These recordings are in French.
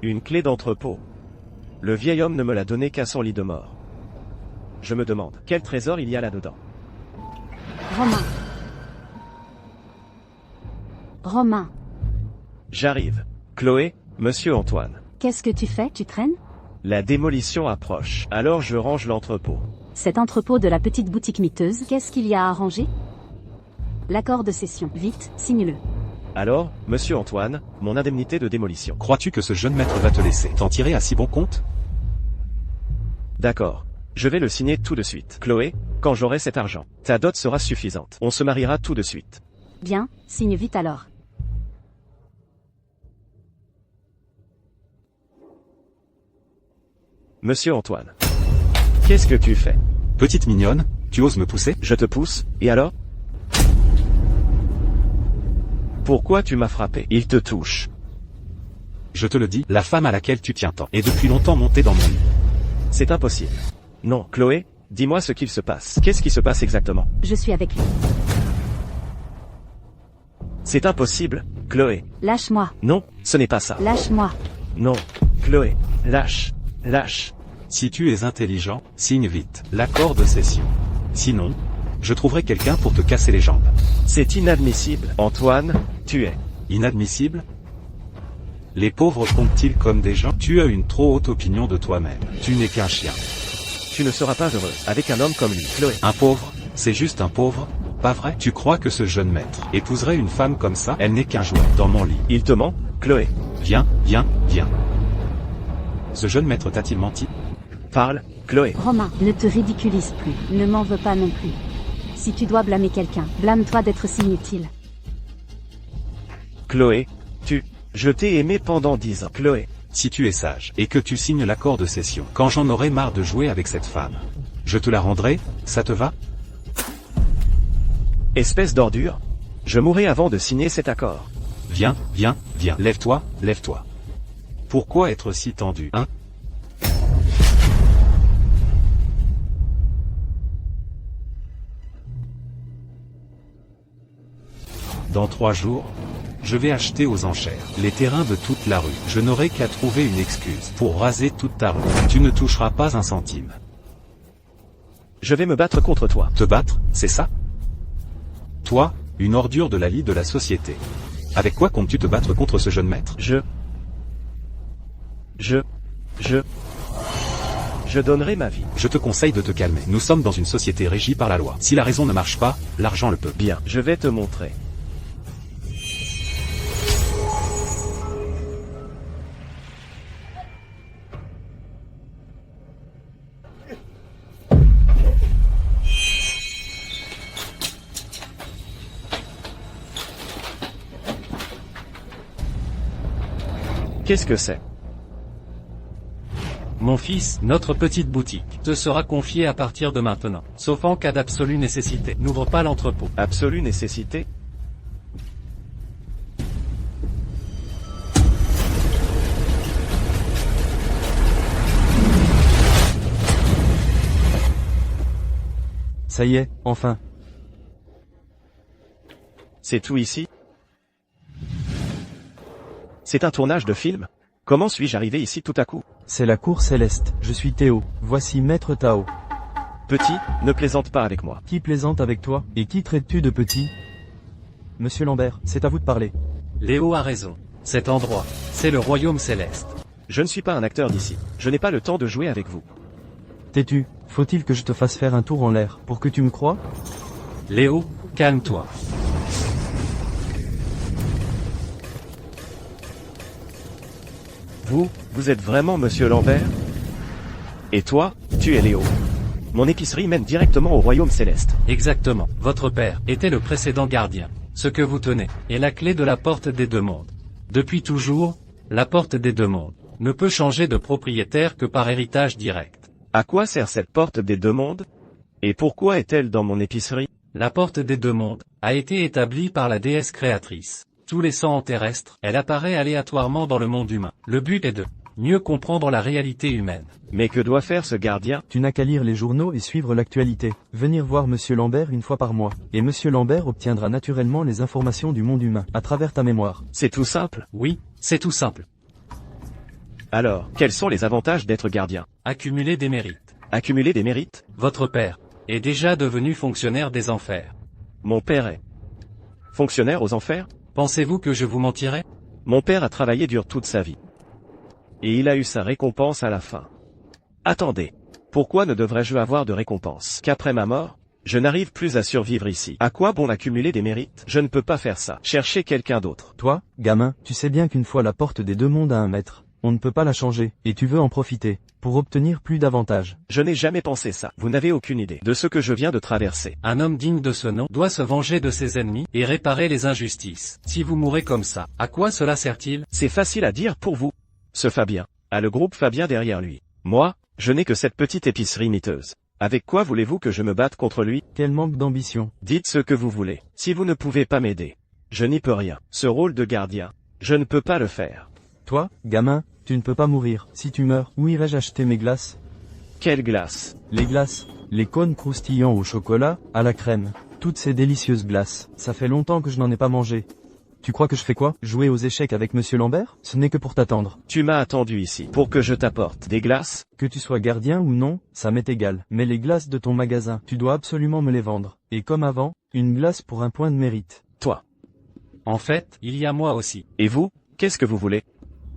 Une clé d'entrepôt. Le vieil homme ne me l'a donnée qu'à son lit de mort. Je me demande, quel trésor il y a là-dedans? Romain. Romain. J'arrive. Chloé, monsieur Antoine. Qu'est-ce que tu fais? Tu traînes? La démolition approche, alors je range l'entrepôt. Cet entrepôt de la petite boutique miteuse, qu'est-ce qu'il y a à ranger? L'accord de cession. Vite, signe-le. Alors, monsieur Antoine, mon indemnité de démolition. Crois-tu que ce jeune maître va te laisser t'en tirer à si bon compte? D'accord. Je vais le signer tout de suite. Chloé, quand j'aurai cet argent, ta dot sera suffisante. On se mariera tout de suite. Bien, signe vite alors. Monsieur Antoine. Qu'est-ce que tu fais? Petite mignonne, tu oses me pousser? Je te pousse, et alors? Pourquoi tu m'as frappé? Il te touche. Je te le dis, la femme à laquelle tu tiens tant est depuis longtemps montée dans mon lit. C'est impossible. Non, Chloé, dis-moi ce qu'il se passe. Qu'est-ce qui se passe exactement? Je suis avec lui. C'est impossible, Chloé. Lâche-moi. Non, ce n'est pas ça. Lâche-moi. Non, Chloé, lâche, lâche. Si tu es intelligent, signe vite l'accord de cession. Sinon, je trouverai quelqu'un pour te casser les jambes. C'est inadmissible. Antoine, tu es. Inadmissible? Les pauvres comptent-ils comme des gens? Tu as une trop haute opinion de toi-même. Tu n'es qu'un chien. Tu ne seras pas heureuse avec un homme comme lui, Chloé. Un pauvre, c'est juste un pauvre, pas vrai? Tu crois que ce jeune maître épouserait une femme comme ça? Elle n'est qu'un jouet dans mon lit. Il te ment, Chloé. Viens, viens, viens. Ce jeune maître t'a-t-il menti? Parle, Chloé. Romain, ne te ridiculise plus. Ne m'en veux pas non plus. Si tu dois blâmer quelqu'un, blâme-toi d'être si inutile. Chloé, je t'ai aimé pendant 10 ans. Chloé. Si tu es sage, et que tu signes l'accord de cession, quand j'en aurai marre de jouer avec cette femme, je te la rendrai, ça te va? Espèce d'ordure. Je mourrai avant de signer cet accord. Viens, viens, viens. Lève-toi, lève-toi. Pourquoi être si tendu, hein? Dans 3 jours, je vais acheter aux enchères les terrains de toute la rue. Je n'aurai qu'à trouver une excuse pour raser toute ta rue. Tu ne toucheras pas un centime. Je vais me battre contre toi. Te battre, c'est ça? Toi, une ordure de la lie de la société. Avec quoi comptes-tu te battre contre ce jeune maître? Je donnerai ma vie. Je te conseille de te calmer. Nous sommes dans une société régie par la loi. Si la raison ne marche pas, l'argent le peut. Bien, je vais te montrer. Qu'est-ce que c'est? Mon fils, notre petite boutique te sera confiée à partir de maintenant, sauf en cas d'absolue nécessité. N'ouvre pas l'entrepôt. Absolue nécessité? Ça y est, enfin. C'est tout ici? C'est un tournage de film? Comment suis-je arrivé ici tout à coup? C'est la cour céleste. Je suis Théo. Voici Maître Tao. Petit, ne plaisante pas avec moi. Qui plaisante avec toi? Et qui traites-tu de petit? Monsieur Lambert, c'est à vous de parler. Léo a raison. Cet endroit, c'est le royaume céleste. Je ne suis pas un acteur d'ici. Je n'ai pas le temps de jouer avec vous. T'es-tu? Faut-il que je te fasse faire un tour en l'air pour que tu me crois? Léo, calme-toi. Vous êtes vraiment Monsieur Lambert? Et toi, tu es Léo. Mon épicerie mène directement au royaume céleste. Exactement. Votre père était le précédent gardien. Ce que vous tenez est la clé de la porte des deux mondes. Depuis toujours, la porte des deux mondes ne peut changer de propriétaire que par héritage direct. À quoi sert cette porte des deux mondes? Et pourquoi est-elle dans mon épicerie? La porte des deux mondes a été établie par la déesse créatrice. Tous les 100 ans terrestres, elle apparaît aléatoirement dans le monde humain. Le but est de mieux comprendre la réalité humaine. Mais que doit faire ce gardien? Tu n'as qu'à lire les journaux et suivre l'actualité. Venir voir Monsieur Lambert une fois par mois. Et Monsieur Lambert obtiendra naturellement les informations du monde humain, à travers ta mémoire. C'est tout simple? Oui, c'est tout simple. Alors, quels sont les avantages d'être gardien? Accumuler des mérites. Accumuler des mérites? Votre père est déjà devenu fonctionnaire des enfers. Mon père est fonctionnaire aux enfers? Pensez-vous que je vous mentirais? Mon père a travaillé dur toute sa vie. Et il a eu sa récompense à la fin. Attendez. Pourquoi ne devrais-je avoir de récompense qu'après ma mort? Je n'arrive plus à survivre ici. À quoi bon accumuler des mérites? Je ne peux pas faire ça. Cherchez quelqu'un d'autre. Toi, gamin, tu sais bien qu'une fois la porte des deux mondes à 1 mètre, on ne peut pas la changer, et tu veux en profiter, pour obtenir plus d'avantages. Je n'ai jamais pensé ça. Vous n'avez aucune idée de ce que je viens de traverser. Un homme digne de ce nom doit se venger de ses ennemis et réparer les injustices. Si vous mourrez comme ça, à quoi cela sert-il? C'est facile à dire pour vous. Ce Fabien a le groupe Fabien derrière lui. Moi, je n'ai que cette petite épicerie miteuse. Avec quoi voulez-vous que je me batte contre lui? Quel manque d'ambition. Dites ce que vous voulez. Si vous ne pouvez pas m'aider, je n'y peux rien. Ce rôle de gardien, je ne peux pas le faire. Toi, gamin, tu ne peux pas mourir. Si tu meurs, où irais-je acheter mes glaces? Quelle glace? Les glaces. Les cônes croustillants au chocolat, à la crème. Toutes ces délicieuses glaces. Ça fait longtemps que je n'en ai pas mangé. Tu crois que je fais quoi? Jouer aux échecs avec Monsieur Lambert? Ce n'est que pour t'attendre. Tu m'as attendu ici pour que je t'apporte des glaces? Que tu sois gardien ou non, ça m'est égal. Mais les glaces de ton magasin, tu dois absolument me les vendre. Et comme avant, une glace pour un point de mérite. Toi. En fait, il y a moi aussi. Et vous, qu'est-ce que vous voulez?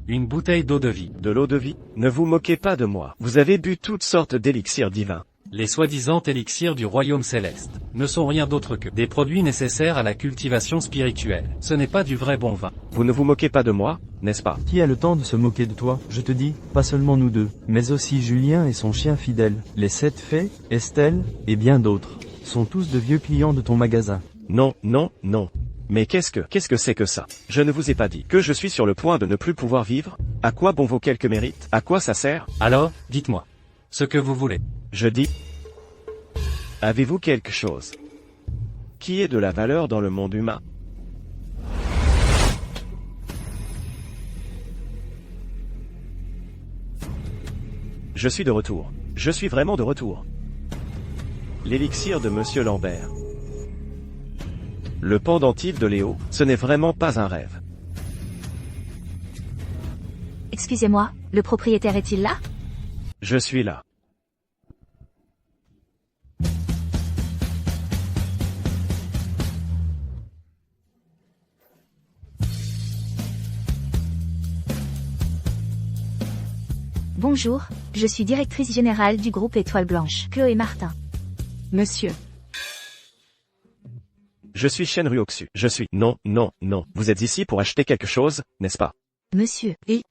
Une bouteille d'eau de vie. De l'eau de vie? Ne vous moquez pas de moi. Vous avez bu toutes sortes d'élixirs divins. Les soi-disant élixirs du royaume céleste ne sont rien d'autre que des produits nécessaires à la cultivation spirituelle. Ce n'est pas du vrai bon vin. Vous ne vous moquez pas de moi, n'est-ce pas? Qui a le temps de se moquer de toi? Je te dis, pas seulement nous deux, mais aussi Julien et son chien fidèle, les 7 fées, Estelle, et bien d'autres, sont tous de vieux clients de ton magasin. Non, non, non. Mais qu'est-ce que c'est que ça? Je ne vous ai pas dit que je suis sur le point de ne plus pouvoir vivre? À quoi bon vos quelques mérites? À quoi ça sert? Alors, dites-moi ce que vous voulez. Je dis, avez-vous quelque chose qui ait de la valeur dans le monde humain? Je suis de retour. Je suis vraiment de retour. L'élixir de Monsieur Lambert. Le pendentif de Léo, ce n'est vraiment pas un rêve. Excusez-moi, le propriétaire est-il là? Je suis là. Bonjour, je suis directrice générale du groupe Étoile Blanche, Chloé Martin. Monsieur. Je suis Shenryu Oxu. Je suis... Non, non, non. Vous êtes ici pour acheter quelque chose, n'est-ce pas? Monsieur, oui.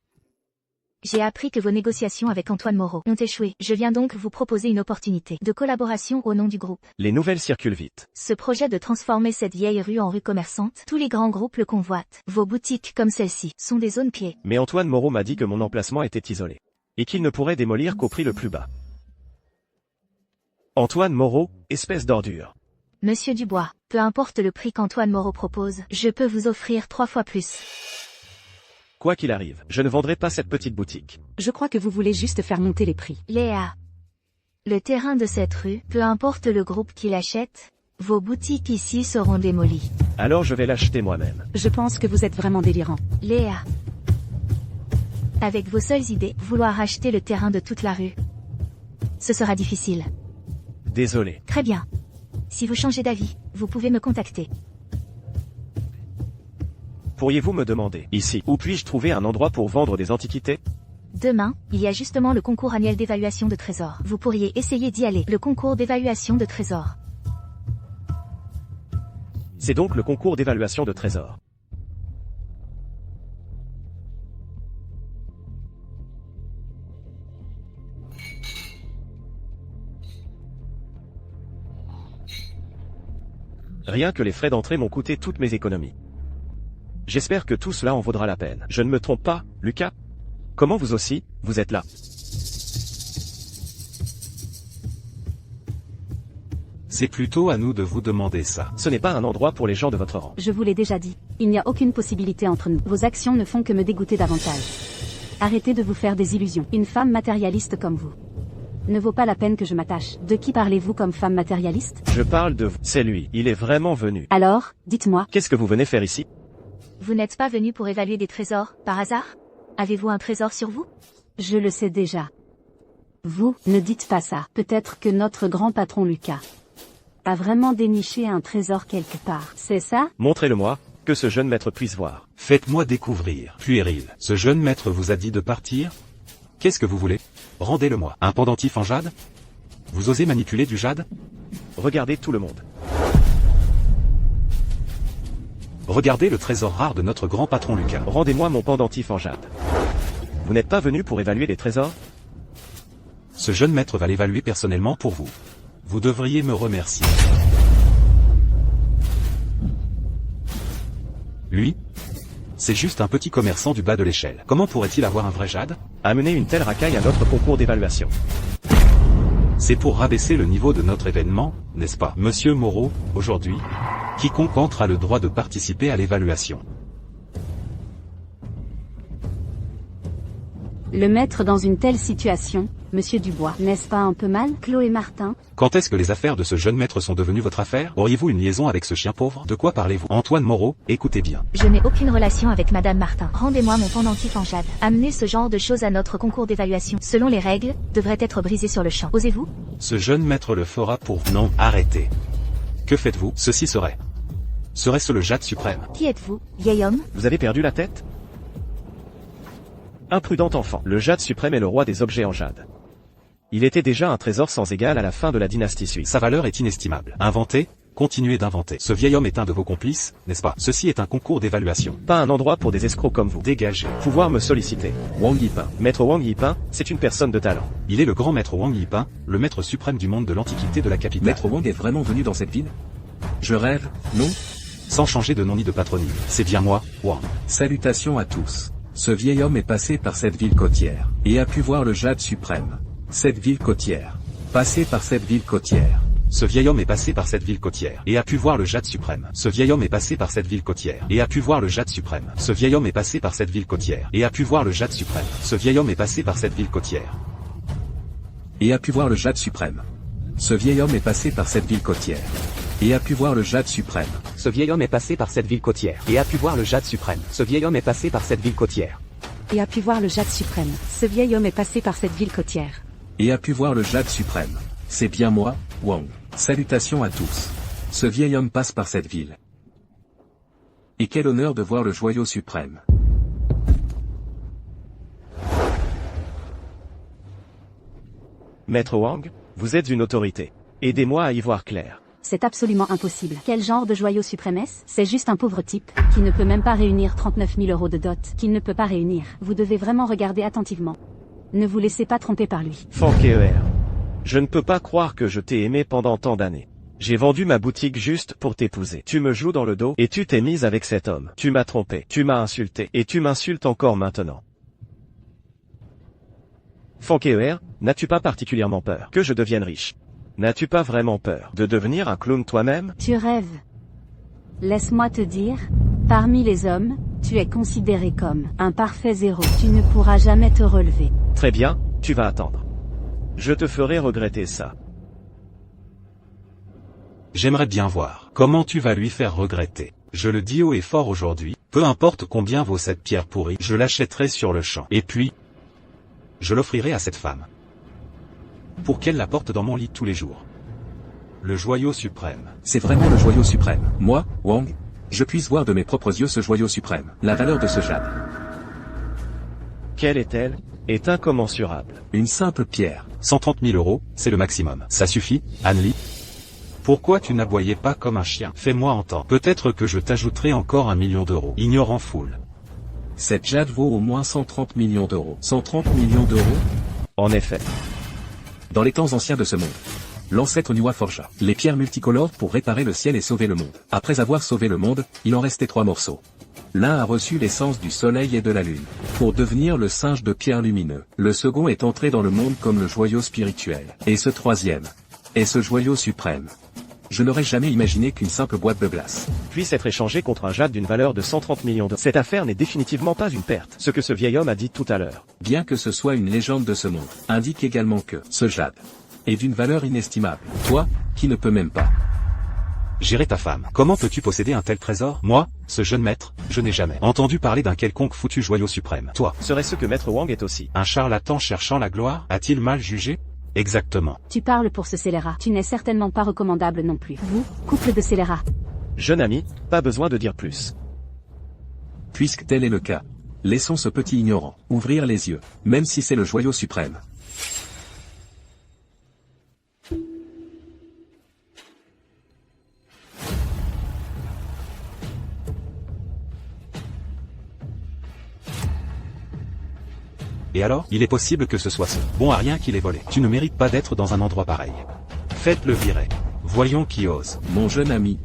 J'ai appris que vos négociations avec Antoine Moreau ont échoué. Je viens donc vous proposer une opportunité de collaboration au nom du groupe. Les nouvelles circulent vite. Ce projet de transformer cette vieille rue en rue commerçante, tous les grands groupes le convoitent. Vos boutiques comme celle-ci sont des zones pieds. Mais Antoine Moreau m'a dit que mon emplacement était isolé. Et qu'il ne pourrait démolir qu'au prix le plus bas. Antoine Moreau, espèce d'ordure. Monsieur Dubois, peu importe le prix qu'Antoine Moreau propose, je peux vous offrir 3 fois plus. Quoi qu'il arrive, je ne vendrai pas cette petite boutique. Je crois que vous voulez juste faire monter les prix. Léa. Le terrain de cette rue, peu importe le groupe qui l'achète, vos boutiques ici seront démolies. Alors je vais l'acheter moi-même. Je pense que vous êtes vraiment délirant. Léa. Avec vos seules idées, vouloir acheter le terrain de toute la rue. Ce sera difficile. Désolé. Très bien. Si vous changez d'avis, vous pouvez me contacter. Pourriez-vous me demander, ici, où puis-je trouver un endroit pour vendre des antiquités? Demain, il y a justement le concours annuel d'évaluation de trésors. Vous pourriez essayer d'y aller. Le concours d'évaluation de trésors. C'est donc le concours d'évaluation de trésors. Rien que les frais d'entrée m'ont coûté toutes mes économies. J'espère que tout cela en vaudra la peine. Je ne me trompe pas, Lucas? Comment vous aussi, vous êtes là? C'est plutôt à nous de vous demander ça. Ce n'est pas un endroit pour les gens de votre rang. Je vous l'ai déjà dit. Il n'y a aucune possibilité entre nous. Vos actions ne font que me dégoûter davantage. Arrêtez de vous faire des illusions. Une femme matérialiste comme vous ne vaut pas la peine que je m'attache. De qui parlez-vous comme femme matérialiste? Je parle de vous. C'est lui. Il est vraiment venu. Alors, dites-moi. Qu'est-ce que vous venez faire ici? Vous n'êtes pas venu pour évaluer des trésors, par hasard? Avez-vous un trésor sur vous? Je le sais déjà. Vous, ne dites pas ça. Peut-être que notre grand patron Lucas a vraiment déniché un trésor quelque part. C'est ça? Montrez-le-moi, que ce jeune maître puisse voir. Faites-moi découvrir. Puéril. Ce jeune maître vous a dit de partir? Qu'est-ce que vous voulez? Rendez-le-moi. Un pendentif en jade? Vous osez manipuler du jade? Regardez tout le monde. Regardez le trésor rare de notre grand patron Lucas. Rendez-moi mon pendentif en jade. Vous n'êtes pas venu pour évaluer les trésors? Ce jeune maître va l'évaluer personnellement pour vous. Vous devriez me remercier. Lui? C'est juste un petit commerçant du bas de l'échelle. Comment pourrait-il avoir un vrai jade? Amener une telle racaille à notre concours d'évaluation. C'est pour rabaisser le niveau de notre événement, n'est-ce pas, Monsieur Moreau? Aujourd'hui, quiconque entre a le droit de participer à l'évaluation. Le mettre dans une telle situation, Monsieur Dubois, n'est-ce pas un peu mal? Chloé Martin? Quand est-ce que les affaires de ce jeune maître sont devenues votre affaire? Auriez-vous une liaison avec ce chien pauvre? De quoi parlez-vous? Antoine Moreau, écoutez bien. Je n'ai aucune relation avec Madame Martin. Rendez-moi mon pendentif en jade. Amener ce genre de choses à notre concours d'évaluation, selon les règles, devrait être brisé sur le champ. Osez-vous? Ce jeune maître le fera pour vous. Non, arrêtez. Que faites-vous? Ceci serait-ce le jade suprême? Qui êtes-vous, vieil homme? Vous avez perdu la tête? Imprudent enfant. Le jade suprême est le roi des objets en jade. Il était déjà un trésor sans égal à la fin de la dynastie suisse. Sa valeur est inestimable. Inventez, continuez d'inventer. Ce vieil homme est un de vos complices, n'est-ce pas? Ceci est un concours d'évaluation. Pas un endroit pour des escrocs comme vous. Dégagez. Pouvoir me solliciter. Wang Yiping. Maître Wang Yiping, c'est une personne de talent. Il est le grand maître Wang Yiping, le maître suprême du monde de l'Antiquité de la capitale. Maître Wang est vraiment venu dans cette ville? Je rêve, non? Sans changer de nom ni de patronyme. C'est bien moi, Wang. Salutations à tous. Ce vieil homme est passé par cette ville côtière, et a pu voir le jade suprême. Cette ville côtière. Passé par cette ville côtière. Ce vieil homme est passé par cette ville côtière, et a pu voir le jade suprême. Ce vieil homme est passé par cette ville côtière, et a pu voir le jade suprême. Ce vieil homme est passé par cette ville côtière, et a pu voir le jade suprême. Ce vieil homme est passé par cette ville côtière. Et a pu voir le jade suprême. Ce vieil homme est passé par cette ville côtière. Et a pu voir le jade suprême. Ce vieil homme est passé par cette ville côtière, et a pu voir le jade suprême. Ce vieil homme est passé par cette ville côtière. Et a pu voir le jade suprême. Ce vieil homme est passé par cette ville côtière. Et a pu voir le jade suprême. C'est bien moi, Wang. Salutations à tous. Ce vieil homme passe par cette ville. Et quel honneur de voir le joyau suprême. Maître Wang, vous êtes une autorité. Aidez-moi à y voir clair. C'est absolument impossible. Quel genre de joyau suprême est-ce? C'est juste un pauvre type, qui ne peut même pas réunir 39 000 € de dot, qu'il ne peut pas réunir. Vous devez vraiment regarder attentivement. Ne vous laissez pas tromper par lui. Fankeer. Je ne peux pas croire que je t'ai aimé pendant tant d'années. J'ai vendu ma boutique juste pour t'épouser. Tu me joues dans le dos, et tu t'es mise avec cet homme. Tu m'as trompé, tu m'as insulté, et tu m'insultes encore maintenant. Fankeer, n'as-tu pas particulièrement peur que je devienne riche? N'as-tu pas vraiment peur de devenir un clown toi-même? Tu rêves. Laisse-moi te dire, parmi les hommes, tu es considéré comme un parfait zéro. Tu ne pourras jamais te relever. Très bien, tu vas attendre. Je te ferai regretter ça. J'aimerais bien voir comment tu vas lui faire regretter. Je le dis haut et fort aujourd'hui, peu importe combien vaut cette pierre pourrie, je l'achèterai sur le champ. Et puis, je l'offrirai à cette femme. Pour qu'elle la porte dans mon lit tous les jours. Le joyau suprême. C'est vraiment le joyau suprême. Moi, Wang, je puisse voir de mes propres yeux ce joyau suprême. La valeur de ce jade. Quelle est-elle? Est incommensurable. Une simple pierre. 130 000 €, c'est le maximum. Ça suffit, Anne-Lee? Pourquoi tu n'aboyais pas comme un chien? Fais-moi entendre. Peut-être que je t'ajouterai encore 1 million d'euros. Ignorant foule. Cette jade vaut au moins 130 millions d'euros. 130 millions d'euros? En effet. Dans les temps anciens de ce monde, l'ancêtre Nuwa forgea les pierres multicolores pour réparer le ciel et sauver le monde. Après avoir sauvé le monde, il en restait 3 morceaux. L'un a reçu l'essence du soleil et de la lune, pour devenir le singe de pierre lumineux. Le second est entré dans le monde comme le joyau spirituel. Et ce troisième est ce joyau suprême. Je n'aurais jamais imaginé qu'une simple boîte de glace puisse être échangée contre un jade d'une valeur de 130 millions d'euros. Cette affaire n'est définitivement pas une perte. Ce que ce vieil homme a dit tout à l'heure. Bien que ce soit une légende de ce monde, indique également que ce jade est d'une valeur inestimable. Toi, qui ne peux même pas Gérer ta femme. Comment peux-tu posséder un tel trésor? Moi, ce jeune maître, je n'ai jamais entendu parler d'un quelconque foutu joyau suprême. Toi, Serait-ce que Maître Wang est aussi? un charlatan cherchant la gloire, a-t-il mal jugé? Exactement. Tu parles pour ce scélérat. Tu n'es certainement pas recommandable non plus. Vous, couple de scélérats. Jeune ami, pas besoin de dire plus. Puisque tel est le cas, laissons ce petit ignorant ouvrir les yeux, même si c'est le joyau suprême. Et alors, il est possible que ce soit ce bon à rien qu'il ait volé. Tu ne mérites pas d'être dans un endroit pareil. Faites-le virer. Voyons qui ose. Mon jeune ami.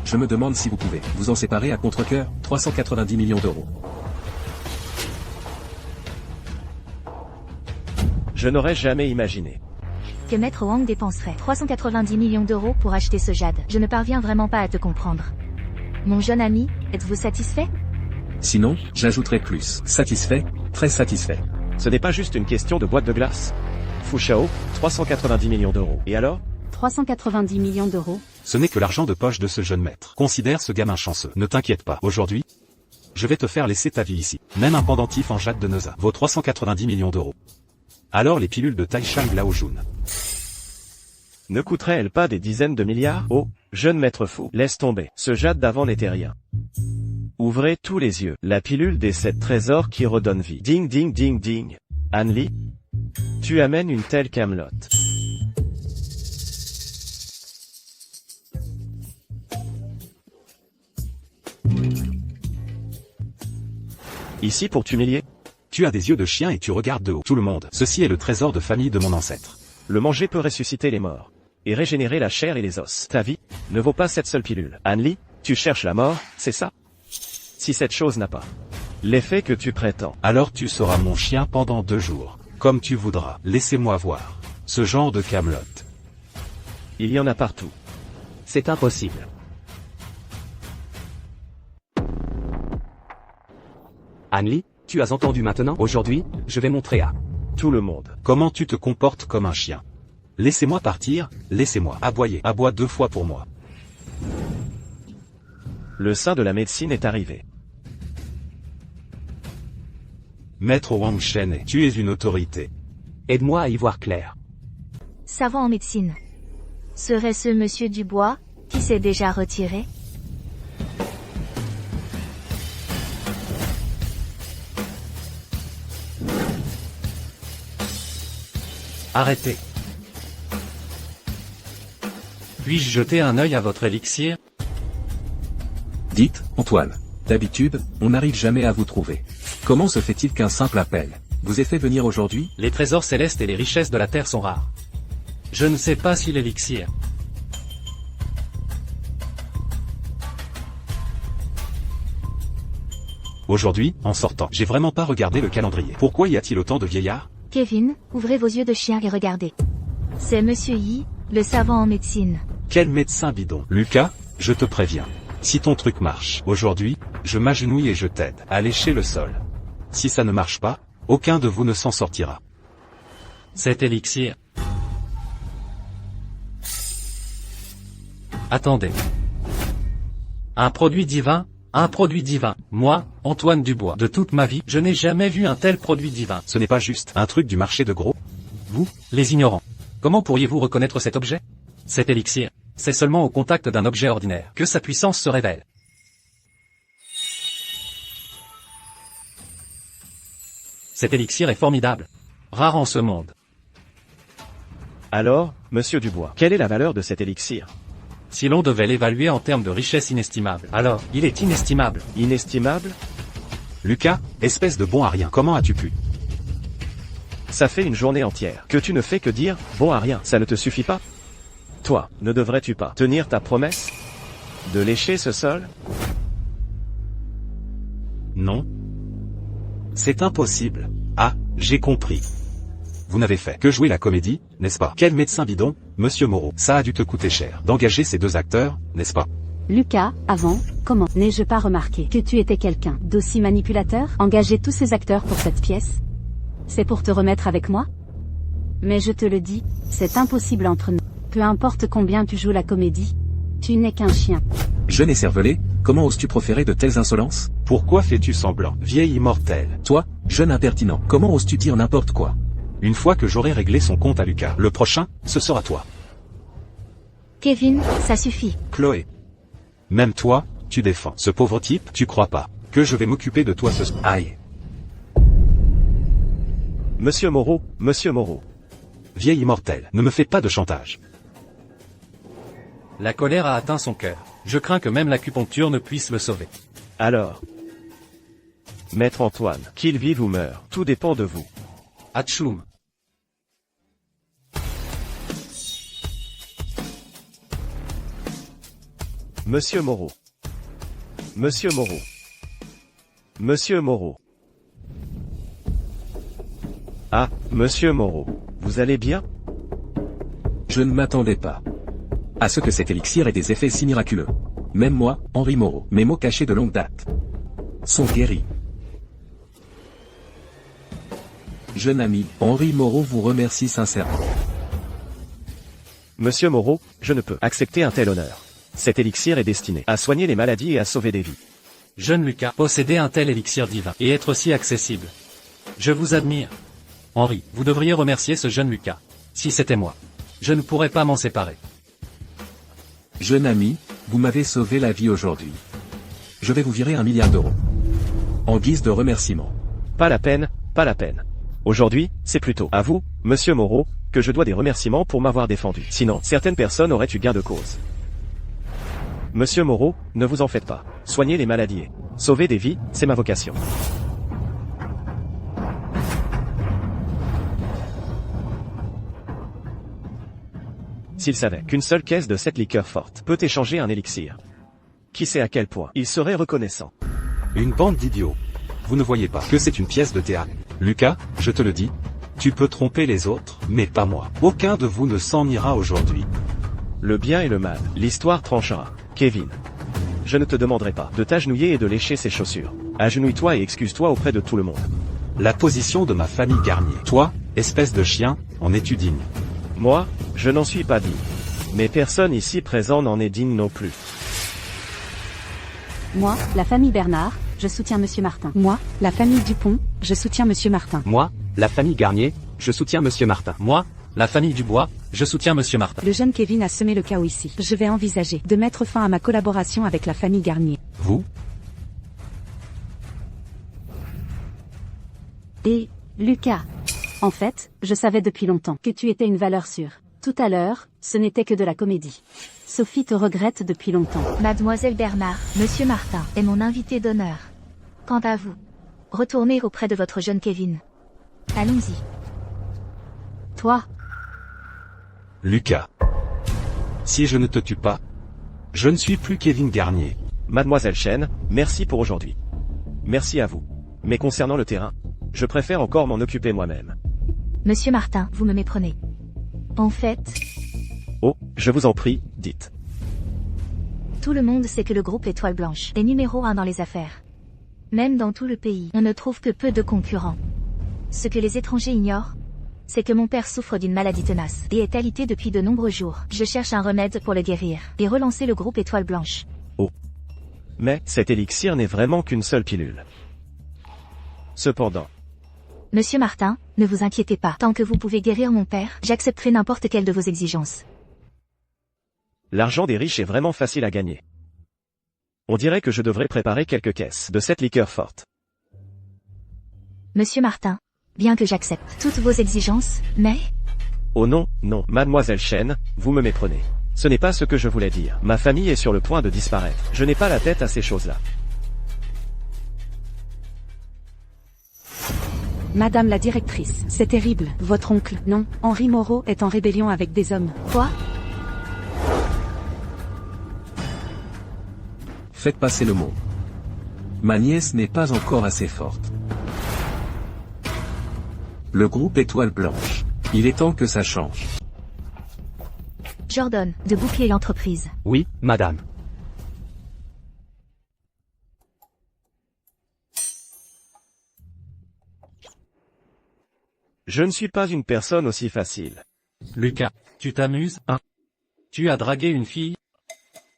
Je me demande si vous pouvez vous en séparer à contre-cœur, 390 millions d'euros. Je n'aurais jamais imaginé. Que Maître Wang dépenserait 390 millions d'euros pour acheter ce jade. Je ne parviens vraiment pas à te comprendre. Mon jeune ami, êtes-vous satisfait? Sinon, j'ajouterai plus. Satisfait, très satisfait. Ce n'est pas juste une question de boîte de glace. Fu Shao, 390 millions d'euros. Et alors? 390 millions d'euros. Ce n'est que l'argent de poche de ce jeune maître. Considère ce gamin chanceux. Ne t'inquiète pas. Aujourd'hui, je vais te faire laisser ta vie ici. Même un pendentif en jade de Noza vaut 390 millions d'euros. Alors les pilules de Taishan Laojun. Ne coûterait-elle pas des dizaines de milliards? Oh, jeune maître fou, laisse tomber. Ce jade d'avant n'était rien. Ouvrez tous les yeux. La pilule des 7 trésors qui redonne vie. Ding ding ding ding. Anne-Lee, tu amènes une telle camelote. Ici pour t'humilier? Tu as des yeux de chien et tu regardes de haut. Tout le monde. Ceci est le trésor de famille de mon ancêtre. Le manger peut ressusciter les morts. Et régénérer la chair et les os. Ta vie ne vaut pas cette seule pilule. Anne-Lee, tu cherches la mort, c'est ça? Si cette chose n'a pas l'effet que tu prétends. Alors tu seras mon chien pendant 2 jours. Comme tu voudras. Laissez-moi voir. Ce genre de camelote. Il y en a partout. C'est impossible. Anne-Lee, tu as entendu maintenant? Aujourd'hui, je vais montrer à Tout le monde. Comment tu te comportes comme un chien? Laissez-moi partir, laissez-moi aboyer. Aboie 2 fois pour moi. Le saint de la médecine est arrivé. Maître Wang Shen, tu es une autorité. Aide-moi à y voir clair. Savant en médecine. Serait-ce Monsieur Dubois, qui s'est déjà retiré? Arrêtez. Puis-je jeter un œil à votre élixir? Dites, Antoine. D'habitude, on n'arrive jamais à vous trouver. Comment se fait-il qu'un simple appel vous ait fait venir aujourd'hui? Les trésors célestes et les richesses de la terre sont rares. Je ne sais pas si l'élixir. Aujourd'hui, en sortant, j'ai vraiment pas regardé le calendrier. Pourquoi y a-t-il autant de vieillards? Kevin, ouvrez vos yeux de chien et regardez. C'est Monsieur Yi, le savant en médecine. Quel médecin bidon. Lucas, je te préviens. Si ton truc marche, aujourd'hui, je m'agenouille et je t'aide à lécher le sol. Si ça ne marche pas, aucun de vous ne s'en sortira. Cet élixir. Attendez. Un produit divin? Un produit divin. Moi, Antoine Dubois, de toute ma vie, je n'ai jamais vu un tel produit divin. Ce n'est pas juste un truc du marché de gros. Vous, les ignorants. Comment pourriez-vous reconnaître cet objet? Cet élixir. C'est seulement au contact d'un objet ordinaire que sa puissance se révèle. Cet élixir est formidable. Rare en ce monde. Alors, monsieur Dubois, quelle est la valeur de cet élixir? Si l'on devait l'évaluer en termes de richesse inestimable, alors, il est inestimable. Inestimable? Lucas, espèce de bon à rien, comment as-tu pu? Ça fait une journée entière que tu ne fais que dire « bon à rien ». Ça ne te suffit pas? Toi, ne devrais-tu pas tenir ta promesse de lécher ce sol? Non. C'est impossible. Ah, j'ai compris. Vous n'avez fait que jouer la comédie, n'est-ce pas? Quel médecin bidon, monsieur Moreau. Ça a dû te coûter cher d'engager ces 2 acteurs, n'est-ce pas? Lucas, avant, comment n'ai-je pas remarqué que tu étais quelqu'un d'aussi manipulateur? Engager tous ces acteurs pour cette pièce? C'est pour te remettre avec moi? Mais je te le dis, c'est impossible entre nous. Peu importe combien tu joues la comédie. Tu n'es qu'un chien. Jeune et cervelé, comment oses-tu proférer de telles insolences? Pourquoi fais-tu semblant, vieille immortelle? Toi, jeune impertinent, comment oses-tu dire n'importe quoi? Une fois que j'aurai réglé son compte à Lucas, le prochain, ce sera toi. Kevin, ça suffit. Chloé. Même toi, tu défends ce pauvre type, tu crois pas que je vais m'occuper de toi ce soir? Aïe. Monsieur Moreau, Monsieur Moreau. Vieille immortelle, ne me fais pas de chantage. La colère a atteint son cœur. Je crains que même l'acupuncture ne puisse le sauver. Alors. Maître Antoine, qu'il vive ou meure, tout dépend de vous. Hatchloum. Monsieur Moreau. Monsieur Moreau. Monsieur Moreau. Ah, Monsieur Moreau. Vous allez bien? Je ne m'attendais pas à ce que cet élixir ait des effets si miraculeux. Même moi, Henri Moreau, mes mots cachés de longue date sont guéris. Jeune ami, Henri Moreau vous remercie sincèrement. Monsieur Moreau, je ne peux accepter un tel honneur. Cet élixir est destiné à soigner les maladies et à sauver des vies. Jeune Lucas, posséder un tel élixir divin et être si accessible. Je vous admire. Henri, vous devriez remercier ce jeune Lucas. Si c'était moi, je ne pourrais pas m'en séparer. Jeune ami, vous m'avez sauvé la vie aujourd'hui. Je vais vous virer 1 milliard d'euros. En guise de remerciement. Pas la peine, pas la peine. Aujourd'hui, c'est plutôt à vous, Monsieur Moreau, que je dois des remerciements pour m'avoir défendu. Sinon, certaines personnes auraient eu gain de cause. Monsieur Moreau, ne vous en faites pas. Soigner les maladies et sauver des vies, c'est ma vocation. S'il savait qu'une seule caisse de cette liqueur forte peut échanger un élixir, qui sait à quel point il serait reconnaissant. Une bande d'idiots. Vous ne voyez pas que c'est une pièce de théâtre. Lucas, je te le dis, tu peux tromper les autres, mais pas moi. Aucun de vous ne s'en ira aujourd'hui. Le bien et le mal, l'histoire tranchera. Kevin. Je ne te demanderai pas de t'agenouiller et de lécher ses chaussures. Agenouille-toi et excuse-toi auprès de tout le monde. La position de ma famille Garnier. Toi, espèce de chien, en es-tu digne? Moi, je n'en suis pas digne. Mais personne ici présent n'en est digne non plus. Moi, la famille Bernard, je soutiens Monsieur Martin. Moi, la famille Dupont, je soutiens Monsieur Martin. Moi, la famille Garnier, je soutiens Monsieur Martin. Moi, la famille Dubois, je soutiens Monsieur Martin. Le jeune Kevin a semé le chaos ici. Je vais envisager de mettre fin à ma collaboration avec la famille Garnier. Vous? Et, Lucas. En fait, je savais depuis longtemps que tu étais une valeur sûre. Tout à l'heure, ce n'était que de la comédie. Sophie te regrette depuis longtemps. Mademoiselle Bernard, Monsieur Martin est mon invité d'honneur. Quant à vous, retournez auprès de votre jeune Kevin. Allons-y. Toi, Lucas. Si je ne te tue pas, je ne suis plus Kevin Garnier. Mademoiselle Chen, merci pour aujourd'hui. Merci à vous. Mais concernant le terrain, je préfère encore m'en occuper moi-même. Monsieur Martin, vous me méprenez. En fait, Oh, je vous en prie, dites. tout le monde sait que le groupe Étoile Blanche est numéro 1 dans les affaires. Même dans tout le pays, on ne trouve que peu de concurrents. Ce que les étrangers ignorent, c'est que mon père souffre d'une maladie tenace et est alité depuis de nombreux jours. Je cherche un remède pour le guérir et relancer le groupe Étoile Blanche. Mais, cet élixir n'est vraiment qu'une seule pilule. Cependant, Monsieur Martin, ne vous inquiétez pas. Tant que vous pouvez guérir mon père, j'accepterai n'importe quelle de vos exigences. l'argent des riches est vraiment facile à gagner. On dirait que je devrais préparer quelques caisses de cette liqueur forte. Monsieur Martin, bien que j'accepte toutes vos exigences, mais... Oh non, non, Mademoiselle Chen, vous me méprenez. Ce n'est pas ce que je voulais dire. Ma famille est sur le point de disparaître. Je n'ai pas la tête à ces choses-là. Madame la directrice, c'est terrible. Votre oncle, non, Henri Moreau est en rébellion avec des hommes. Quoi? Faites passer le mot. Ma nièce n'est pas encore assez forte. Le groupe Étoile Blanche. Il est temps que ça change. Jordan, de boucler l'entreprise. Oui, madame. Je ne suis pas une personne aussi facile. Lucas, tu t'amuses, hein? Tu as dragué une fille?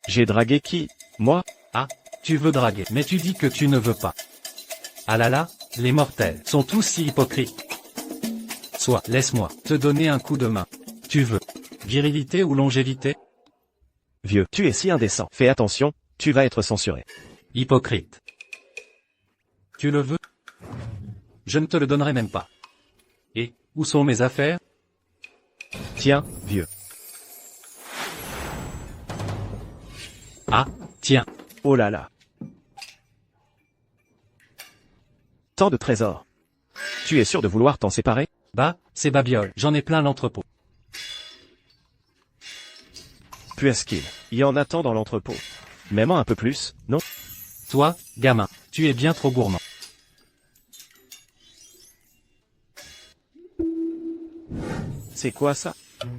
J'ai dragué qui? Moi? Ah, tu veux draguer, mais tu dis que tu ne veux pas. Ah là là, les mortels sont tous si hypocrites. Soit, laisse-moi te donner un coup de main. Tu veux virilité ou longévité? Vieux, tu es si indécent. Fais attention, tu vas être censuré. Hypocrite. Tu le veux? Je ne te le donnerai même pas. Et, où sont mes affaires? Tiens, vieux. Ah, tiens. Oh là là. Tant de trésors. Tu es sûr de vouloir t'en séparer? Bah, c'est babiole, j'en ai plein l'entrepôt. Puisqu'il y en a tant dans l'entrepôt. Même un peu plus, non? Toi, gamin, tu es bien trop gourmand. C'est quoi ça?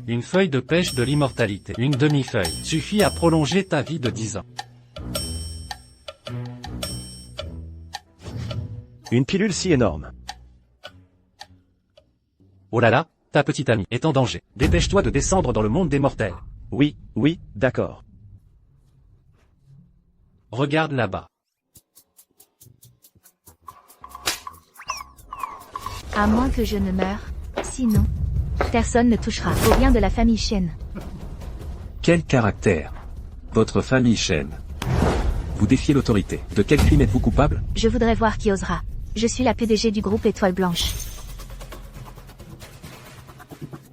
Une feuille de pêche de l'immortalité. Une demi-feuille suffit à prolonger ta vie de 10 ans. Une pilule si énorme. Oh là là, ta petite amie est en danger. Dépêche-toi de descendre dans le monde des mortels. Oui, oui, d'accord. Regarde là-bas. À moins que je ne meure. Sinon, personne ne touchera au bien de la famille Shen. Quel caractère! Votre famille Shen. Vous défiez l'autorité. De quel crime êtes-vous coupable? Je voudrais voir qui osera. Je suis la PDG du groupe Étoile Blanche.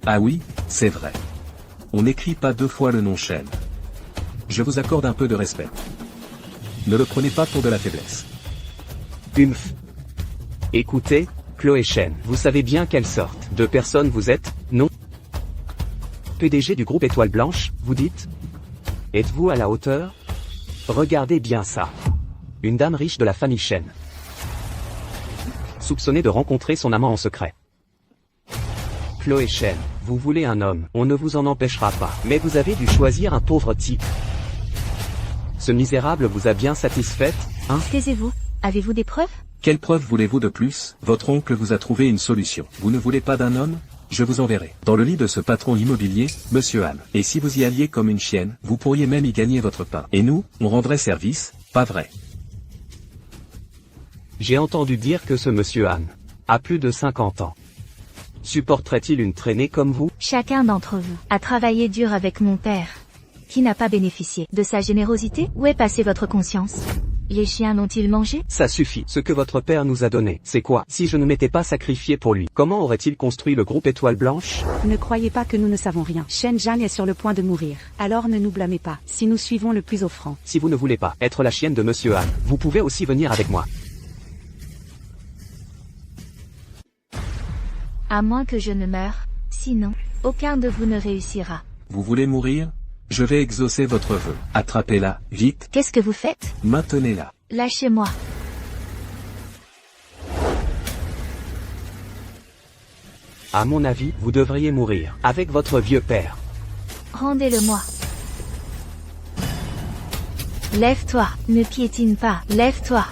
Ah oui, c'est vrai. On n'écrit pas 2 fois le nom Shen. Je vous accorde un peu de respect. Ne le prenez pas pour de la faiblesse. Humph. Écoutez, Chloé Shen, vous savez bien quelle sorte de personne vous êtes, non? PDG du groupe Étoile Blanche, vous dites? Êtes-vous à la hauteur? Regardez bien ça. Une dame riche de la famille Shen. Soupçonnée de rencontrer son amant en secret. Chloé Shen, vous voulez un homme, on ne vous en empêchera pas, mais vous avez dû choisir un pauvre type. Ce misérable vous a bien satisfaite, hein? Taisez-vous. Avez-vous des preuves? Quelle preuve voulez-vous de plus? Votre oncle vous a trouvé une solution. Vous ne voulez pas d'un homme? Je vous enverrai dans le lit de ce patron immobilier, Monsieur Han. Et si vous y alliez comme une chienne, vous pourriez même y gagner votre pain. Et nous, on rendrait service, pas vrai? J'ai entendu dire que ce monsieur Han a plus de 50 ans. Supporterait-il une traînée comme vous? Chacun d'entre vous a travaillé dur avec mon père. Qui n'a pas bénéficié de sa générosité? Où est passée votre conscience? Les chiens l'ont-ils mangé? Ça suffit. Ce que votre père nous a donné, c'est quoi? Si je ne m'étais pas sacrifié pour lui, comment aurait-il construit le groupe Étoile Blanche? Ne croyez pas que nous ne savons rien. Shen Zhan est sur le point de mourir. Alors ne nous blâmez pas, si nous suivons le plus offrant. Si vous ne voulez pas être la chienne de monsieur Han, vous pouvez aussi venir avec moi. À moins que je ne meure. Sinon, aucun de vous ne réussira. Vous voulez mourir? Je vais exaucer votre vœu. Attrapez-la, vite. Qu'est-ce que vous faites? Maintenez-la. Lâchez-moi. À mon avis, vous devriez mourir avec votre vieux père. Rendez-le-moi. Lève-toi, ne piétine pas, lève-toi.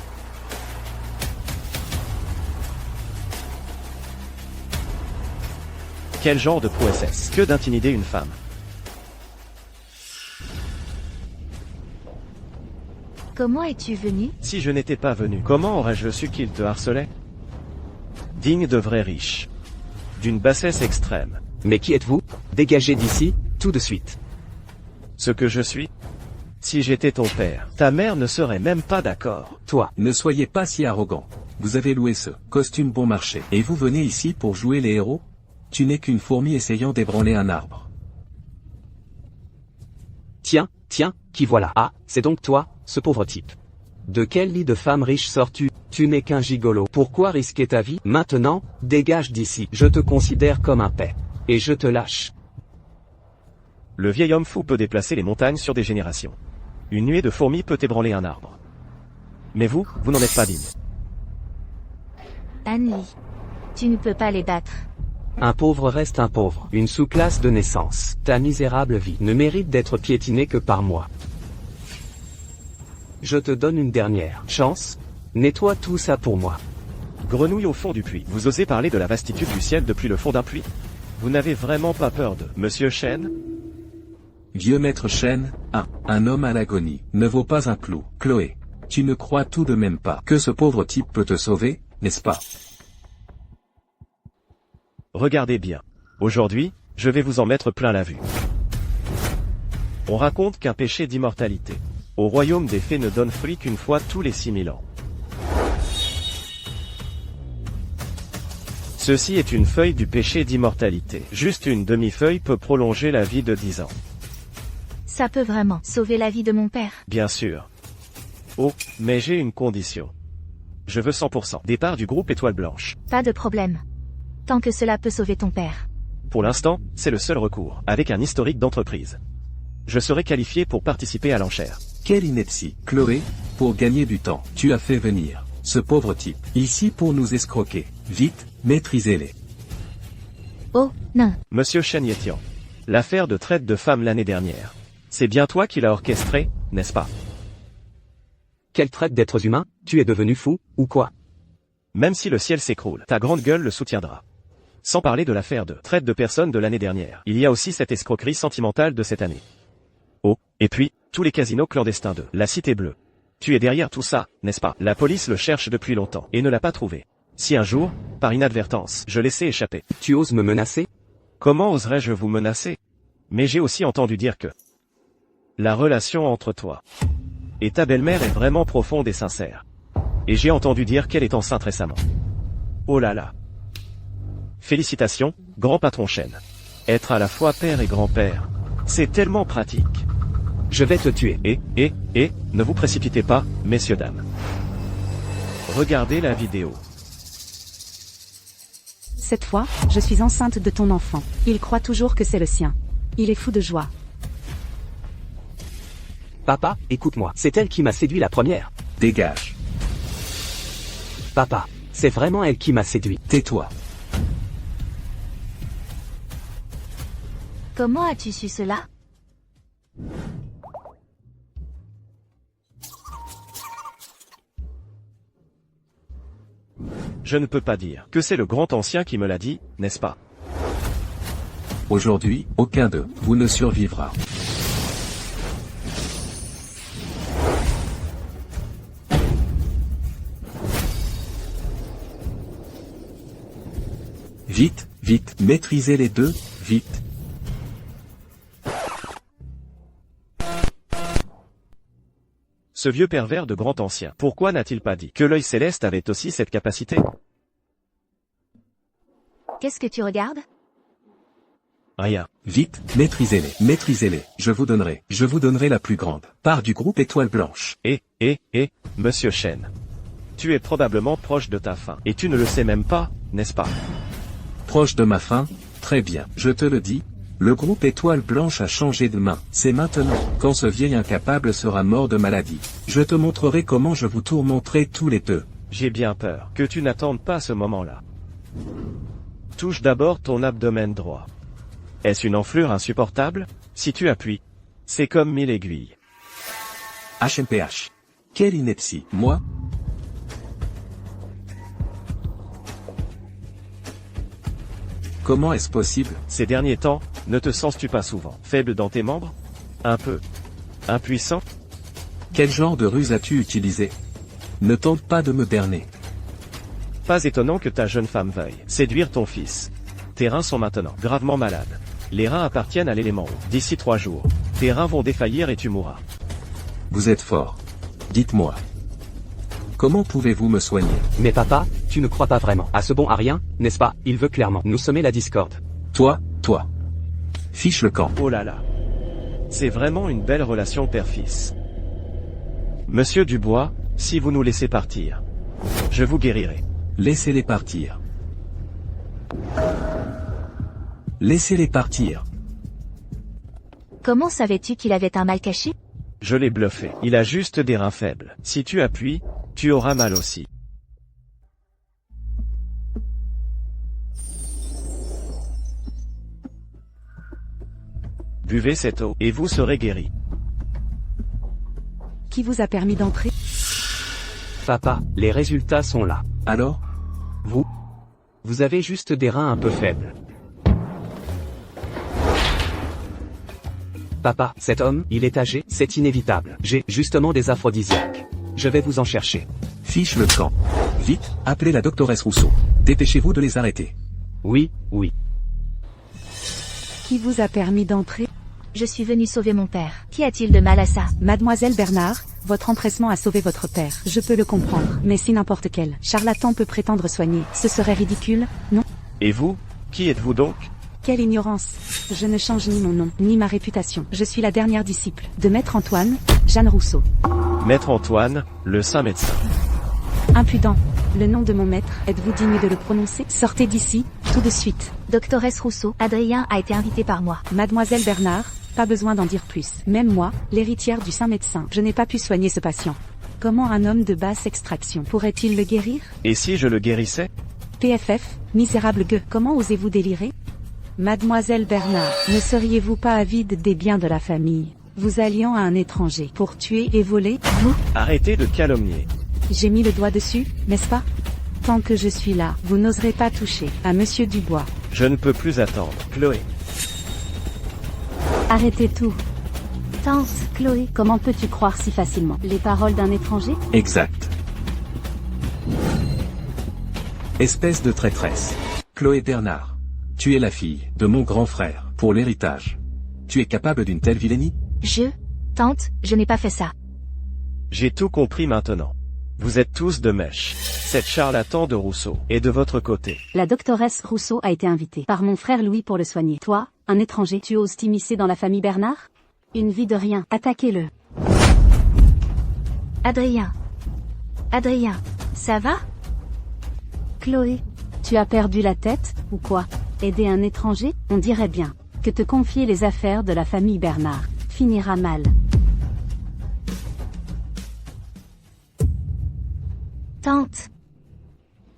Quel genre de prouesse est-ce que d'intimider une femme? Comment es-tu venu? Si je n'étais pas venu, comment aurais-je su qu'il te harcelait? Digne de vrais riches. D'une bassesse extrême. Mais qui êtes-vous? Dégagez d'ici, tout de suite. Ce que je suis? Si j'étais ton père, ta mère ne serait même pas d'accord. Toi, Ne soyez pas si arrogant. Vous avez loué ce costume bon marché. Et vous venez ici pour jouer les héros? Tu n'es qu'une fourmi essayant d'ébranler un arbre. tiens, qui voilà? Ah, c'est donc toi, ce pauvre type. De quel lit de femme riche sors-tu? Tu n'es qu'un gigolo. Pourquoi risquer ta vie? Maintenant, dégage d'ici. Je te considère comme un pet. Et je te lâche. Le vieil homme fou peut déplacer les montagnes sur des générations. Une nuée de fourmis peut ébranler un arbre. Mais vous n'en êtes pas digne. Anne-Lee. Tu ne peux pas les battre. Un pauvre reste un pauvre. Une sous-classe de naissance. Ta misérable vie ne mérite d'être piétinée que par moi. Je te donne une dernière chance. Nettoie tout ça pour moi. Grenouille au fond du puits. Vous osez parler de la vastitude du ciel depuis le fond d'un puits? Vous n'avez vraiment pas peur de Monsieur Shen? Vieux maître Shen, un homme à l'agonie, ne vaut pas un clou. Chloé, tu ne crois tout de même pas que ce pauvre type peut te sauver, n'est-ce pas? Regardez bien. Aujourd'hui, je vais vous en mettre plein la vue. On raconte qu'un péché d'immortalité au royaume des fées ne donne fruit qu'une fois tous les 6000 ans. Ceci est une feuille du péché d'immortalité. Juste une demi-feuille peut prolonger la vie de 10 ans. Ça peut vraiment sauver la vie de mon père. Bien sûr. Oh, mais j'ai une condition. Je veux 100% départ du groupe Étoile Blanche. Pas de problème. Tant que cela peut sauver ton père. Pour l'instant, c'est le seul recours, avec un historique d'entreprise. Je serai qualifié pour participer à l'enchère. Quelle ineptie. Chloé, pour gagner du temps, tu as fait venir ce pauvre type ici pour nous escroquer. Vite, maîtrisez-les. Oh, non. Monsieur Shen Yetian. L'affaire de traite de femmes l'année dernière. C'est bien toi qui l'as orchestrée, n'est-ce pas? Quelle traite d'êtres humains? Tu es devenu fou, ou quoi? Même si le ciel s'écroule, ta grande gueule le soutiendra. Sans parler de l'affaire de traite de personnes de l'année dernière, il y a aussi cette escroquerie sentimentale de cette année. Oh, et puis, tous les casinos clandestins de la Cité Bleue. Tu es derrière tout ça, n'est-ce pas? La police le cherche depuis longtemps, et ne l'a pas trouvé. Si un jour, par inadvertance, je laissais échapper. Tu oses me menacer? Comment oserais-je vous menacer? Mais j'ai aussi entendu dire que la relation entre toi et ta belle-mère est vraiment profonde et sincère. Et j'ai entendu dire qu'elle est enceinte récemment. Oh là là. Félicitations, grand patron Shen. Être à la fois père et grand-père, c'est tellement pratique. Je vais te tuer. Et, ne vous précipitez pas, messieurs dames. Regardez la vidéo. Cette fois, je suis enceinte de ton enfant. Il croit toujours que c'est le sien. Il est fou de joie. Papa, écoute-moi. C'est elle qui m'a séduit la première. Dégage. Papa, c'est vraiment elle qui m'a séduit. Tais-toi. Comment as-tu su cela? Je ne peux pas dire que c'est le grand ancien qui me l'a dit, n'est-ce pas? Aujourd'hui, aucun de vous ne survivra. Vite, vite, maîtrisez les deux, vite. Ce vieux pervers de grand ancien, pourquoi n'a-t-il pas dit que l'œil céleste avait aussi cette capacité? Qu'est-ce que tu regardes? Rien. Vite, maîtrisez-les, je vous donnerai la plus grande part du groupe Étoile Blanche. Monsieur Shen. Tu es probablement proche de ta fin, et tu ne le sais même pas, n'est-ce pas? Proche de ma fin? Très bien, je te le dis. Le groupe Étoile Blanche a changé de main. C'est maintenant. Quand ce vieil incapable sera mort de maladie, je te montrerai comment je vous tourmenterai tous les deux. J'ai bien peur que tu n'attendes pas ce moment-là. Touche d'abord ton abdomen droit. Est-ce une enflure insupportable? Si tu appuies, c'est comme 1000 aiguilles. HMPH. Quelle ineptie. Moi? Comment est-ce possible? Ces derniers temps, ne te sens-tu pas souvent faible dans tes membres? Un peu impuissant? Quel genre de ruse as-tu utilisé? Ne tente pas de me berner. Pas étonnant que ta jeune femme veuille séduire ton fils. Tes reins sont maintenant gravement malades. Les reins appartiennent à l'élément eau. D'ici 3 jours, tes reins vont défaillir et tu mourras. Vous êtes fort. Dites-moi. Comment pouvez-vous me soigner? Mais papa, tu ne crois pas vraiment à ce bon à rien, n'est-ce pas? Il veut clairement nous semer la discorde. Toi. Fiche le camp. Oh là là. C'est vraiment une belle relation père-fils. Monsieur Dubois, si vous nous laissez partir, je vous guérirai. Laissez-les partir. Laissez-les partir. Comment savais-tu qu'il avait un mal caché? Je l'ai bluffé. Il a juste des reins faibles. Si tu appuies, tu auras mal aussi. Buvez cette eau, et vous serez guéri. Qui vous a permis d'entrer? Papa, les résultats sont là. Alors? Vous avez juste des reins un peu faibles. Papa, cet homme, il est âgé, c'est inévitable. J'ai justement des aphrodisiaques. Je vais vous en chercher. Fiche le camp. Vite, appelez la doctoresse Rousseau. Dépêchez-vous de les arrêter. Oui, oui. Qui vous a permis d'entrer? Je suis venue sauver mon père. Qu'y a-t-il de mal à ça? Mademoiselle Bernard, votre empressement a sauvé votre père. Je peux le comprendre, mais si n'importe quel charlatan peut prétendre soigner, ce serait ridicule, non? Et vous, qui êtes-vous donc? Quelle ignorance. Je ne change ni mon nom, ni ma réputation. Je suis la dernière disciple de Maître Antoine, Jeanne Rousseau. Maître Antoine, le saint médecin. Impudent. Le nom de mon maître, êtes-vous digne de le prononcer? Sortez d'ici, tout de suite. Doctoresse Rousseau, Adrien a été invité par moi. Mademoiselle Bernard, pas besoin d'en dire plus. Même moi, l'héritière du saint médecin, je n'ai pas pu soigner ce patient. Comment un homme de basse extraction pourrait-il le guérir? Et si je le guérissais? PFF, misérable gueux, comment osez-vous délirer? Mademoiselle Bernard, ne seriez-vous pas avide des biens de la famille, vous alliant à un étranger pour tuer et voler, vous? Arrêtez de calomnier. J'ai mis le doigt dessus, n'est-ce pas? Tant que je suis là, vous n'oserez pas toucher à Monsieur Dubois. Je ne peux plus attendre. Chloé. Arrêtez tout. Tante, Chloé, comment peux-tu croire si facilement les paroles d'un étranger? Exact. Espèce de traîtresse. Chloé Bernard. Tu es la fille de mon grand frère, pour l'héritage. Tu es capable d'une telle vilainie? Tante, je n'ai pas fait ça. J'ai tout compris maintenant. Vous êtes tous de mèche. Cette charlatan de Rousseau est de votre côté. La doctoresse Rousseau a été invitée par mon frère Louis pour le soigner. Toi, un étranger, tu oses t'immiscer dans la famille Bernard? Une vie de rien, attaquez-le. Adrien, ça va? Chloé, tu as perdu la tête, ou quoi? Aider un étranger, on dirait bien que te confier les affaires de la famille Bernard finira mal. Tante,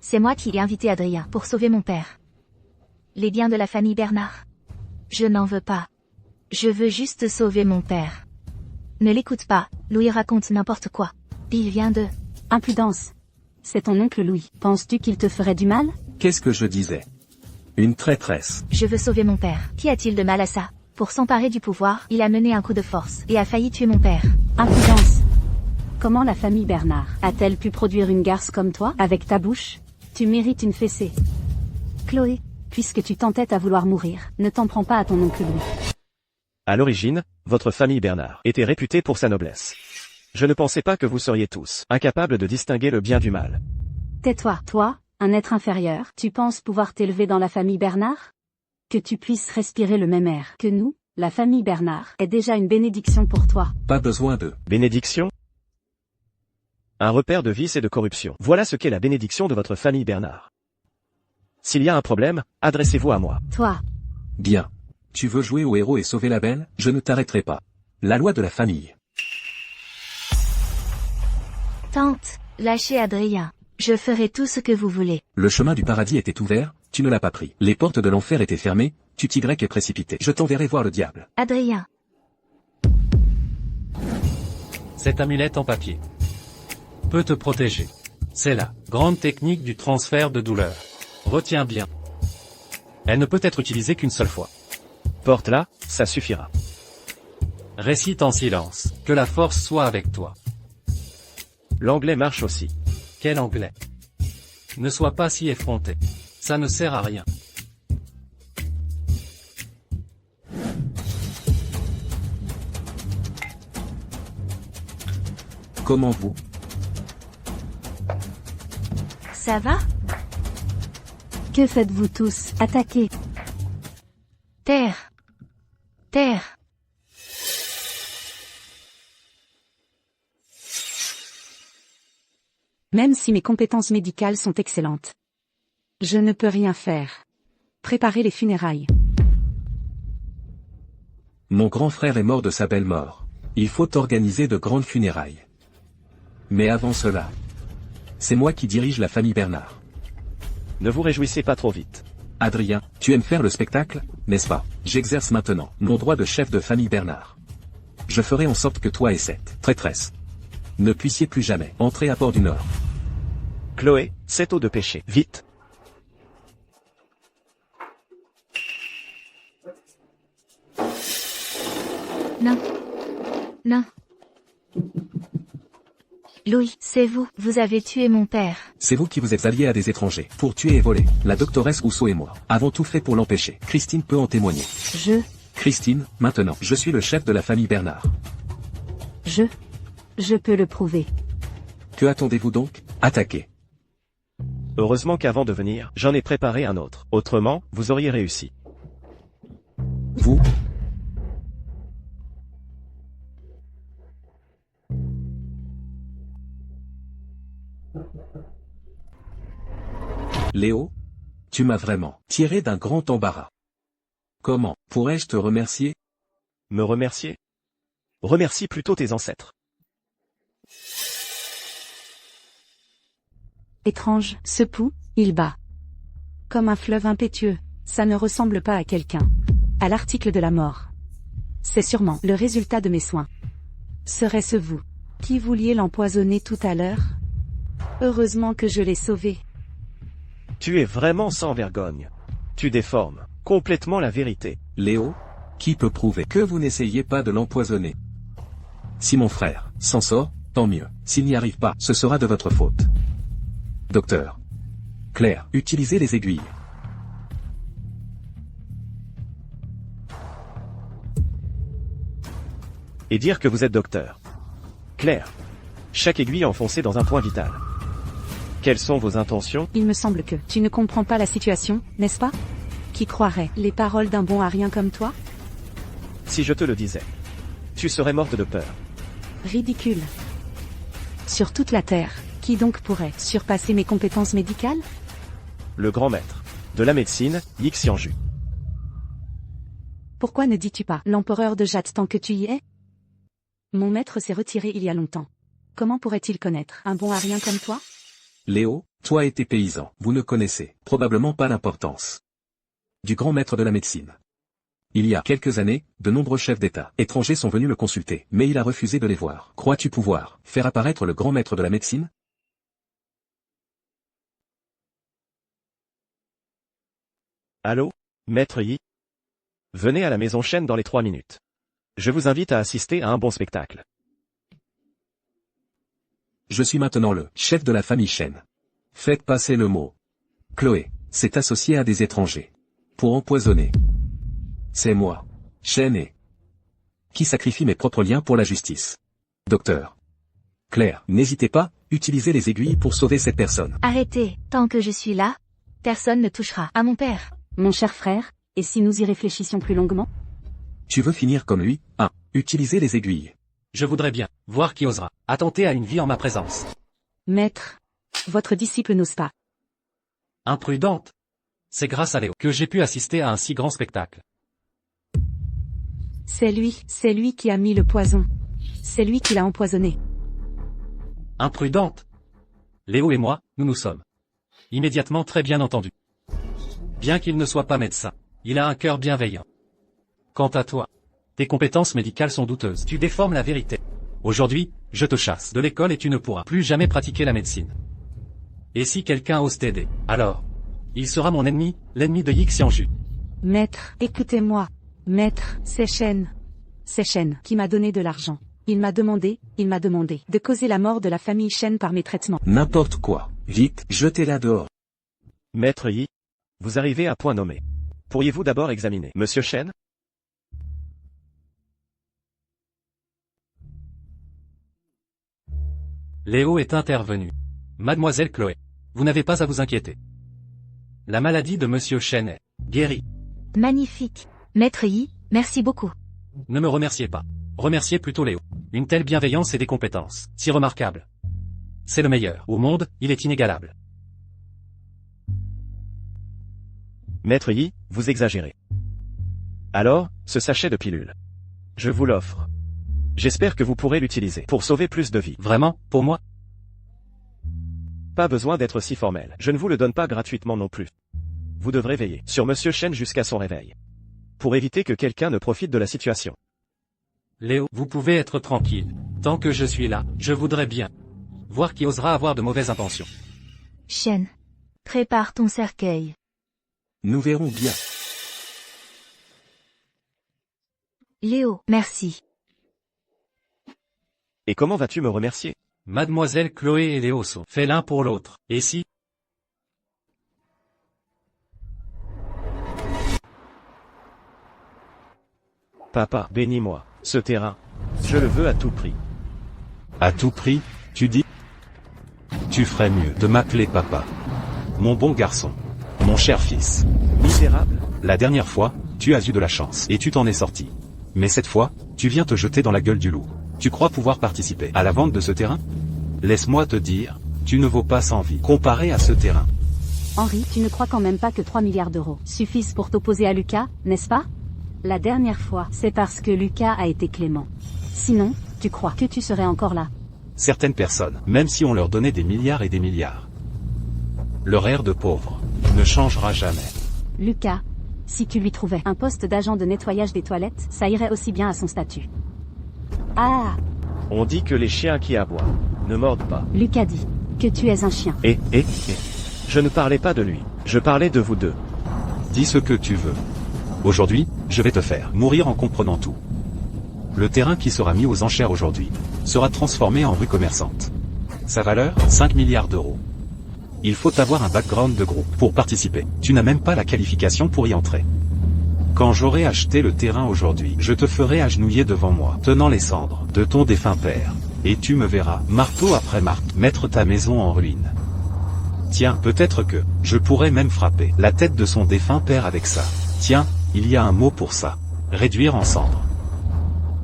c'est moi qui ai invité Adrien pour sauver mon père. Les biens de la famille Bernard. Je n'en veux pas. Je veux juste sauver mon père. Ne l'écoute pas, Louis raconte n'importe quoi. Il vient de... Impudence. C'est ton oncle Louis. Penses-tu qu'il te ferait du mal? Qu'est-ce que je disais? Une traîtresse. Je veux sauver mon père. Qu'y a-t-il de mal à ça? Pour s'emparer du pouvoir, il a mené un coup de force et a failli tuer mon père. Impudence. Comment la famille Bernard a-t-elle pu produire une garce comme toi, avec ta bouche? Tu mérites une fessée. Chloé, puisque tu t'entêtes à vouloir mourir, ne t'en prends pas à ton oncle Louis. À l'origine, votre famille Bernard était réputée pour sa noblesse. Je ne pensais pas que vous seriez tous incapables de distinguer le bien du mal. Tais-toi, toi, un être inférieur, tu penses pouvoir t'élever dans la famille Bernard? Que tu puisses respirer le même air que nous, la famille Bernard, est déjà une bénédiction pour toi. Pas besoin de... Bénédiction? Un repère de vice et de corruption. Voilà ce qu'est la bénédiction de votre famille Bernard. S'il y a un problème, adressez-vous à moi. Toi. Bien. Tu veux jouer au héros et sauver la belle? Je ne t'arrêterai pas. La loi de la famille. Tante, lâchez Adrien. Je ferai tout ce que vous voulez. Le chemin du paradis était ouvert, tu ne l'as pas pris. Les portes de l'enfer étaient fermées, tu t'y es précipité. Je t'enverrai voir le diable. Adrien. Cette amulette en papier peut te protéger. C'est la grande technique du transfert de douleur. Retiens bien. Elle ne peut être utilisée qu'une seule fois. Porte-la, ça suffira. Récite en silence. Que la force soit avec toi. L'anglais marche aussi. Quel anglais? Ne sois pas si effronté. Ça ne sert à rien. Comment vous? Ça va? Que faites-vous tous? Attaquez. Terre. Terre. Même si mes compétences médicales sont excellentes, je ne peux rien faire. Préparez les funérailles. Mon grand frère est mort de sa belle mort. Il faut organiser de grandes funérailles. Mais avant cela, c'est moi qui dirige la famille Bernard. Ne vous réjouissez pas trop vite. Adrien, tu aimes faire le spectacle, n'est-ce pas? J'exerce maintenant mon droit de chef de famille Bernard. Je ferai en sorte que toi et cette traîtresse ne puissiez plus jamais entrer à Port du Nord. Chloé, cette eau de péché, vite. Non. Non. Louis, c'est vous. Vous avez tué mon père. C'est vous qui vous êtes allié à des étrangers, pour tuer et voler. La doctoresse Rousseau et moi avons tout fait pour l'empêcher. Christine peut en témoigner. Christine, maintenant, je suis le chef de la famille Bernard. Je peux le prouver. Que attendez-vous donc? Attaquez. Heureusement qu'avant de venir, j'en ai préparé un autre. Autrement, vous auriez réussi. Vous? Léo? Tu m'as vraiment tiré d'un grand embarras. Comment pourrais-je te remercier? Me remercier? Remercie plutôt tes ancêtres. Étrange, ce pouls, il bat. Comme un fleuve impétueux, ça ne ressemble pas à quelqu'un. À l'article de la mort. C'est sûrement le résultat de mes soins. Serait-ce vous qui vouliez l'empoisonner tout à l'heure? Heureusement que je l'ai sauvé. Tu es vraiment sans vergogne. Tu déformes complètement la vérité. Léo? Qui peut prouver que vous n'essayez pas de l'empoisonner? Si mon frère s'en sort, tant mieux. S'il n'y arrive pas, ce sera de votre faute. Docteur. Claire, utilisez les aiguilles. Et dire que vous êtes docteur. Claire. Chaque aiguille enfoncée dans un point vital. Quelles sont vos intentions? Il me semble que tu ne comprends pas la situation, n'est-ce pas? Qui croirait les paroles d'un bon à rien comme toi? Si je te le disais, tu serais morte de peur. Ridicule. Sur toute la Terre, qui donc pourrait surpasser mes compétences médicales? Le grand maître de la médecine, Yi Xianju. Pourquoi ne dis-tu pas l'empereur de Jade tant que tu y es? Mon maître s'est retiré il y a longtemps. Comment pourrait-il connaître un bon à rien comme toi? Léo, toi et tes paysans, vous ne connaissez probablement pas l'importance du grand maître de la médecine. Il y a quelques années, de nombreux chefs d'État étrangers sont venus le consulter, mais il a refusé de les voir. Crois-tu pouvoir faire apparaître le grand maître de la médecine? Allô, maître Yi? Venez à la maison Shen dans les 3 minutes. Je vous invite à assister à un bon spectacle. Je suis maintenant le chef de la famille Shen. Faites passer le mot. Chloé s'est associée à des étrangers pour empoisonner. C'est moi, Shen, et qui sacrifie mes propres liens pour la justice. Docteur. Claire, n'hésitez pas, utilisez les aiguilles pour sauver cette personne. Arrêtez, tant que je suis là, personne ne touchera à mon père. Mon cher frère, et si nous y réfléchissions plus longuement? Tu veux finir comme lui? Utilisez les aiguilles. Je voudrais bien voir qui osera attenter à une vie en ma présence. Maître, votre disciple n'ose pas. Imprudente. C'est grâce à Léo que j'ai pu assister à un si grand spectacle. C'est lui qui a mis le poison. C'est lui qui l'a empoisonné. Imprudente. Léo et moi, nous nous sommes immédiatement très bien entendus. Bien qu'il ne soit pas médecin, il a un cœur bienveillant. Quant à toi, tes compétences médicales sont douteuses. Tu déformes la vérité. Aujourd'hui, je te chasse de l'école et tu ne pourras plus jamais pratiquer la médecine. Et si quelqu'un ose t'aider, alors, il sera mon ennemi, l'ennemi de Yi Xianju. Maître, écoutez-moi. Maître, c'est Shen. C'est Shen qui m'a donné de l'argent. Il m'a demandé de causer la mort de la famille Shen par mes traitements. N'importe quoi. Vite, jetez-la dehors. Maître Yi, vous arrivez à point nommé. Pourriez-vous d'abord examiner Monsieur Shen? Léo est intervenu. Mademoiselle Chloé, vous n'avez pas à vous inquiéter. La maladie de Monsieur Shen est guérie. Magnifique. Maître Yi, merci beaucoup. Ne me remerciez pas. Remerciez plutôt Léo. Une telle bienveillance et des compétences, si remarquables. C'est le meilleur. Au monde, il est inégalable. Maître Yi, vous exagérez. Alors, ce sachet de pilule. Je vous l'offre. J'espère que vous pourrez l'utiliser pour sauver plus de vies. Vraiment, pour moi? Pas besoin d'être si formel. Je ne vous le donne pas gratuitement non plus. Vous devrez veiller sur Monsieur Shen jusqu'à son réveil. Pour éviter que quelqu'un ne profite de la situation. Léo, vous pouvez être tranquille. Tant que je suis là, je voudrais bien voir qui osera avoir de mauvaises intentions. Shen, prépare ton cercueil. Nous verrons bien. Léo, merci. Et comment vas-tu me remercier? Mademoiselle Chloé et Léo sont faits l'un pour l'autre. Et si? Papa, bénis-moi. Ce terrain. Je le veux à tout prix. À tout prix, tu dis? Tu ferais mieux de m'appeler papa. Mon bon garçon. Mon cher fils. Misérable. La dernière fois, tu as eu de la chance et tu t'en es sorti. Mais cette fois, tu viens te jeter dans la gueule du loup. Tu crois pouvoir participer à la vente de ce terrain? Laisse-moi te dire, tu ne vaux pas 100 vies comparé à ce terrain. Henri, tu ne crois quand même pas que 3 milliards d'euros suffisent pour t'opposer à Lucas, n'est-ce pas? La dernière fois, c'est parce que Lucas a été clément. Sinon, tu crois que tu serais encore là? Certaines personnes, même si on leur donnait des milliards et des milliards, leur air de pauvre ne changera jamais. Lucas, si tu lui trouvais un poste d'agent de nettoyage des toilettes, ça irait aussi bien à son statut. Ah, On dit que les chiens qui aboient ne mordent pas. Lucas dit que tu es un chien. Je ne parlais pas de lui. Je parlais de vous deux. Dis ce que tu veux. Aujourd'hui, je vais te faire mourir en comprenant tout. Le terrain qui sera mis aux enchères aujourd'hui sera transformé en rue commerçante. Sa valeur, 5 milliards d'euros. Il faut avoir un background de groupe pour participer. Tu n'as même pas la qualification pour y entrer. Quand j'aurai acheté le terrain aujourd'hui, je te ferai agenouiller devant moi, tenant les cendres de ton défunt père. Et tu me verras, marteau après marteau, mettre ta maison en ruine. Tiens, peut-être que je pourrais même frapper la tête de son défunt père avec ça. Tiens, il y a un mot pour ça. Réduire en cendres.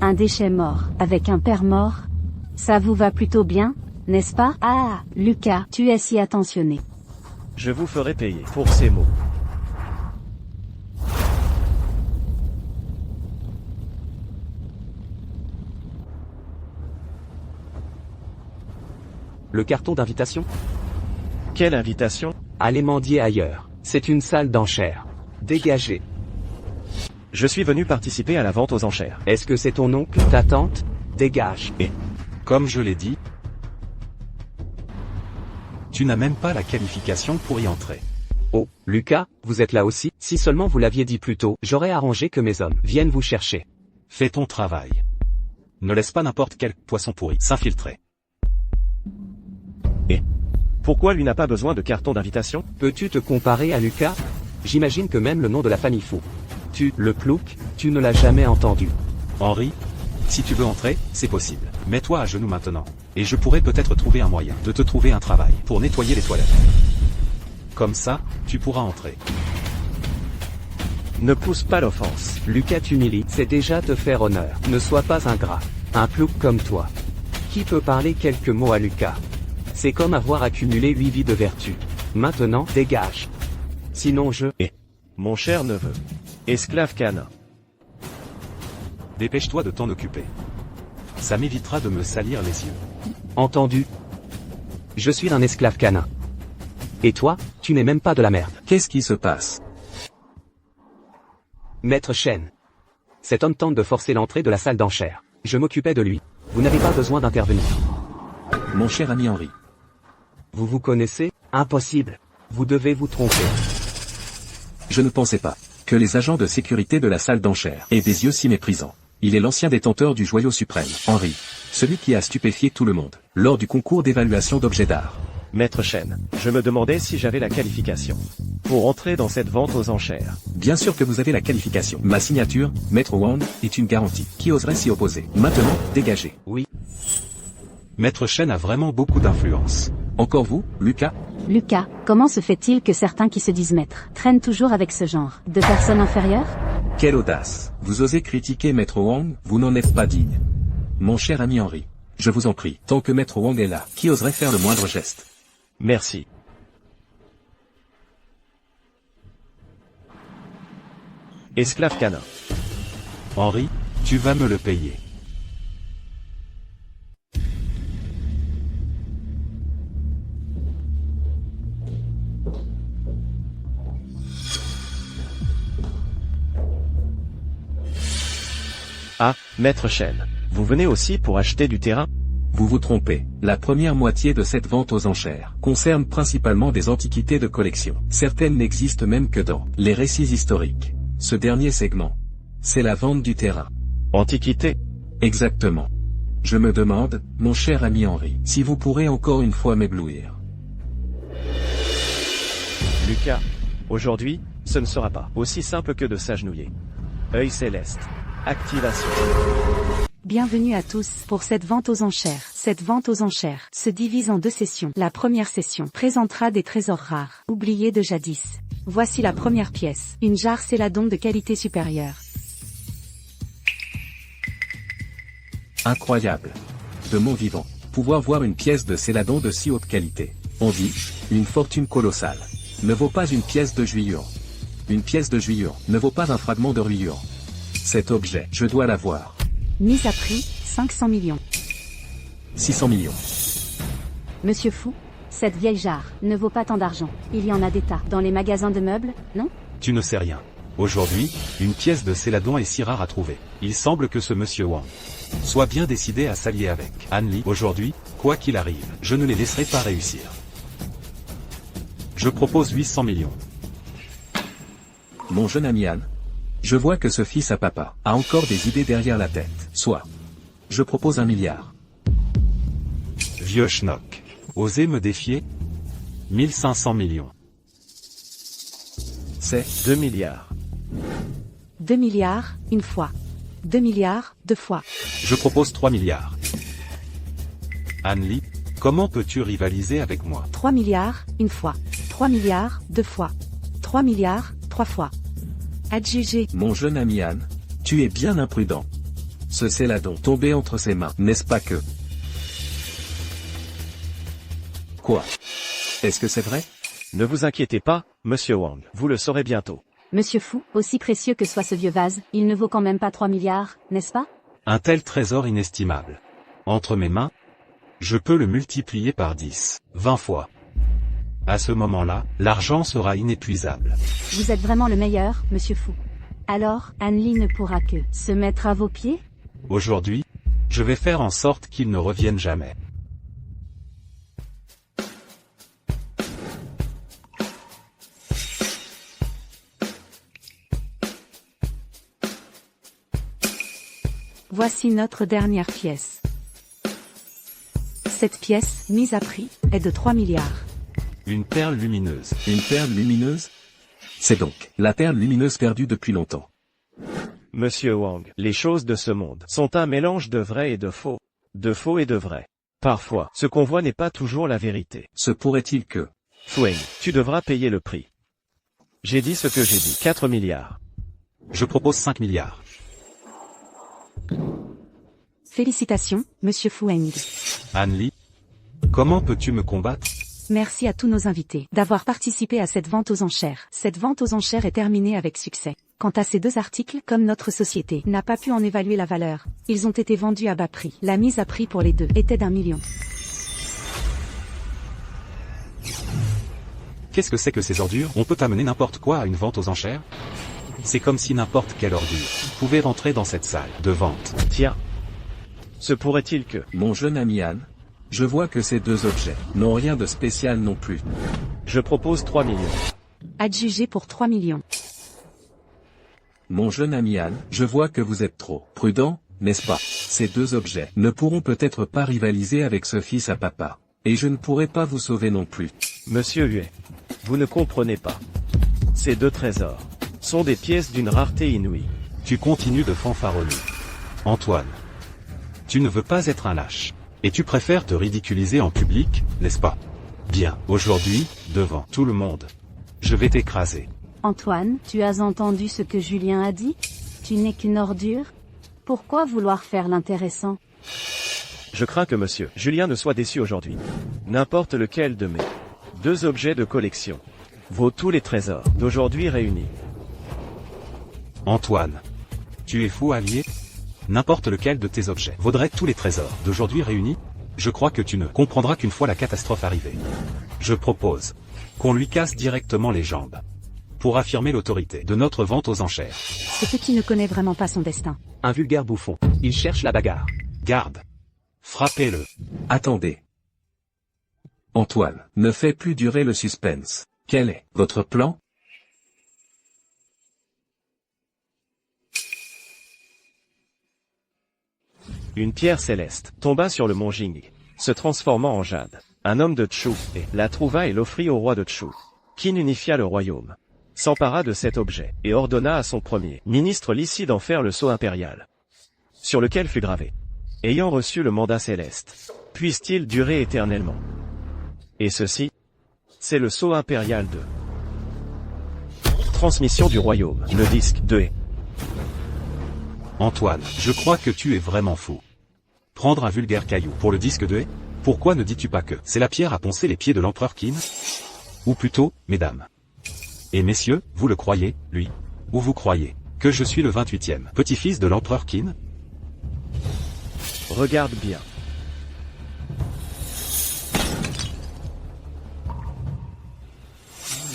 Un déchet mort, avec un père mort. Ça vous va plutôt bien, n'est-ce pas? Ah, Lucas, tu es si attentionné. Je vous ferai payer pour ces mots. Le carton d'invitation? Quelle invitation? Allez mendier ailleurs. C'est une salle d'enchères. Dégagez. Je suis venu participer à la vente aux enchères. Est-ce que c'est ton oncle, ta tante? Dégage. Comme je l'ai dit, tu n'as même pas la qualification pour y entrer. Oh, Lucas, vous êtes là aussi? Si seulement vous l'aviez dit plus tôt, j'aurais arrangé que mes hommes viennent vous chercher. Fais ton travail. Ne laisse pas n'importe quel poisson pourri s'infiltrer. Pourquoi lui n'a pas besoin de carton d'invitation? Peux-tu te comparer à Lucas? J'imagine que même le nom de la famille fou. Tu, le plouc, tu ne l'as jamais entendu. Henri, si tu veux entrer, c'est possible. Mets-toi à genoux maintenant. Et je pourrais peut-être trouver un moyen de te trouver un travail pour nettoyer les toilettes. Comme ça, tu pourras entrer. Ne pousse pas l'offense. Lucas t'humilie, c'est déjà te faire honneur. Ne sois pas ingrat. Un plouc comme toi. Qui peut parler quelques mots à Lucas? C'est comme avoir accumulé 8 vies de vertu. Maintenant, dégage. Sinon je... Mon cher neveu. Esclave canin. Dépêche-toi de t'en occuper. Ça m'évitera de me salir les yeux. Entendu. Je suis un esclave canin. Et toi, tu n'es même pas de la merde. Qu'est-ce qui se passe? Maître Chen. Cet homme tente de forcer l'entrée de la salle d'enchères. Je m'occupais de lui. Vous n'avez pas besoin d'intervenir. Mon cher ami Henri. Vous vous connaissez? Impossible. Vous devez vous tromper. Je ne pensais pas que les agents de sécurité de la salle d'enchères aient des yeux si méprisants. Il est l'ancien détenteur du joyau suprême, Henri. Celui qui a stupéfié tout le monde, lors du concours d'évaluation d'objets d'art. Maître Chen, je me demandais si j'avais la qualification pour entrer dans cette vente aux enchères. Bien sûr que vous avez la qualification. Ma signature, Maître Wang, est une garantie. Qui oserait s'y opposer? Maintenant, dégagez. Oui. Maître Chen a vraiment beaucoup d'influence. Encore vous, Lucas? Lucas, comment se fait-il que certains qui se disent maîtres traînent toujours avec ce genre de personnes inférieures? Quelle audace! Vous osez critiquer Maître Wang, vous n'en êtes pas digne. Mon cher ami Henri, je vous en prie, tant que Maître Wang est là, qui oserait faire le moindre geste? Merci. Esclave canin. Henri, tu vas me le payer. Ah, Maître Chen. Vous venez aussi pour acheter du terrain? Vous vous trompez. La première moitié de cette vente aux enchères concerne principalement des antiquités de collection. Certaines n'existent même que dans les récits historiques. Ce dernier segment, c'est la vente du terrain. Antiquité? Exactement. Je me demande, mon cher ami Henri, si vous pourrez encore une fois m'éblouir. Lucas, aujourd'hui, ce ne sera pas aussi simple que de s'agenouiller. Œil céleste. Activation. Bienvenue à tous pour cette vente aux enchères. Cette vente aux enchères se divise en deux sessions. La première session présentera des trésors rares, oubliés de jadis. Voici la première pièce, une jarre Céladon de qualité supérieure. Incroyable. De mon vivant, pouvoir voir une pièce de Céladon de si haute qualité. On dit, une fortune colossale. Ne vaut pas une pièce de juillet. Une pièce de juillet ne vaut pas un fragment de ruillure. Cet objet, je dois l'avoir. Mise à prix, 500 millions. 600 millions. Monsieur Fou, cette vieille jarre ne vaut pas tant d'argent. Il y en a des tas dans les magasins de meubles, non? Tu ne sais rien. Aujourd'hui, une pièce de Céladon est si rare à trouver. Il semble que ce monsieur Wang soit bien décidé à s'allier avec Anne-Lee. Aujourd'hui, quoi qu'il arrive, je ne les laisserai pas réussir. Je propose 800 millions. Mon jeune ami Anne, je vois que ce fils à papa a encore des idées derrière la tête. Soit. Je propose 1 milliard. Vieux schnock. Osez me défier? 1500 millions. C'est 2 milliards. 2 milliards, une fois. 2 milliards, deux fois. Je propose 3 milliards. Anne-Lee, comment peux-tu rivaliser avec moi? 3 milliards, une fois. 3 milliards, deux fois. 3 milliards, trois fois. Adjugé. mon jeune ami Anne. Tu es bien imprudent. Ce Céladon tombé entre ses mains, n'est-ce pas que... Quoi? Est-ce que c'est vrai? Ne vous inquiétez pas, monsieur Wang, vous le saurez bientôt. Monsieur Fou, aussi précieux que soit ce vieux vase, il ne vaut quand même pas 3 milliards, n'est-ce pas? Un tel trésor inestimable. Entre mes mains, je peux le multiplier par 10, 20 fois. À ce moment-là, l'argent sera inépuisable. Vous êtes vraiment le meilleur, monsieur Fou. Alors, Anne-Lee ne pourra que se mettre à vos pieds? Aujourd'hui, je vais faire en sorte qu'il ne revienne jamais. Voici notre dernière pièce. Cette pièce, mise à prix, est de 3 milliards. Une perle lumineuse. Une perle lumineuse? C'est donc la perle lumineuse perdue depuis longtemps. Monsieur Wang, les choses de ce monde sont un mélange de vrai et de faux. De faux et de vrai. Parfois, ce qu'on voit n'est pas toujours la vérité. Se pourrait-il que... Fueng, tu devras payer le prix. J'ai dit ce que j'ai dit. 4 milliards. Je propose 5 milliards. Félicitations, monsieur Fueng. Anne-Lee, comment peux-tu me combattre? Merci à tous nos invités d'avoir participé à cette vente aux enchères. Cette vente aux enchères est terminée avec succès. Quant à ces deux articles, comme notre société n'a pas pu en évaluer la valeur, ils ont été vendus à bas prix. La mise à prix pour les deux était d'1 million. Qu'est-ce que c'est que ces ordures? On peut amener n'importe quoi à une vente aux enchères? C'est comme si n'importe quelle ordure pouvait rentrer dans cette salle de vente. Tiens. Se pourrait-il que... Mon jeune ami Anne, je vois que ces deux objets n'ont rien de spécial non plus. Je propose 3 millions. Adjugé pour 3 millions. Mon jeune ami Anne, je vois que vous êtes trop prudent, n'est-ce pas? Ces deux objets ne pourront peut-être pas rivaliser avec ce fils à papa. Et je ne pourrai pas vous sauver non plus. Monsieur Huet, vous ne comprenez pas. Ces deux trésors sont des pièces d'une rareté inouïe. Tu continues de fanfaronner. Antoine, tu ne veux pas être un lâche. Et tu préfères te ridiculiser en public, n'est-ce pas? Bien, aujourd'hui, devant tout le monde, je vais t'écraser. Antoine, tu as entendu ce que Julien a dit? Tu n'es qu'une ordure? Pourquoi vouloir faire l'intéressant? Je crains que monsieur Julien ne soit déçu aujourd'hui. N'importe lequel de mes deux objets de collection vaut tous les trésors d'aujourd'hui réunis. Antoine, tu es fou allié? N'importe lequel de tes objets vaudrait tous les trésors d'aujourd'hui réunis? Je crois que tu ne comprendras qu'une fois la catastrophe arrivée. Je propose qu'on lui casse directement les jambes pour affirmer l'autorité de notre vente aux enchères. Ce petit ne connaît vraiment pas son destin. Un vulgaire bouffon. Il cherche la bagarre. Garde. Frappez-le. Attendez. Antoine, ne fais plus durer le suspense. Quel est votre plan? Une pierre céleste tomba sur le mont Jing, se transformant en jade. Un homme de Chu la trouva et l'offrit au roi de Chu. Qin unifia le royaume, s'empara de cet objet, et ordonna à son premier ministre Li Si d'en faire le sceau impérial, sur lequel fut gravé: ayant reçu le mandat céleste, puisse-t-il durer éternellement. Et ceci, c'est le sceau impérial de transmission du royaume, le disque de He. Antoine, je crois que tu es vraiment fou. Prendre un vulgaire caillou pour le disque de He? Pourquoi ne dis-tu pas que c'est la pierre à poncer les pieds de l'empereur Qin? Ou plutôt, mesdames et messieurs, vous le croyez, lui? Ou vous croyez que je suis le 28e petit-fils de l'empereur Qin? Regarde bien.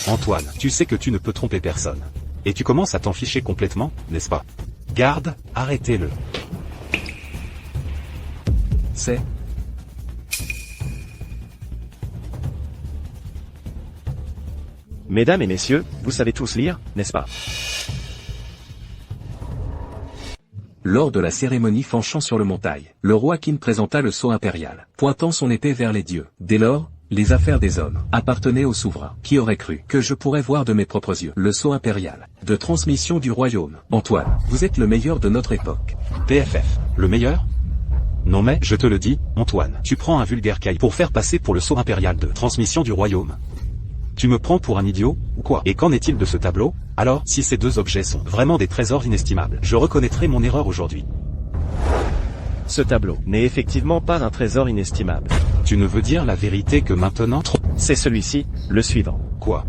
Antoine, tu sais que tu ne peux tromper personne. Et tu commences à t'en ficher complètement, n'est-ce pas? Garde, arrêtez-le. C'est... Mesdames et messieurs, vous savez tous lire, n'est-ce pas? Lors de la cérémonie penchant sur le montagne, le roi Qin présenta le sceau impérial, pointant son épée vers les dieux. Dès lors, les affaires des hommes appartenaient au souverain. Qui aurait cru que je pourrais voir de mes propres yeux le sceau impérial de transmission du royaume? Antoine, vous êtes le meilleur de notre époque. PFF, le meilleur? Non mais, je te le dis, Antoine, tu prends un vulgaire caillou pour faire passer pour le sceau impérial de transmission du royaume. Tu me prends pour un idiot, ou quoi? Et qu'en est-il de ce tableau? Alors, si ces deux objets sont vraiment des trésors inestimables, je reconnaîtrai mon erreur aujourd'hui. Ce tableau n'est effectivement pas un trésor inestimable. Tu ne veux dire la vérité que maintenant? C'est celui-ci, le suivant. Quoi?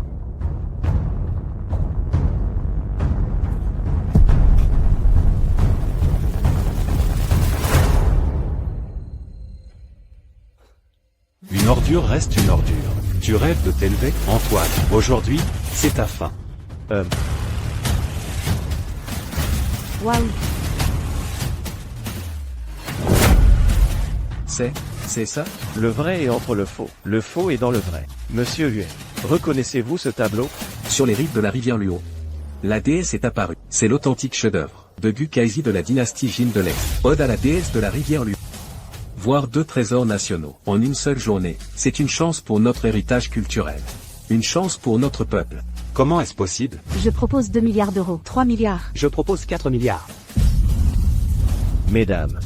Une ordure reste une ordure. Tu rêves de t'élever, Antoine. Aujourd'hui, c'est ta fin. Waouh. C'est ça? Le vrai est entre le faux est dans le vrai. Monsieur Yue, reconnaissez-vous ce tableau? Sur les rives de la rivière Luo, la déesse est apparue. C'est l'authentique chef-d'œuvre de Gu Kaisi de la dynastie Jin de l'Est. Ode à la déesse de la rivière Luo. Voir deux trésors nationaux en une seule journée, c'est une chance pour notre héritage culturel. Une chance pour notre peuple. Comment est-ce possible? Je propose 2 milliards d'euros. 3 milliards. Je propose 4 milliards. Mesdames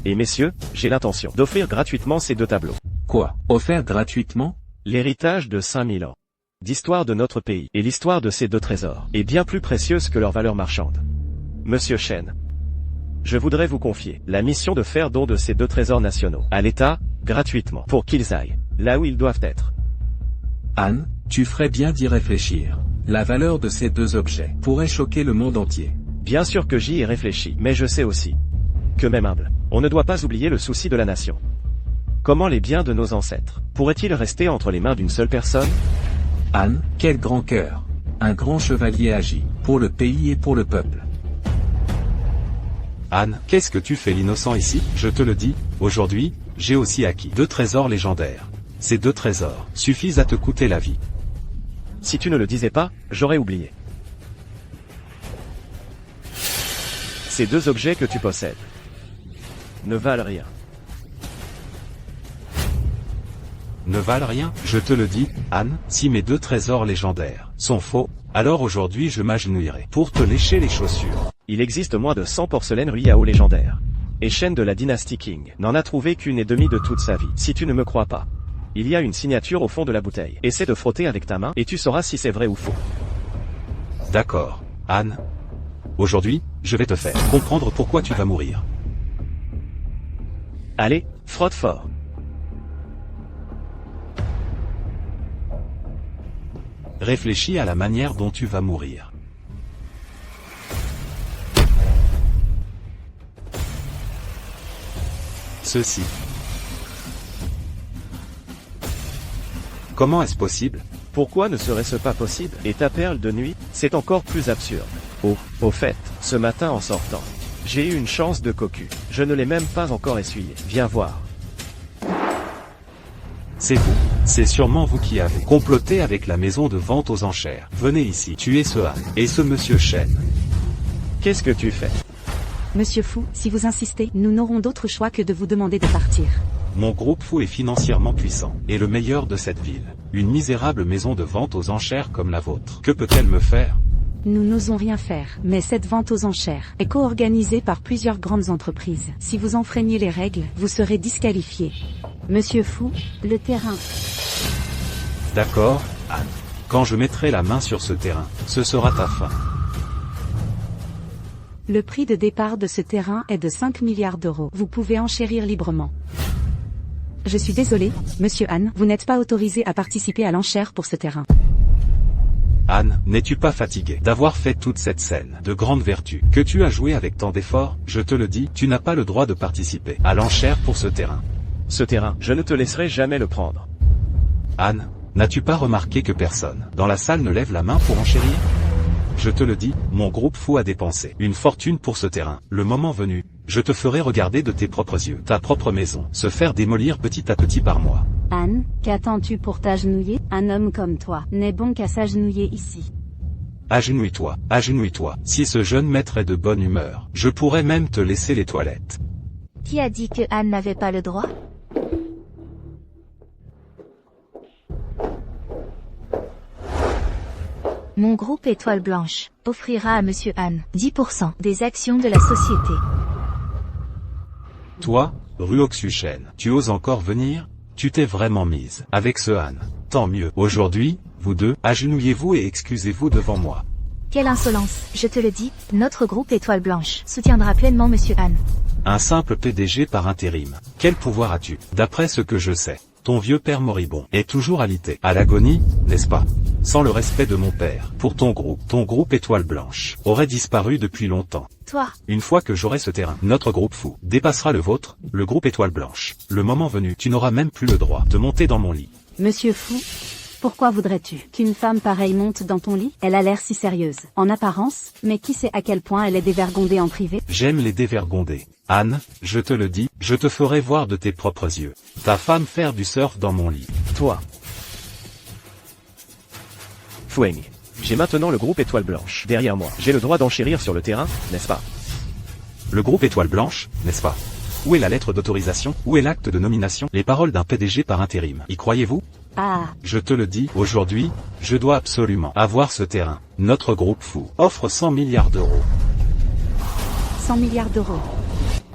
et messieurs, j'ai l'intention d'offrir gratuitement ces deux tableaux. Quoi? Offert gratuitement? L'héritage de 5000 ans d'histoire de notre pays et l'histoire de ces deux trésors est bien plus précieuse que leur valeur marchande. Monsieur Shen, je voudrais vous confier la mission de faire don de ces deux trésors nationaux à l'État, gratuitement, pour qu'ils aillent là où ils doivent être. Anne, tu ferais bien d'y réfléchir. La valeur de ces deux objets pourrait choquer le monde entier. Bien sûr que j'y ai réfléchi, mais je sais aussi que même humble, on ne doit pas oublier le souci de la nation. Comment les biens de nos ancêtres pourraient-ils rester entre les mains d'une seule personne? Anne, quel grand cœur. Un grand chevalier agit, pour le pays et pour le peuple. Anne, qu'est-ce que tu fais l'innocent ici? Je te le dis, aujourd'hui, j'ai aussi acquis 2 trésors légendaires. Ces 2 trésors suffisent à te coûter la vie. Si tu ne le disais pas, j'aurais oublié. Ces 2 objets que tu possèdes ne valent rien. Ne valent rien? Je te le dis, Anne, si mes 2 trésors légendaires sont faux, alors aujourd'hui je m'agenouillerai pour te lécher les chaussures. Il existe moins de 100 porcelaines Ruyao légendaires. Et Shen de la dynastie Qing n'en a trouvé qu'une et demie de toute sa vie. Si tu ne me crois pas, il y a une signature au fond de la bouteille. Essaie de frotter avec ta main et tu sauras si c'est vrai ou faux. D'accord, Anne. Aujourd'hui, je vais te faire comprendre pourquoi tu vas mourir. Allez, frotte fort. Réfléchis à la manière dont tu vas mourir. Ceci. Comment est-ce possible? Pourquoi ne serait-ce pas possible? Et ta perle de nuit, c'est encore plus absurde. Au fait, ce matin en sortant, j'ai eu une chance de cocu. Je ne l'ai même pas encore essuyé. Viens voir. C'est vous. C'est sûrement vous qui avez comploté avec la maison de vente aux enchères. Venez ici, tuez ce Han et ce monsieur Shen. Qu'est-ce que tu fais? Monsieur Fou, si vous insistez, nous n'aurons d'autre choix que de vous demander de partir. Mon groupe Fou est financièrement puissant, et le meilleur de cette ville. Une misérable maison de vente aux enchères comme la vôtre. Que peut-elle me faire? Nous n'osons rien faire, mais cette vente aux enchères est co-organisée par plusieurs grandes entreprises. Si vous enfreignez les règles, vous serez disqualifié. Monsieur Fou, le terrain. D'accord, Anne. Quand je mettrai la main sur ce terrain, ce sera ta fin. Le prix de départ de ce terrain est de 5 milliards d'euros. Vous pouvez enchérir librement. Je suis désolé, monsieur Anne, vous n'êtes pas autorisé à participer à l'enchère pour ce terrain. Anne, n'es-tu pas fatiguée d'avoir fait toute cette scène de grande vertu que tu as joué avec tant d'efforts? Je te le dis, tu n'as pas le droit de participer à l'enchère pour ce terrain. Ce terrain, je ne te laisserai jamais le prendre. Anne, n'as-tu pas remarqué que personne dans la salle ne lève la main pour enchérir? Je te le dis, mon groupe Fou a dépensé une fortune pour ce terrain. Le moment venu, je te ferai regarder de tes propres yeux ta propre maison se faire démolir petit à petit par moi. Anne, qu'attends-tu pour t'agenouiller? Un homme comme toi n'est bon qu'à s'agenouiller ici. Agenouille-toi, agenouille-toi. Si ce jeune maître est de bonne humeur, je pourrais même te laisser les toilettes. Qui a dit que Anne n'avait pas le droit? Mon groupe Étoile Blanche offrira à Monsieur Anne 10% des actions de la société. Toi, Ruoxuchen, tu oses encore venir? Tu t'es vraiment mise avec ce Anne. Tant mieux. Aujourd'hui, vous deux, agenouillez-vous et excusez-vous devant moi. Quelle insolence, je te le dis, notre groupe Étoile Blanche soutiendra pleinement Monsieur Anne. Un simple PDG par intérim. Quel pouvoir as-tu? D'après ce que je sais, ton vieux père moribond est toujours alité à l'agonie, n'est-ce pas? Sans le respect de mon père, pour ton groupe Étoile Blanche aurait disparu depuis longtemps. Toi, Une fois que j'aurai ce terrain, notre groupe Fou dépassera le vôtre, le groupe Étoile Blanche. Le moment venu, tu n'auras même plus le droit de monter dans mon lit. Monsieur Fou, pourquoi voudrais-tu qu'une femme pareille monte dans ton lit? Elle a l'air si sérieuse, en apparence, mais qui sait à quel point elle est dévergondée en privé? J'aime les dévergondés. Anne, je te le dis, je te ferai voir de tes propres yeux ta femme faire du surf dans mon lit. Toi. Fueng. J'ai maintenant le groupe Étoile Blanche derrière moi. J'ai le droit d'enchérir sur le terrain, n'est-ce pas? Le groupe Étoile Blanche, n'est-ce pas? Où est la lettre d'autorisation? Où est l'acte de nomination? Les paroles d'un PDG par intérim. Y croyez-vous? Ah, Je te le dis, aujourd'hui, je dois absolument avoir ce terrain. Notre groupe Fou offre 100 milliards d'euros. 100 milliards d'euros.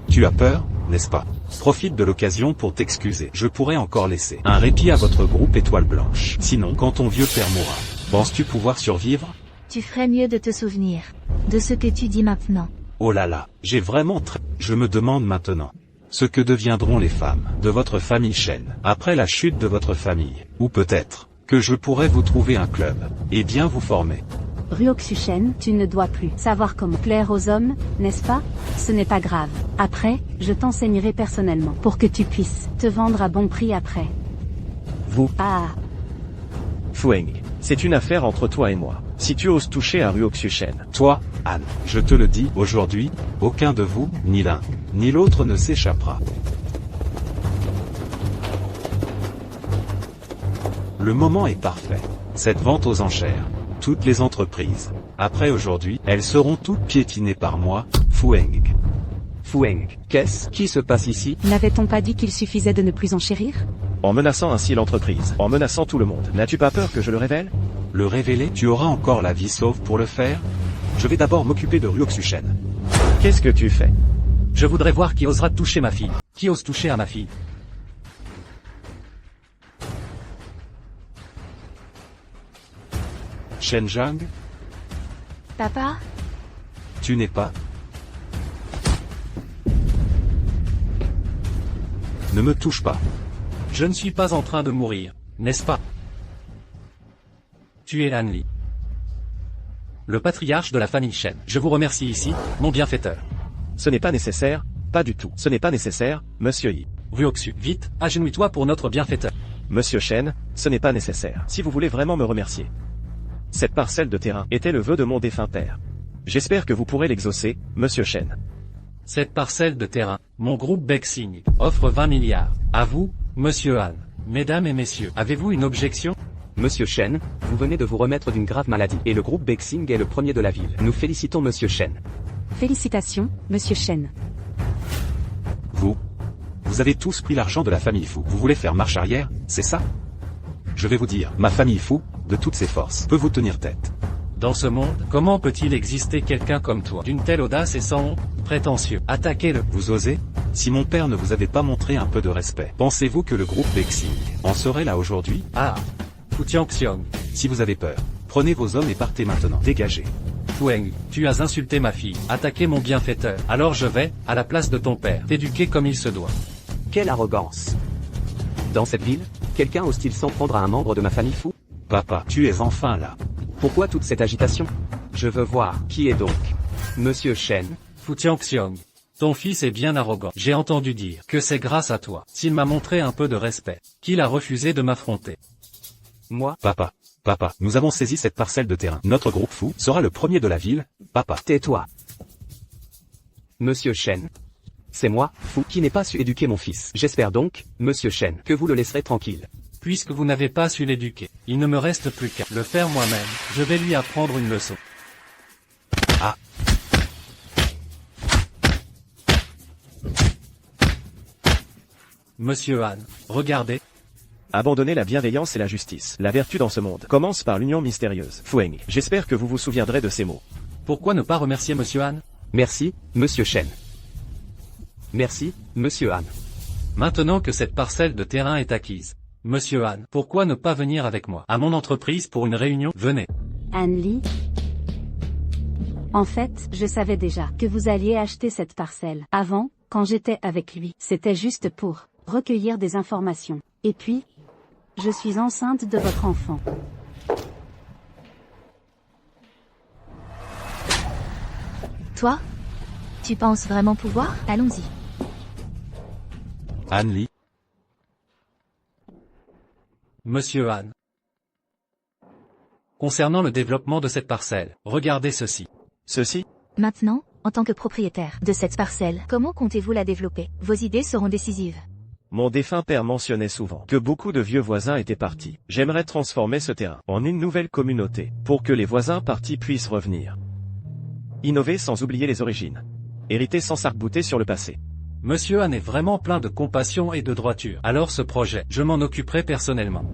Tu as peur, n'est-ce pas? Profite de l'occasion pour t'excuser. Je pourrais encore laisser un répit à votre groupe Étoile Blanche. Sinon, quand ton vieux père mourra, penses-tu pouvoir survivre? tu ferais mieux de te souvenir de ce que tu dis maintenant. Oh là là, j'ai vraiment très... Je me demande maintenant ce que deviendront les femmes de votre famille Shen après la chute de votre famille. Ou peut-être que je pourrais vous trouver un club et bien vous former. Ruoxuchen, tu ne dois plus savoir comment plaire aux hommes, n'est-ce pas? Ce n'est pas grave. Après, je t'enseignerai personnellement pour que tu puisses te vendre à bon prix après. Vous, Ah, Fueng. C'est une affaire entre toi et moi. Si tu oses toucher à Ruoxuchen, Toi, Anne, je te le dis, aujourd'hui, aucun de vous, ni l'un, ni l'autre ne s'échappera. Le moment est parfait. Cette vente aux enchères. Toutes les entreprises. Après aujourd'hui, elles seront toutes piétinées par moi, Fueng. Fueng, qu'est-ce qui se passe ici? n'avait-on pas dit qu'il suffisait de ne plus enchérir? en menaçant ainsi l'entreprise, en menaçant tout le monde, n'as-tu pas peur que je le révèle? Le révéler, tu auras encore la vie sauve pour le faire? Je vais d'abord m'occuper de Ruoxuchen. Qu'est-ce que tu fais? Je voudrais voir qui osera toucher ma fille. Qui ose toucher à ma fille? Shen Zhang, Papa? tu n'es pas... Ne me touche pas. Je ne suis pas en train de mourir, n'est-ce pas? Tu es An Li, le patriarche de la famille Shen. Je vous remercie ici, mon bienfaiteur. Ce n'est pas nécessaire, pas du tout. Ce n'est pas nécessaire, monsieur Yi. Ruoxu, vite, agenouille-toi pour notre bienfaiteur. Monsieur Shen, ce n'est pas nécessaire. Si vous voulez vraiment me remercier. Cette parcelle de terrain était le vœu de mon défunt père. J'espère que vous pourrez l'exaucer, monsieur Shen. Cette parcelle de terrain, mon groupe Bexing, offre 20 milliards. À vous, monsieur Han. Mesdames et messieurs, avez-vous une objection? Monsieur Shen, vous venez de vous remettre d'une grave maladie et le groupe Bexing est le premier de la ville. Nous félicitons Monsieur Shen. Félicitations, Monsieur Shen. Vous avez tous pris l'argent de la famille Fou. Vous voulez faire marche arrière, c'est ça? Je vais vous dire, ma famille Fou, de toutes ses forces, peut vous tenir tête. Dans ce monde, comment peut-il exister quelqu'un comme toi, d'une telle audace et sans honte, prétentieux? Attaquez-le. Vous osez? Si mon père ne vous avait pas montré un peu de respect, pensez-vous que le groupe Bexing en serait là aujourd'hui? Ah. Fu Tianxiong. Si vous avez peur, prenez vos hommes et partez maintenant. Dégagez. Fueng, tu as insulté ma fille, attaqué mon bienfaiteur. Alors je vais, à la place de ton père, t'éduquer comme il se doit. Quelle arrogance. Dans cette ville, quelqu'un ose-t-il s'en prendre à un membre de ma famille Fou? Papa, tu es enfin là. Pourquoi toute cette agitation? Je veux voir, qui est donc Monsieur Shen? Fu Tianxiong. Ton fils est bien arrogant. J'ai entendu dire que c'est grâce à toi, s'il m'a montré un peu de respect, qu'il a refusé de m'affronter. Moi? Papa, nous avons saisi cette parcelle de terrain. Notre groupe Fou sera le premier de la ville, papa. Tais-toi. Monsieur Shen. C'est moi, Fou, qui n'ai pas su éduquer mon fils. J'espère donc, Monsieur Shen, que vous le laisserez tranquille. Puisque vous n'avez pas su l'éduquer, il ne me reste plus qu'à le faire moi-même. Je vais lui apprendre une leçon. Ah. Monsieur Han, regardez. Abandonnez la bienveillance et la justice. La vertu dans ce monde commence par l'union mystérieuse. Fueng, j'espère que vous vous souviendrez de ces mots. Pourquoi ne pas remercier Monsieur Han? Merci, Monsieur Shen. Merci, Monsieur Han. Maintenant que cette parcelle de terrain est acquise, Monsieur Han, pourquoi ne pas venir avec moi à mon entreprise pour une réunion? Venez. Anne Lee. En fait, je savais déjà que vous alliez acheter cette parcelle. Avant, quand j'étais avec lui, c'était juste pour recueillir des informations. Et puis, je suis enceinte de votre enfant. Toi? Tu penses vraiment pouvoir? Allons-y. Anne Lee. Monsieur Han. Concernant le développement de cette parcelle, regardez ceci. Ceci? Maintenant, en tant que propriétaire de cette parcelle, comment comptez-vous la développer? Vos idées seront décisives. Mon défunt père mentionnait souvent que beaucoup de vieux voisins étaient partis. J'aimerais transformer ce terrain en une nouvelle communauté, pour que les voisins partis puissent revenir. Innover sans oublier les origines. Hériter sans s'arc-bouter sur le passé. Monsieur Han est vraiment plein de compassion et de droiture. Alors ce projet, je m'en occuperai personnellement.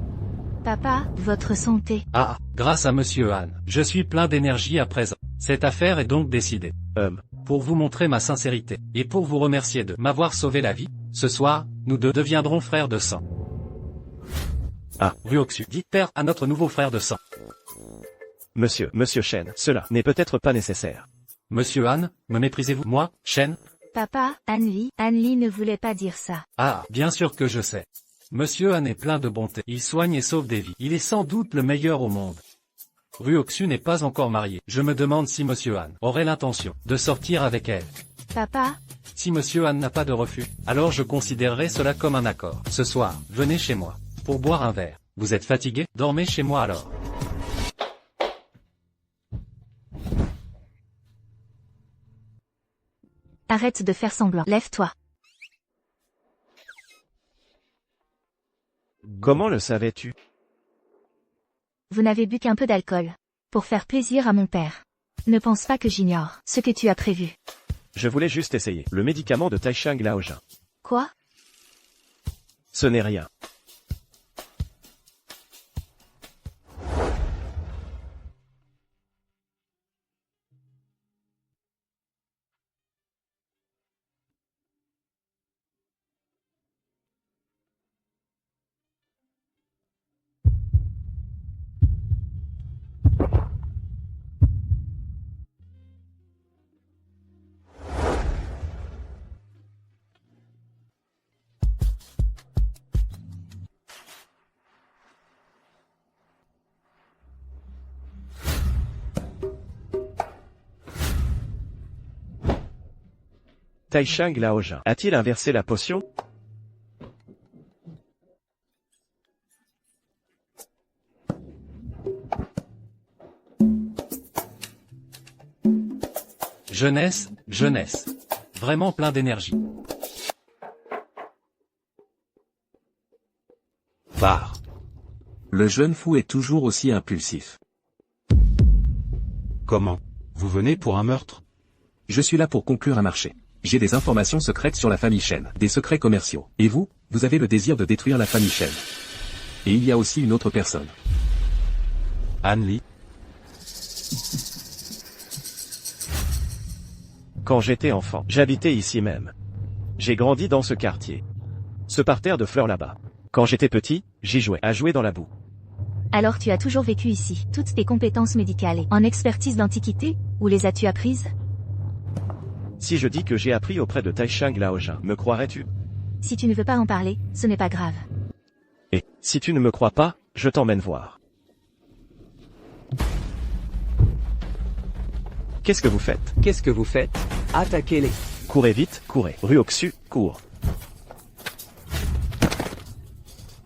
Papa, votre santé. Ah, grâce à Monsieur Han, je suis plein d'énergie à présent. Cette affaire est donc décidée. Pour vous montrer ma sincérité, et pour vous remercier de m'avoir sauvé la vie, ce soir, nous deux deviendrons frères de sang. Ah. Ruoxu, dites père à notre nouveau frère de sang. Monsieur Shen, cela n'est peut-être pas nécessaire. Monsieur Han, me méprisez-vous? Moi, Shen? Papa, Anne Lee ne voulait pas dire ça. Ah, bien sûr que je sais. Monsieur Han est plein de bonté. Il soigne et sauve des vies. Il est sans doute le meilleur au monde. Ruoxu n'est pas encore marié. Je me demande si Monsieur Han aurait l'intention de sortir avec elle. Papa? Si Monsieur Han n'a pas de refus, alors je considérerai cela comme un accord. Ce soir, venez chez moi, pour boire un verre. Vous êtes fatigué? Dormez chez moi alors. Arrête de faire semblant. Lève-toi. Comment le savais-tu? Vous n'avez bu qu'un peu d'alcool. Pour faire plaisir à mon père. Ne pense pas que j'ignore ce que tu as prévu. Je voulais juste essayer le médicament de Taishang Laojin. Quoi? Ce n'est rien. Taishang Laojin a-t-il inversé la potion? Jeunesse. Vraiment plein d'énergie. Var. Le jeune fou est toujours aussi impulsif. Comment? Vous venez pour un meurtre? Je suis là pour conclure un marché. J'ai des informations secrètes sur la famille Shen, des secrets commerciaux. Et vous, vous avez le désir de détruire la famille Shen. Et il y a aussi une autre personne. Anne-Li, Quand j'étais enfant, j'habitais ici même. J'ai grandi dans ce quartier. Ce parterre de fleurs là-bas. Quand j'étais petit, j'y jouais, à jouer dans la boue. Alors tu as toujours vécu ici. Toutes tes compétences médicales en expertise d'antiquité, où les as-tu apprises? Si je dis que j'ai appris auprès de Taishang Laojin, me croirais-tu? Si tu ne veux pas en parler, ce n'est pas grave. Et, si tu ne me crois pas, je t'emmène voir. Qu'est-ce que vous faites? Qu'est-ce que vous faites? Attaquez-les. Courez vite, courez. Rue Oxu, cours.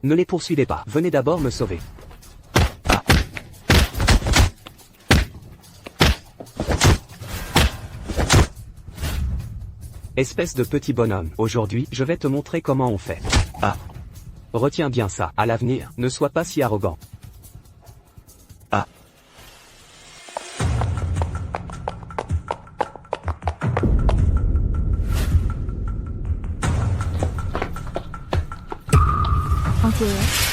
Ne les poursuivez pas. Venez d'abord me sauver. Espèce de petit bonhomme, aujourd'hui, je vais te montrer comment on fait. Ah. Retiens bien ça, à l'avenir, ne sois pas si arrogant. Ah. Anti-ES.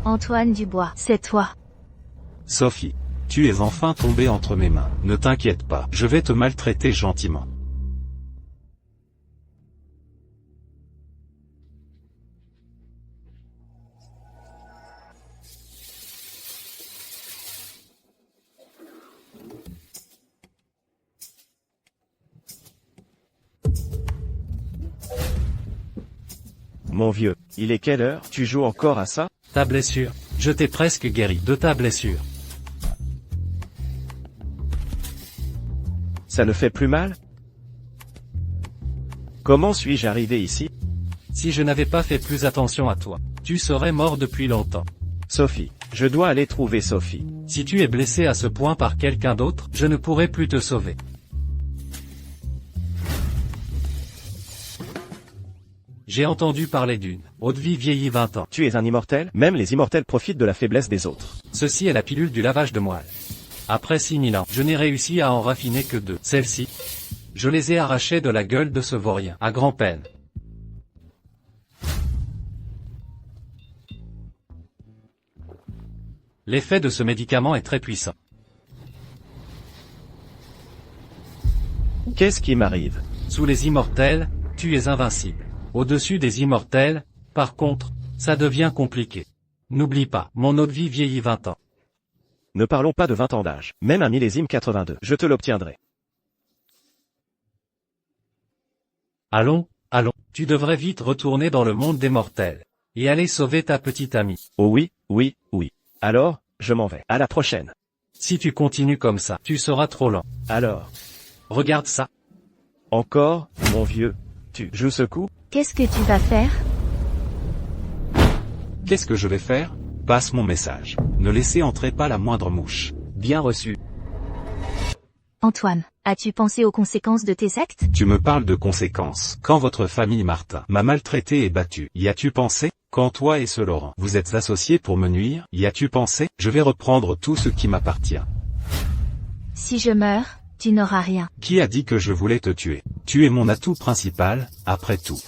Antoine Dubois, c'est toi. Sophie. Tu es enfin tombée entre mes mains. Ne t'inquiète pas, je vais te maltraiter gentiment. Mon vieux, il est quelle heure? Tu joues encore à ça? Ta blessure. Je t'ai presque guéri de ta blessure. Ça ne fait plus mal? Comment suis-je arrivé ici? Si je n'avais pas fait plus attention à toi, tu serais mort depuis longtemps. Sophie. Je dois aller trouver Sophie. Si tu es blessé à ce point par quelqu'un d'autre, je ne pourrai plus te sauver. J'ai entendu parler d'une eau-de-vie vieillie 20 ans. Tu es un immortel? Même les immortels profitent de la faiblesse des autres. Ceci est la pilule du lavage de moelle. Après 6000 ans, je n'ai réussi à en raffiner que 2. Celle-ci, je les ai arrachées de la gueule de ce vaurien, à grand-peine. L'effet de ce médicament est très puissant. Qu'est-ce qui m'arrive? Sous les immortels, tu es invincible. Au-dessus des immortels, par contre, ça devient compliqué. N'oublie pas, mon eau-de-vie vieillit 20 ans. Ne parlons pas de 20 ans d'âge. Même un millésime 82. Je te l'obtiendrai. Allons, allons, tu devrais vite retourner dans le monde des mortels. Et aller sauver ta petite amie. Oh oui, oui, oui. Alors, je m'en vais. À la prochaine. Si tu continues comme ça, tu seras trop lent. Alors. Regarde ça. Encore, mon vieux. Tu joues ce coup? Qu'est-ce que tu vas faire? Qu'est-ce que je vais faire? Passe mon message. Ne laissez entrer pas la moindre mouche. Bien reçu. Antoine, as-tu pensé aux conséquences de tes actes? Tu me parles de conséquences. Quand votre famille Martin m'a maltraité et battu, y as-tu pensé? Quand toi et ce Laurent, vous êtes associés pour me nuire, y as-tu pensé? Je vais reprendre tout ce qui m'appartient. Si je meurs, tu n'auras rien. Qui a dit que je voulais te tuer? Tu es mon atout principal, après tout.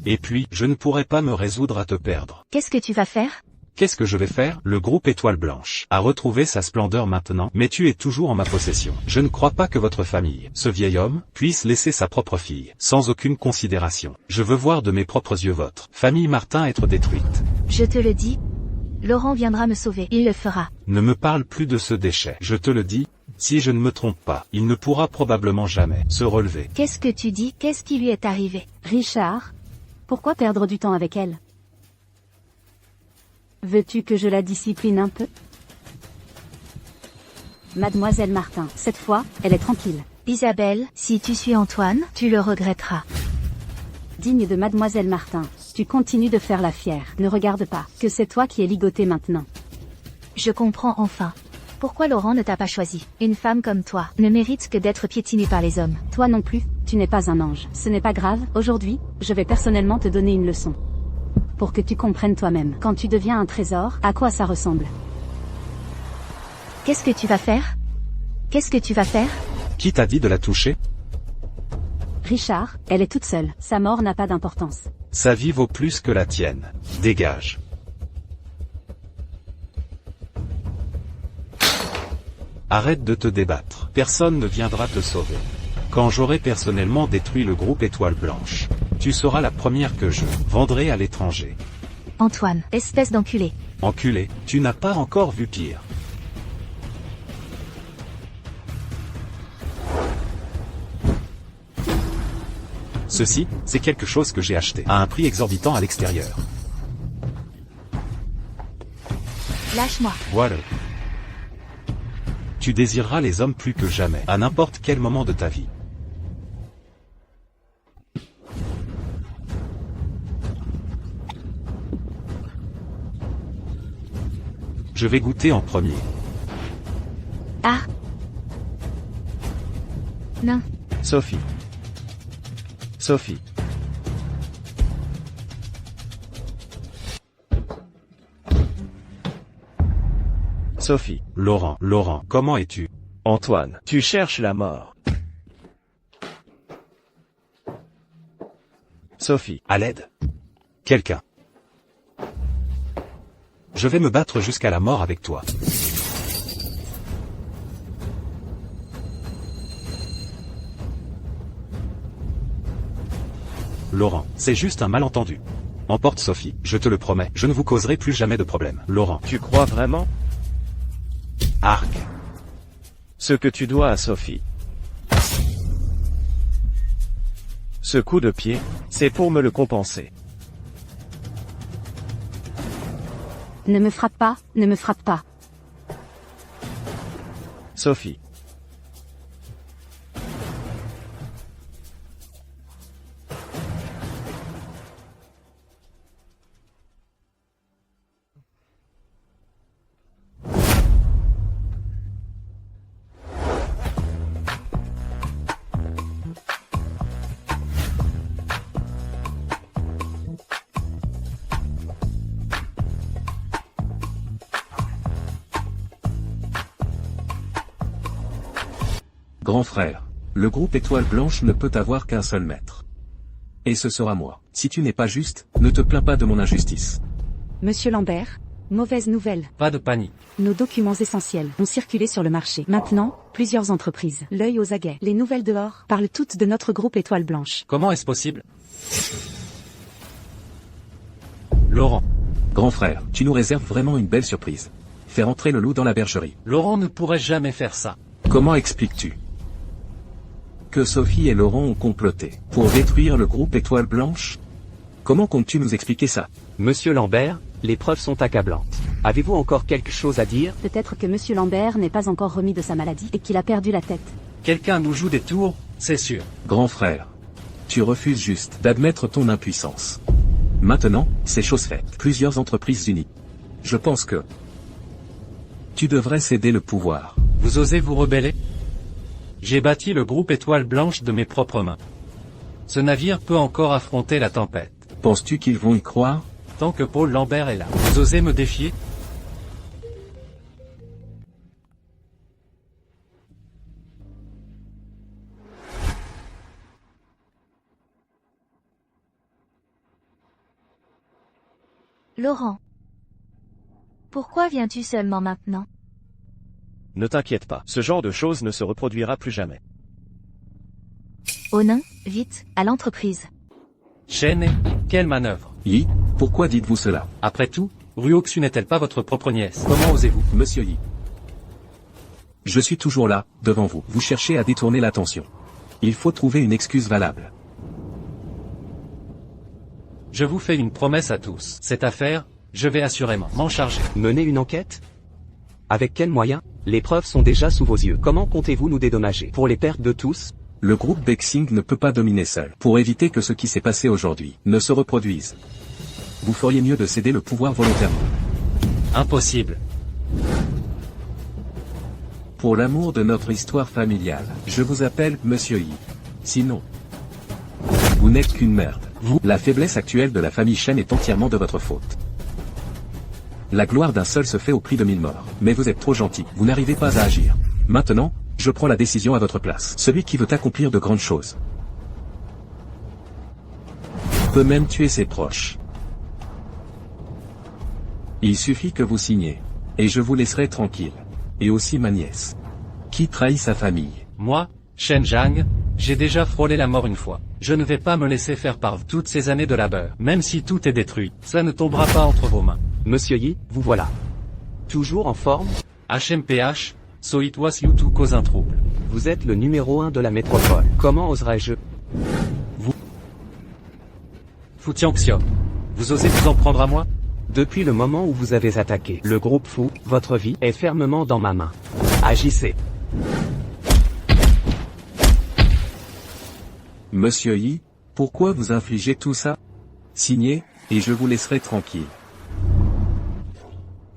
Et puis, je ne pourrai pas me résoudre à te perdre. Qu'est-ce que tu vas faire? Qu'est-ce que je vais faire? Le groupe Étoile Blanche a retrouvé sa splendeur maintenant, mais tu es toujours en ma possession. Je ne crois pas que votre famille, ce vieil homme, puisse laisser sa propre fille, sans aucune considération. Je veux voir de mes propres yeux votre famille Martin être détruite. Je te le dis. Laurent viendra me sauver. Il le fera. Ne me parle plus de ce déchet. Je te le dis, si je ne me trompe pas, il ne pourra probablement jamais se relever. Qu'est-ce que tu dis? Qu'est-ce qui lui est arrivé? Richard, pourquoi perdre du temps avec elle? Veux-tu que je la discipline un peu? Mademoiselle Martin, cette fois, elle est tranquille. Isabelle, si tu suis Antoine, tu le regretteras. Digne de mademoiselle Martin, tu continues de faire la fière. Ne regarde pas, que c'est toi qui es ligoté maintenant. Je comprends enfin. Pourquoi Laurent ne t'a pas choisi? Une femme comme toi ne mérite que d'être piétinée par les hommes. Toi non plus, tu n'es pas un ange. Ce n'est pas grave, aujourd'hui, je vais personnellement te donner une leçon. Pour que tu comprennes toi-même. Quand tu deviens un trésor, à quoi ça ressemble? Qu'est-ce que tu vas faire? Qu'est-ce que tu vas faire? Qui t'a dit de la toucher? Richard, elle est toute seule. Sa mort n'a pas d'importance. Sa vie vaut plus que la tienne. Dégage. Arrête de te débattre. Personne ne viendra te sauver. Quand j'aurai personnellement détruit le groupe Étoile Blanche, tu seras la première que je vendrai à l'étranger. Antoine, espèce d'enculé. Enculé, tu n'as pas encore vu pire. Ceci, c'est quelque chose que j'ai acheté à un prix exorbitant à l'extérieur. Lâche-moi. Voilà. Tu désireras les hommes plus que jamais, à n'importe quel moment de ta vie. Je vais goûter en premier. Ah. Non. Sophie. Sophie. Sophie. Laurent, comment es-tu? Antoine, tu cherches la mort. Sophie. À l'aide. Quelqu'un. Je vais me battre jusqu'à la mort avec toi. Laurent, c'est juste un malentendu. Emporte Sophie, je te le promets, je ne vous causerai plus jamais de problème. Laurent. Tu crois vraiment? Arc. Ce que tu dois à Sophie. Ce coup de pied, c'est pour me le compenser. Ne me frappe pas, ne me frappe pas. Sophie. Grand frère, le groupe Étoile Blanche ne peut avoir qu'un seul maître. Et ce sera moi. Si tu n'es pas juste, ne te plains pas de mon injustice. Monsieur Lambert, mauvaise nouvelle. Pas de panique. Nos documents essentiels ont circulé sur le marché. Maintenant, plusieurs entreprises, l'œil aux aguets. Les nouvelles dehors parlent toutes de notre groupe Étoile Blanche. Comment est-ce possible? Laurent. Grand frère, tu nous réserves vraiment une belle surprise. Faire entrer le loup dans la bergerie. Laurent ne pourrait jamais faire ça. Comment expliques-tu que Sophie et Laurent ont comploté pour détruire le groupe Étoile Blanche? Comment comptes-tu nous expliquer ça? Monsieur Lambert, les preuves sont accablantes. Avez-vous encore quelque chose à dire? Peut-être que Monsieur Lambert n'est pas encore remis de sa maladie et qu'il a perdu la tête. Quelqu'un nous joue des tours, c'est sûr. Grand frère, tu refuses juste d'admettre ton impuissance. Maintenant, c'est chose faite. Plusieurs entreprises unies. Je pense que tu devrais céder le pouvoir. Vous osez vous rebeller? J'ai bâti le groupe Étoile Blanche de mes propres mains. Ce navire peut encore affronter la tempête. Penses-tu qu'ils vont y croire? Tant que Paul Lambert est là. Vous osez me défier? Laurent. Pourquoi viens-tu seulement maintenant? Ne t'inquiète pas, ce genre de choses ne se reproduira plus jamais. Au nain, vite, à l'entreprise. Chaîne, quelle manœuvre? Yi, pourquoi dites-vous cela? Après tout, Ruoxu n'est-elle pas votre propre nièce? Comment osez-vous? Monsieur Yi. Je suis toujours là, devant vous. Vous cherchez à détourner l'attention. Il faut trouver une excuse valable. Je vous fais une promesse à tous. Cette affaire, je vais assurément m'en charger. Mener une enquête? Avec quels moyens? Les preuves sont déjà sous vos yeux. Comment comptez-vous nous dédommager pour les pertes de tous? Le groupe Bexing ne peut pas dominer seul. Pour éviter que ce qui s'est passé aujourd'hui ne se reproduise, vous feriez mieux de céder le pouvoir volontairement. Impossible. Pour l'amour de notre histoire familiale, je vous appelle Monsieur Yi. Sinon, vous n'êtes qu'une merde. La faiblesse actuelle de la famille Shen est entièrement de votre faute. La gloire d'un seul se fait au prix de 1000 morts. Mais vous êtes trop gentil, vous n'arrivez pas à agir. Maintenant, je prends la décision à votre place. Celui qui veut accomplir de grandes choses peut même tuer ses proches. Il suffit que vous signiez, et je vous laisserai tranquille. Et aussi ma nièce, qui trahit sa famille. Moi, Shen Zhang, j'ai déjà frôlé la mort une fois. Je ne vais pas me laisser faire par toutes ces années de labeur. Même si tout est détruit, ça ne tombera pas entre vos mains. Monsieur Yi, vous voilà. Toujours en forme? HMPH, Soitwas Yutu cause un trouble. Vous êtes le numéro 1 de la métropole. Comment oserais-je? Futianxiong. Vous osez vous en prendre à moi? Depuis le moment où vous avez attaqué le groupe Fu, votre vie est fermement dans ma main. Agissez. Monsieur Yi, pourquoi vous infligez tout ça? Signez, et je vous laisserai tranquille.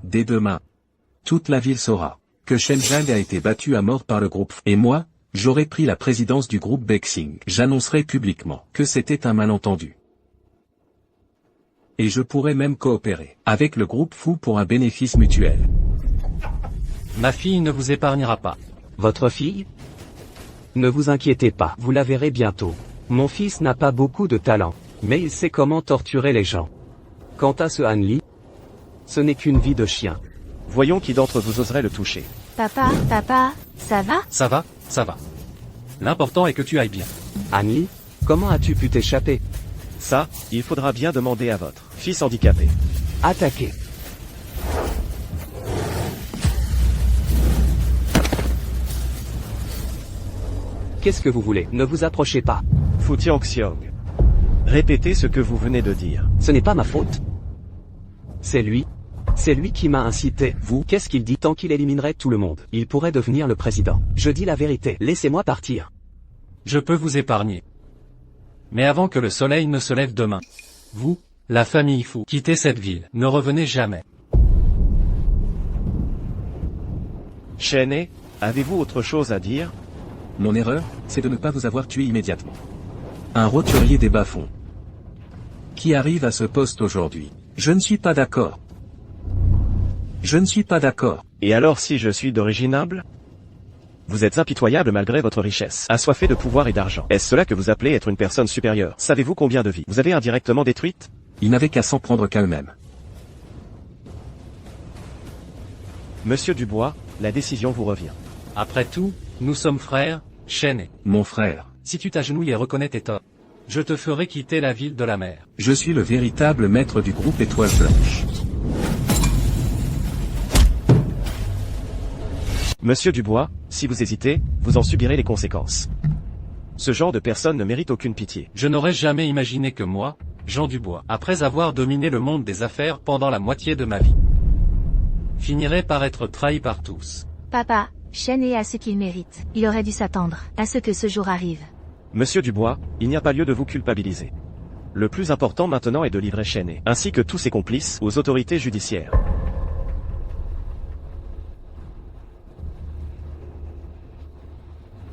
Dès demain, toute la ville saura que Shen Zhang a été battu à mort par le groupe Fu. Et moi, j'aurai pris la présidence du groupe Bexing. J'annoncerai publiquement que c'était un malentendu. Et je pourrais même coopérer avec le groupe Fu pour un bénéfice mutuel. Ma fille ne vous épargnera pas. Votre fille? Ne vous inquiétez pas, vous la verrez bientôt. Mon fils n'a pas beaucoup de talent, mais il sait comment torturer les gens. Quant à ce Han Li, ce n'est qu'une vie de chien. Voyons qui d'entre vous oserait le toucher. Papa, ça va? Ça va, ça va. L'important est que tu ailles bien. Han Li, comment as-tu pu t'échapper? Ça, il faudra bien demander à votre fils handicapé. Attaquez. Qu'est-ce que vous voulez? Ne vous approchez pas. Futianxiong. Répétez ce que vous venez de dire. Ce n'est pas ma faute. C'est lui. C'est lui qui m'a incité. Vous, qu'est-ce qu'il dit? Tant qu'il éliminerait tout le monde, il pourrait devenir le président. Je dis la vérité. Laissez-moi partir. Je peux vous épargner. Mais avant que le soleil ne se lève demain, vous, la famille Fu, quittez cette ville. Ne revenez jamais. Shen, avez-vous autre chose à dire? Mon erreur, c'est de ne pas vous avoir tué immédiatement. Un roturier des bas-fonds qui arrive à ce poste aujourd'hui. Je ne suis pas d'accord. Je ne suis pas d'accord. Et alors si je suis d'origine humble? Vous êtes impitoyable malgré votre richesse, assoiffé de pouvoir et d'argent. Est-ce cela que vous appelez être une personne supérieure? Savez-vous combien de vies vous avez indirectement détruites? Ils n'avaient qu'à s'en prendre qu'à eux-mêmes. Monsieur Dubois, la décision vous revient. Après tout, nous sommes frères, Shen. Mon frère, Si tu t'agenouilles et reconnais tes torts, je te ferai quitter la ville de la mer. je suis le véritable maître du groupe Étoile Blanche. Monsieur Dubois, si vous hésitez, vous en subirez les conséquences. Ce genre de personne ne mérite aucune pitié. Je n'aurais jamais imaginé que moi, Jean Dubois, après avoir dominé le monde des affaires pendant la moitié de ma vie, finirais par être trahi par tous. Papa, Shen est à ce qu'il mérite. Il aurait dû s'attendre à ce que ce jour arrive. Monsieur Dubois, il n'y a pas lieu de vous culpabiliser. Le plus important maintenant est de livrer Shen, ainsi que tous ses complices, aux autorités judiciaires.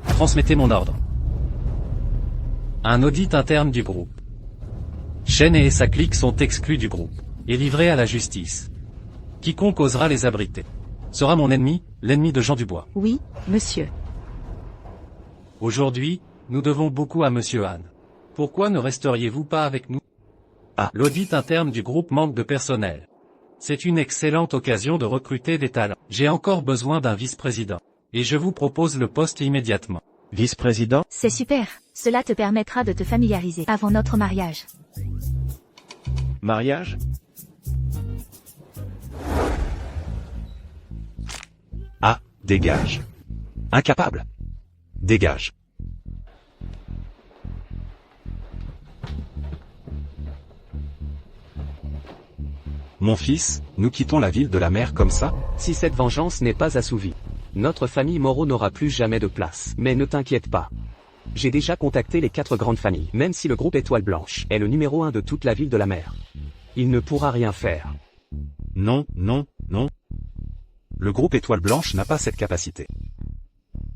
Transmettez mon ordre. Un audit interne du groupe. Shen et sa clique sont exclus du groupe, et livrés à la justice. Quiconque osera les abriter sera mon ennemi, l'ennemi de Jean Dubois. Oui, monsieur. Aujourd'hui, nous devons beaucoup à Monsieur Han. Pourquoi ne resteriez-vous pas avec nous? Ah. L'audit interne du groupe manque de personnel. C'est une excellente occasion de recruter des talents. J'ai encore besoin d'un vice-président. Et je vous propose le poste immédiatement. Vice-président? C'est super. Cela te permettra de te familiariser avant notre mariage. Mariage? Ah, dégage. Incapable. Dégage. Mon fils, nous quittons la ville de la mer comme ça? Si cette vengeance n'est pas assouvie, Notre famille Moreau n'aura plus jamais de place. Mais ne t'inquiète pas. J'ai déjà contacté les 4 grandes familles. Même si le groupe Étoile Blanche est le numéro 1 de toute la ville de la mer, il ne pourra rien faire. Non, non, non. Le groupe Étoile Blanche n'a pas cette capacité.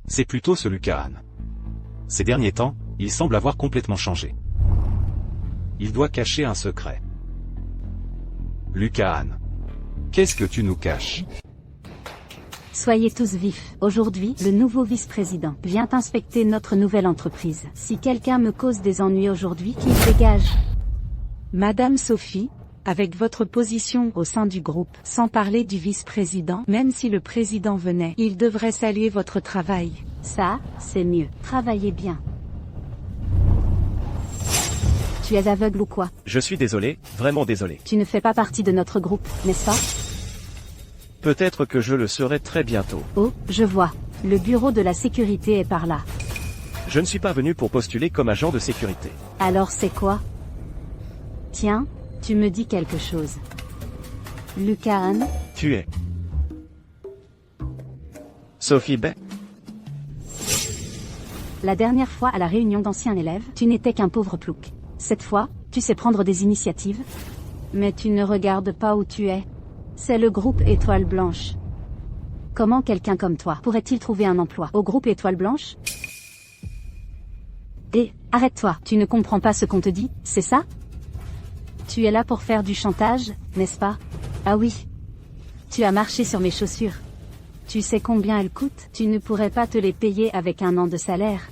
C'est plutôt ce Lucas. Ces derniers temps, il semble avoir complètement changé. Il doit cacher un secret. Lucas, qu'est-ce que tu nous caches? Soyez tous vifs. Aujourd'hui, le nouveau vice-président vient inspecter notre nouvelle entreprise. Si quelqu'un me cause des ennuis aujourd'hui, qu'il dégage. Madame Sophie, avec votre position au sein du groupe, sans parler du vice-président, même si le président venait, il devrait saluer votre travail. Ça, c'est mieux. Travaillez bien. Tu es aveugle ou quoi? Je suis désolé, vraiment désolé. Tu ne fais pas partie de notre groupe, n'est-ce pas? Peut-être que je le serai très bientôt. Oh, je vois. Le bureau de la sécurité est par là. Je ne suis pas venu pour postuler comme agent de sécurité. Alors c'est quoi? Tiens, tu me dis quelque chose. Lucas, Tu es Sophie Bay? La dernière fois à la réunion d'anciens élèves, tu n'étais qu'un pauvre plouc. Cette fois, tu sais prendre des initiatives. Mais tu ne regardes pas où tu es. C'est le groupe Étoile Blanche. Comment quelqu'un comme toi pourrait-il trouver un emploi au groupe Étoile Blanche? Et, arrête-toi, tu ne comprends pas ce qu'on te dit, c'est ça? Tu es là pour faire du chantage, n'est-ce pas? Ah oui. Tu as marché sur mes chaussures. Tu sais combien elles coûtent? Tu ne pourrais pas te les payer avec un an de salaire.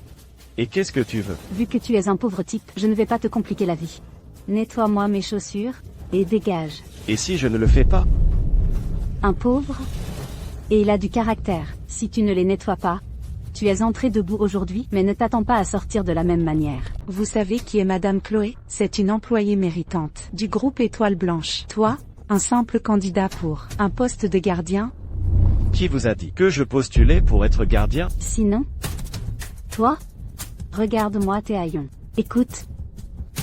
Et qu'est-ce que tu veux? Vu que tu es un pauvre type, je ne vais pas te compliquer la vie. Nettoie-moi mes chaussures, et dégage. Et si je ne le fais pas? Un pauvre? Et il a du caractère, si tu ne les nettoies pas. Tu es entré debout aujourd'hui, mais ne t'attends pas à sortir de la même manière. Vous savez qui est Madame Chloé? C'est une employée méritante du groupe Étoile Blanche. Toi, un simple candidat pour un poste de gardien? Qui vous a dit que je postulais pour être gardien? Sinon? Toi? Regarde-moi tes haillons. Écoute.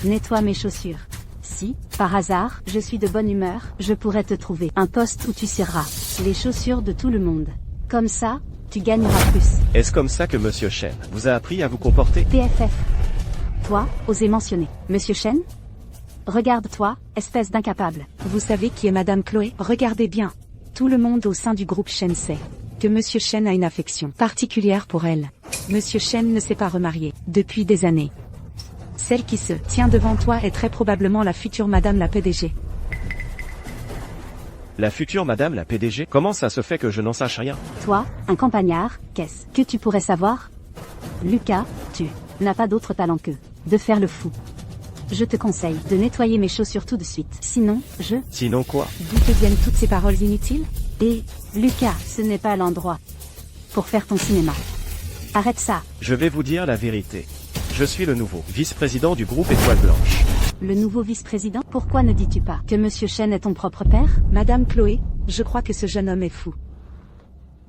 Nettoie mes chaussures. Si, par hasard, je suis de bonne humeur, je pourrais te trouver un poste où tu cireras les chaussures de tout le monde. Comme ça, tu gagneras plus. Est-ce comme ça que Monsieur Chen vous a appris à vous comporter? PFF. Toi, osez mentionner. Monsieur Chen? Regarde-toi, espèce d'incapable. Vous savez qui est Madame Chloé? Regardez bien. Tout le monde au sein du groupe Chen sait que Monsieur Chen a une affection particulière pour elle. Monsieur Chen ne s'est pas remarié depuis des années. Celle qui se tient devant toi est très probablement la future Madame la PDG. La future Madame la PDG? Comment ça se fait que je n'en sache rien? Toi, un campagnard, qu'est-ce que tu pourrais savoir? Lucas, tu n'as pas d'autre talent que de faire le fou. Je te conseille de nettoyer mes chaussures tout de suite. Sinon, Sinon quoi? D'où te viennent toutes ces paroles inutiles? Et, Lucas, ce n'est pas l'endroit pour faire ton cinéma. Arrête ça. Je vais vous dire la vérité. Je suis le nouveau vice-président du groupe Étoile Blanche. Le nouveau vice-président? Pourquoi ne dis-tu pas que Monsieur Chen est ton propre père? Madame Chloé, je crois que ce jeune homme est fou.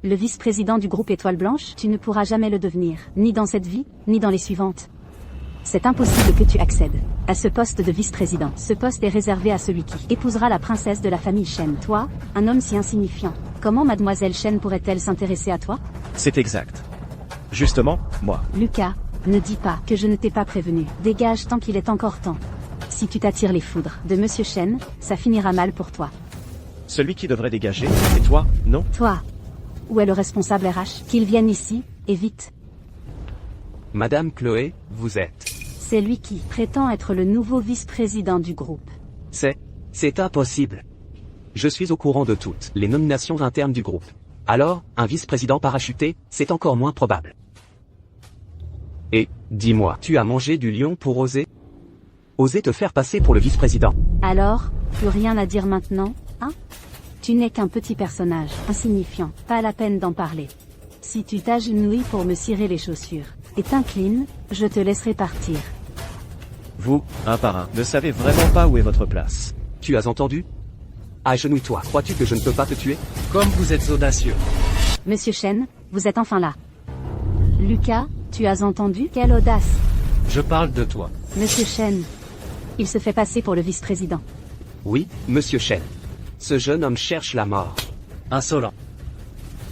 Le vice-président du groupe Étoile Blanche, tu ne pourras jamais le devenir, ni dans cette vie, ni dans les suivantes. C'est impossible que tu accèdes à ce poste de vice-président. Ce poste est réservé à celui qui épousera la princesse de la famille Chen. Toi, un homme si insignifiant, comment mademoiselle Chen pourrait-elle s'intéresser à toi? C'est exact. Justement, moi. Lucas, ne dis pas que je ne t'ai pas prévenu. Dégage tant qu'il est encore temps. Si tu t'attires les foudres de Monsieur Chen, ça finira mal pour toi. Celui qui devrait dégager, c'est toi, non? Toi. Où est le responsable RH? Qu'il vienne ici, et vite. Madame Chloé, vous êtes. C'est lui qui prétend être le nouveau vice-président du groupe. C'est impossible. Je suis au courant de toutes les nominations internes du groupe. Alors, un vice-président parachuté, c'est encore moins probable. Et, dis-moi, tu as mangé du lion pour oser te faire passer pour le vice-président? Alors, plus rien à dire maintenant, hein? Tu n'es qu'un petit personnage, insignifiant, pas la peine d'en parler. Si tu t'agenouilles pour me cirer les chaussures, et t'inclines, je te laisserai partir. Vous, un par un, ne savez vraiment pas où est votre place. Tu as entendu? Agenouille-toi. Crois-tu que je ne peux pas te tuer? Comme vous êtes audacieux. Monsieur Chen, vous êtes enfin là. Lucas, tu as entendu? Quelle audace! Je parle de toi. Monsieur Chen. Il se fait passer pour le vice-président. Oui, Monsieur Chen. Ce jeune homme cherche la mort. Insolent.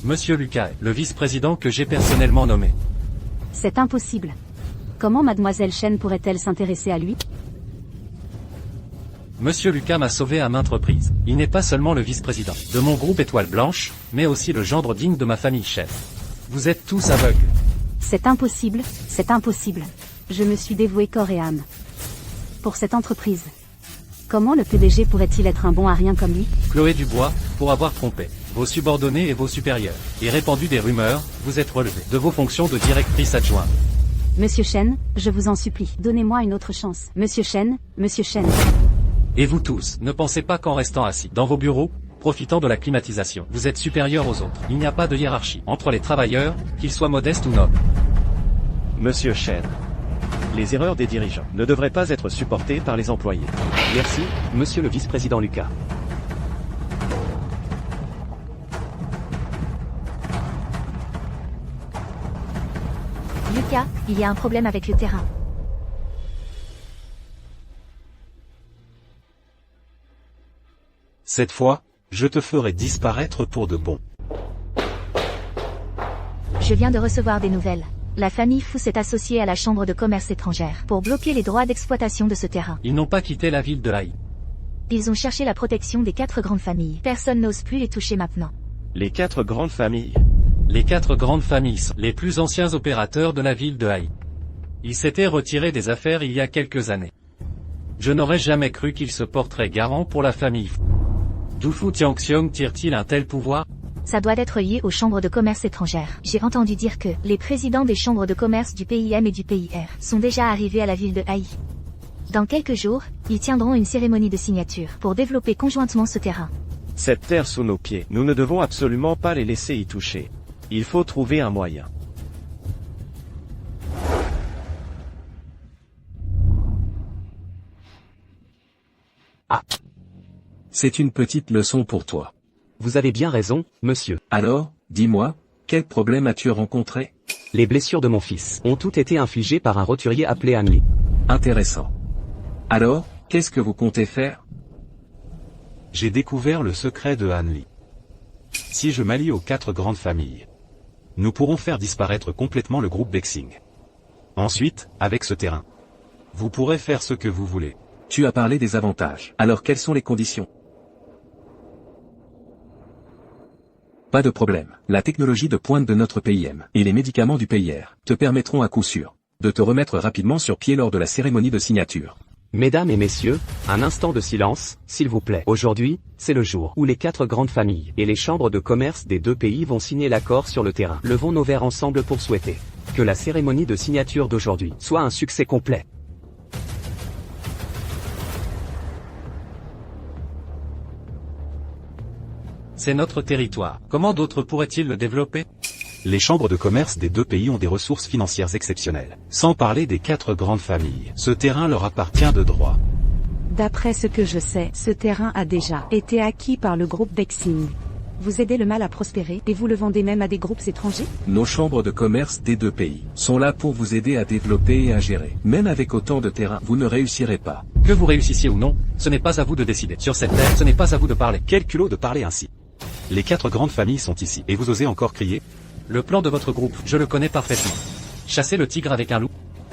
Monsieur Lucas est le vice-président que j'ai personnellement nommé. C'est impossible. Comment mademoiselle Chen pourrait-elle s'intéresser à lui? Monsieur Lucas m'a sauvé à maintes reprises. Il n'est pas seulement le vice-président de mon groupe Étoile Blanche, mais aussi le gendre digne de ma famille Chen. Vous êtes tous aveugles. C'est impossible, c'est impossible. Je me suis dévoué corps et âme pour cette entreprise. Comment le PDG pourrait-il être un bon à rien comme lui? Chloé Dubois, pour avoir trompé vos subordonnés et vos supérieurs, et répandu des rumeurs, vous êtes relevé de vos fonctions de directrice adjointe. Monsieur Chen, je vous en supplie, donnez-moi une autre chance. Monsieur Chen, Monsieur Chen. Et vous tous, ne pensez pas qu'en restant assis dans vos bureaux, profitant de la climatisation, vous êtes supérieurs aux autres. Il n'y a pas de hiérarchie entre les travailleurs, qu'ils soient modestes ou nobles. Monsieur Chen. Les erreurs des dirigeants ne devraient pas être supportées par les employés. Merci, monsieur le vice-président Lucas. Lucas, il y a un problème avec le terrain. Cette fois, je te ferai disparaître pour de bon. Je viens de recevoir des nouvelles. La famille Fu s'est associée à la Chambre de commerce étrangère pour bloquer les droits d'exploitation de ce terrain. Ils n'ont pas quitté la ville de Haï. Ils ont cherché la protection des 4 grandes familles. Personne n'ose plus les toucher maintenant. Les 4 grandes familles. Les 4 grandes familles sont les plus anciens opérateurs de la ville de Haï. Ils s'étaient retirés des affaires il y a quelques années. Je n'aurais jamais cru qu'ils se porteraient garant pour la famille Fu. D'où Fu Tianxiong tire-t-il un tel pouvoir? Ça doit être lié aux chambres de commerce étrangères. J'ai entendu dire que les présidents des chambres de commerce du PIM et du PIR sont déjà arrivés à la ville de Haï. Dans quelques jours, ils tiendront une cérémonie de signature pour développer conjointement ce terrain. Cette terre sous nos pieds, nous ne devons absolument pas les laisser y toucher. Il faut trouver un moyen. Ah. C'est une petite leçon pour toi. Vous avez bien raison, monsieur. Alors, dis-moi, quel problème as-tu rencontré? Les blessures de mon fils ont toutes été infligées par un roturier appelé Hanli. Intéressant. Alors, qu'est-ce que vous comptez faire? J'ai découvert le secret de Hanli. Si je m'allie aux 4 grandes familles, nous pourrons faire disparaître complètement le groupe Bexing. Ensuite, avec ce terrain, vous pourrez faire ce que vous voulez. Tu as parlé des avantages. Alors quelles sont les conditions? Pas de problème. La technologie de pointe de notre PIM et les médicaments du PIR te permettront à coup sûr de te remettre rapidement sur pied lors de la cérémonie de signature. Mesdames et messieurs, un instant de silence, s'il vous plaît. Aujourd'hui, c'est le jour où les 4 grandes familles et les chambres de commerce des 2 pays vont signer l'accord sur le terrain. Levons nos verres ensemble pour souhaiter que la cérémonie de signature d'aujourd'hui soit un succès complet. C'est notre territoire. Comment d'autres pourraient-ils le développer? Les chambres de commerce des 2 pays ont des ressources financières exceptionnelles. Sans parler des 4 grandes familles. Ce terrain leur appartient de droit. D'après ce que je sais, ce terrain a déjà été acquis par le groupe Bexing. Vous aidez le mal à prospérer et vous le vendez même à des groupes étrangers? Nos chambres de commerce des 2 pays sont là pour vous aider à développer et à gérer. Même avec autant de terrain, vous ne réussirez pas. Que vous réussissiez ou non, ce n'est pas à vous de décider. Sur cette terre, ce n'est pas à vous de parler. Quel culot de parler ainsi. Les 4 grandes familles sont ici, et vous osez encore crier? Le plan de votre groupe, je le connais parfaitement. Chasser le tigre avec un loup,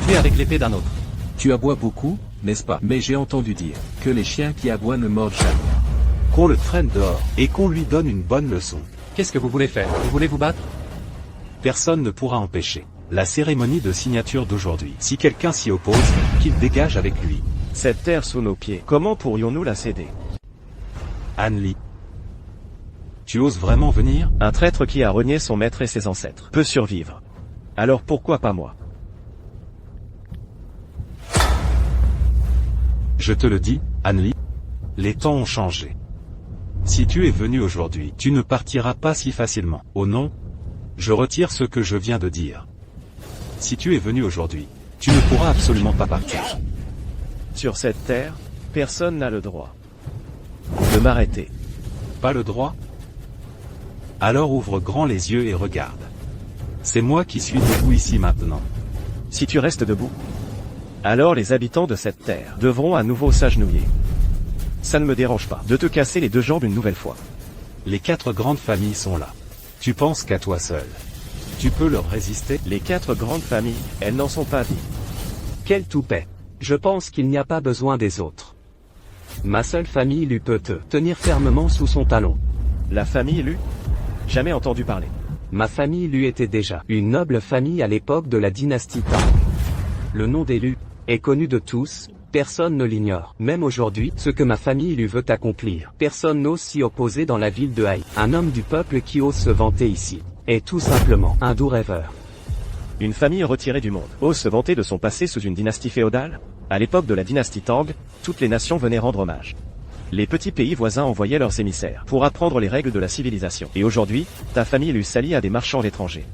tuer avec l'épée d'un autre. Tu aboies beaucoup, n'est-ce pas? Mais j'ai entendu dire que les chiens qui aboient ne mordent jamais. Qu'on le traîne dehors, et qu'on lui donne une bonne leçon. Qu'est-ce que vous voulez faire? Vous voulez vous battre? Personne ne pourra empêcher la cérémonie de signature d'aujourd'hui. Si quelqu'un s'y oppose, qu'il dégage avec lui. Cette terre sous nos pieds, comment pourrions-nous la céder? Hanli. Tu oses vraiment venir? Un traître qui a renié son maître et ses ancêtres peut survivre. Alors pourquoi pas moi? Je te le dis, Hanli, les temps ont changé. Si tu es venu aujourd'hui, tu ne partiras pas si facilement. Oh non, je retire ce que je viens de dire. Si tu es venu aujourd'hui, tu ne pourras absolument pas partir. Sur cette terre, personne n'a le droit de m'arrêter. Pas le droit? Alors ouvre grand les yeux et regarde. C'est moi qui suis debout ici maintenant. Si tu restes debout, alors les habitants de cette terre devront à nouveau s'agenouiller. Ça ne me dérange pas de te casser les 2 jambes une nouvelle fois. Les 4 grandes familles sont là. Tu penses qu'à toi seul. Tu peux leur résister? Les 4 grandes familles, elles n'en sont pas dignes. Quel toupet. Je pense qu'il n'y a pas besoin des autres. Ma seule famille lui peut te tenir fermement sous son talon. La famille Lu? Jamais entendu parler. Ma famille Lu était déjà une noble famille à l'époque de la dynastie Tang. Le nom des Lu est connu de tous, personne ne l'ignore. Même aujourd'hui, ce que ma famille Lu veut accomplir, personne n'ose s'y opposer dans la ville de Haï. Un homme du peuple qui ose se vanter ici est tout simplement un doux rêveur. Une famille retirée du monde ose se vanter de son passé sous une dynastie féodale? À l'époque de la dynastie Tang, toutes les nations venaient rendre hommage. Les petits pays voisins envoyaient leurs émissaires pour apprendre les règles de la civilisation. Et aujourd'hui, ta famille Lu s'allie à des marchands étrangers,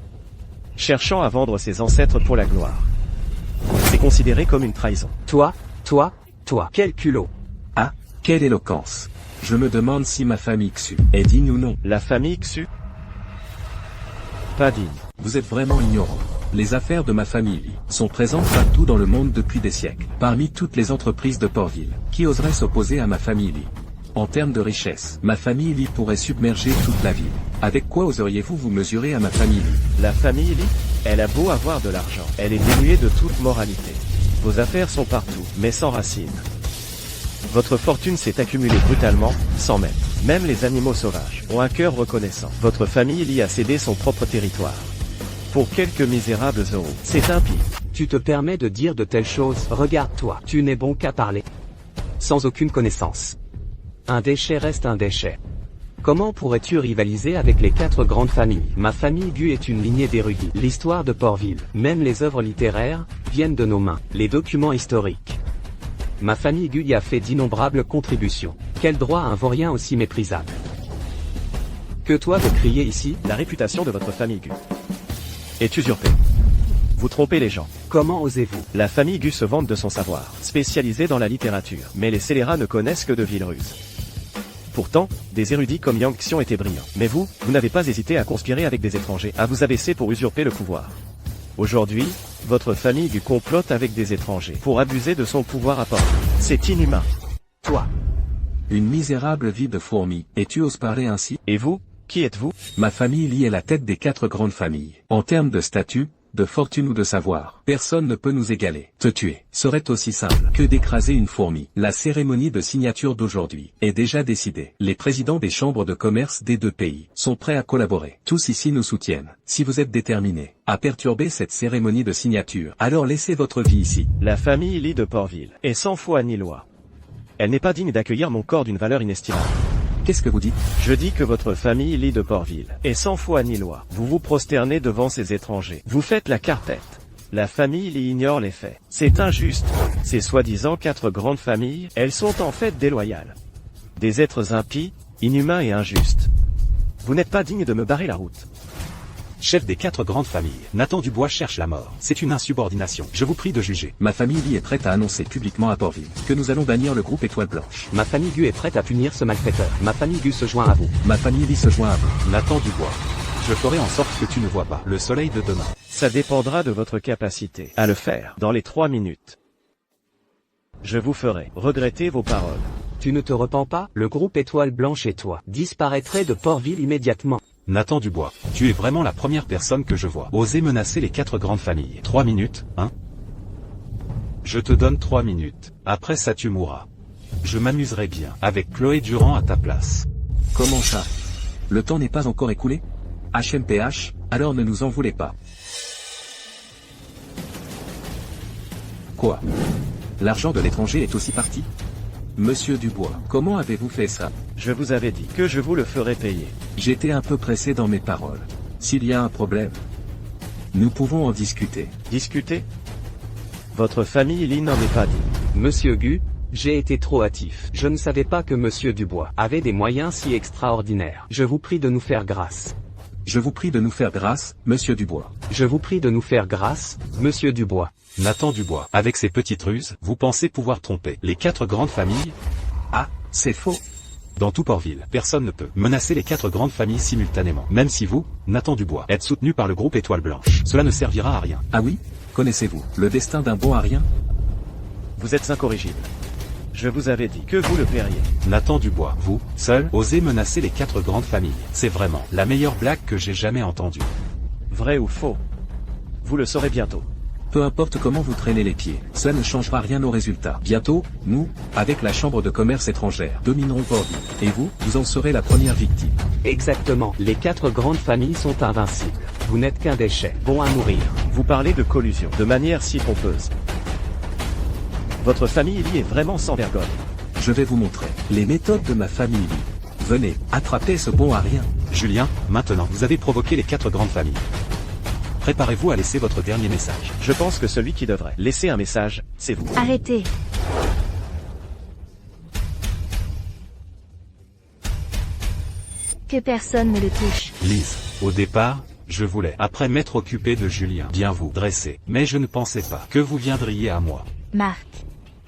cherchant à vendre ses ancêtres pour la gloire. C'est considéré comme une trahison. Toi, quel culot. Ah, quelle éloquence. Je me demande si ma famille Xu est digne ou non. La famille Xu? Pas digne. Vous êtes vraiment ignorant. Les affaires de ma famille Li sont présentes partout dans le monde depuis des siècles. Parmi toutes les entreprises de Port-Ville, qui oserait s'opposer à ma famille Li? En termes de richesse, ma famille Li pourrait submerger toute la ville. Avec quoi oseriez-vous vous mesurer à ma famille Li? La famille Li? Elle a beau avoir de l'argent, elle est dénuée de toute moralité. Vos affaires sont partout, mais sans racines. Votre fortune s'est accumulée brutalement, sans maître. Même les animaux sauvages ont un cœur reconnaissant. Votre famille Li a cédé son propre territoire pour quelques misérables euros. C'est impie. Tu te permets de dire de telles choses? Regarde-toi, tu n'es bon qu'à parler. Sans aucune connaissance. Un déchet reste un déchet. Comment pourrais-tu rivaliser avec les 4 grandes familles? Ma famille Gu est une lignée d'érudits. L'histoire de Port-Ville, même les œuvres littéraires, viennent de nos mains. Les documents historiques. Ma famille Gu y a fait d'innombrables contributions. Quel droit à un vaurien aussi méprisable? Que toi de crier ici? La réputation de votre famille Gu est usurpée. Vous trompez les gens. Comment osez-vous? La famille Gu se vante de son savoir, spécialisée dans la littérature. Mais les scélérats ne connaissent que de viles ruses. Pourtant, des érudits comme Yang Xiong étaient brillants. Mais vous n'avez pas hésité à conspirer avec des étrangers, à vous abaisser pour usurper le pouvoir. Aujourd'hui, votre famille Gu complote avec des étrangers pour abuser de son pouvoir à Port-Ville. C'est inhumain. Toi. Une misérable vie de fourmi, et tu oses parler ainsi? Et vous, qui êtes-vous? Ma famille Li est la tête des 4 grandes familles. En termes de statut, de fortune ou de savoir, personne ne peut nous égaler. Te tuer serait aussi simple que d'écraser une fourmi. La cérémonie de signature d'aujourd'hui est déjà décidée. Les présidents des chambres de commerce des 2 pays sont prêts à collaborer. Tous ici nous soutiennent. Si vous êtes déterminés à perturber cette cérémonie de signature, alors laissez votre vie ici. La famille Li de Port-Ville est sans foi ni loi. Elle n'est pas digne d'accueillir mon corps d'une valeur inestimable. Qu'est-ce que vous dites? Je dis que votre famille Li de Port-Ville est sans foi ni loi. Vous vous prosternez devant ces étrangers. Vous faites la carpette. La famille Li ignore les faits. C'est injuste. Ces soi-disant 4 grandes familles, elles sont en fait déloyales. Des êtres impies, inhumains et injustes. Vous n'êtes pas digne de me barrer la route. Chef des 4 grandes familles, Nathan Dubois cherche la mort. C'est une insubordination. Je vous prie de juger. Ma famille Li est prête à annoncer publiquement à Port-Ville que nous allons bannir le groupe Étoile Blanche. Ma famille Gu est prête à punir ce malfaiteur. Ma famille Gu se joint à vous. Ma famille Li se joint à vous. Nathan Dubois. Je ferai en sorte que tu ne vois pas le soleil de demain. Ça dépendra de votre capacité à le faire dans les 3 minutes. Je vous ferai regretter vos paroles. Tu ne te repens pas? Le groupe Étoile Blanche et toi disparaîtrait de Port-Ville immédiatement. Nathan Dubois, tu es vraiment la première personne que je vois oser menacer les 4 grandes familles. 3 minutes, hein? Je te donne 3 minutes. Après ça tu mourras. Je m'amuserai bien avec Chloé Durand à ta place. Comment ça? Le temps n'est pas encore écoulé? HMPH, alors ne nous en voulez pas. Quoi? L'argent de l'étranger est aussi parti? Monsieur Dubois, comment avez-vous fait ça? Je vous avais dit que je vous le ferais payer. J'étais un peu pressé dans mes paroles. S'il y a un problème, nous pouvons en discuter. Discuter? Votre famille Li n'en est pas digne. Monsieur Gu, j'ai été trop hâtif. Je ne savais pas que Monsieur Dubois avait des moyens si extraordinaires. Je vous prie de nous faire grâce. Je vous prie de nous faire grâce, Monsieur Dubois. Je vous prie de nous faire grâce, Monsieur Dubois. Nathan Dubois, avec ses petites ruses, vous pensez pouvoir tromper les 4 grandes familles? Ah, c'est faux. Dans tout Port-Ville, personne ne peut menacer les 4 grandes familles simultanément. Même si vous, Nathan Dubois, êtes soutenu par le groupe Étoile Blanche. Cela ne servira à rien. Ah oui? Connaissez-vous le destin d'un bon à rien? Vous êtes incorrigible. Je vous avais dit que vous le paieriez. Nathan Dubois, vous, seul, osez menacer les 4 grandes familles. C'est vraiment la meilleure blague que j'ai jamais entendue. Vrai ou faux? Vous le saurez bientôt. Peu importe comment vous traînez les pieds, ça ne changera rien au résultat. Bientôt, nous, avec la Chambre de commerce étrangère, dominerons Portville. Et vous en serez la première victime. Exactement. Les 4 grandes familles sont invincibles. Vous n'êtes qu'un déchet, bon à mourir. Vous parlez de collusion, de manière si pompeuse. Votre famille Lee est vraiment sans vergogne. Je vais vous montrer les méthodes de ma famille Lee. Venez, attrapez ce bon à rien. Julien, maintenant, vous avez provoqué les 4 grandes familles. Préparez-vous à laisser votre dernier message. Je pense que celui qui devrait laisser un message, c'est vous. Arrêtez. Que personne ne le touche. Lise, au départ, je voulais, après m'être occupé de Julien, bien vous dresser. Mais je ne pensais pas que vous viendriez à moi. Marc.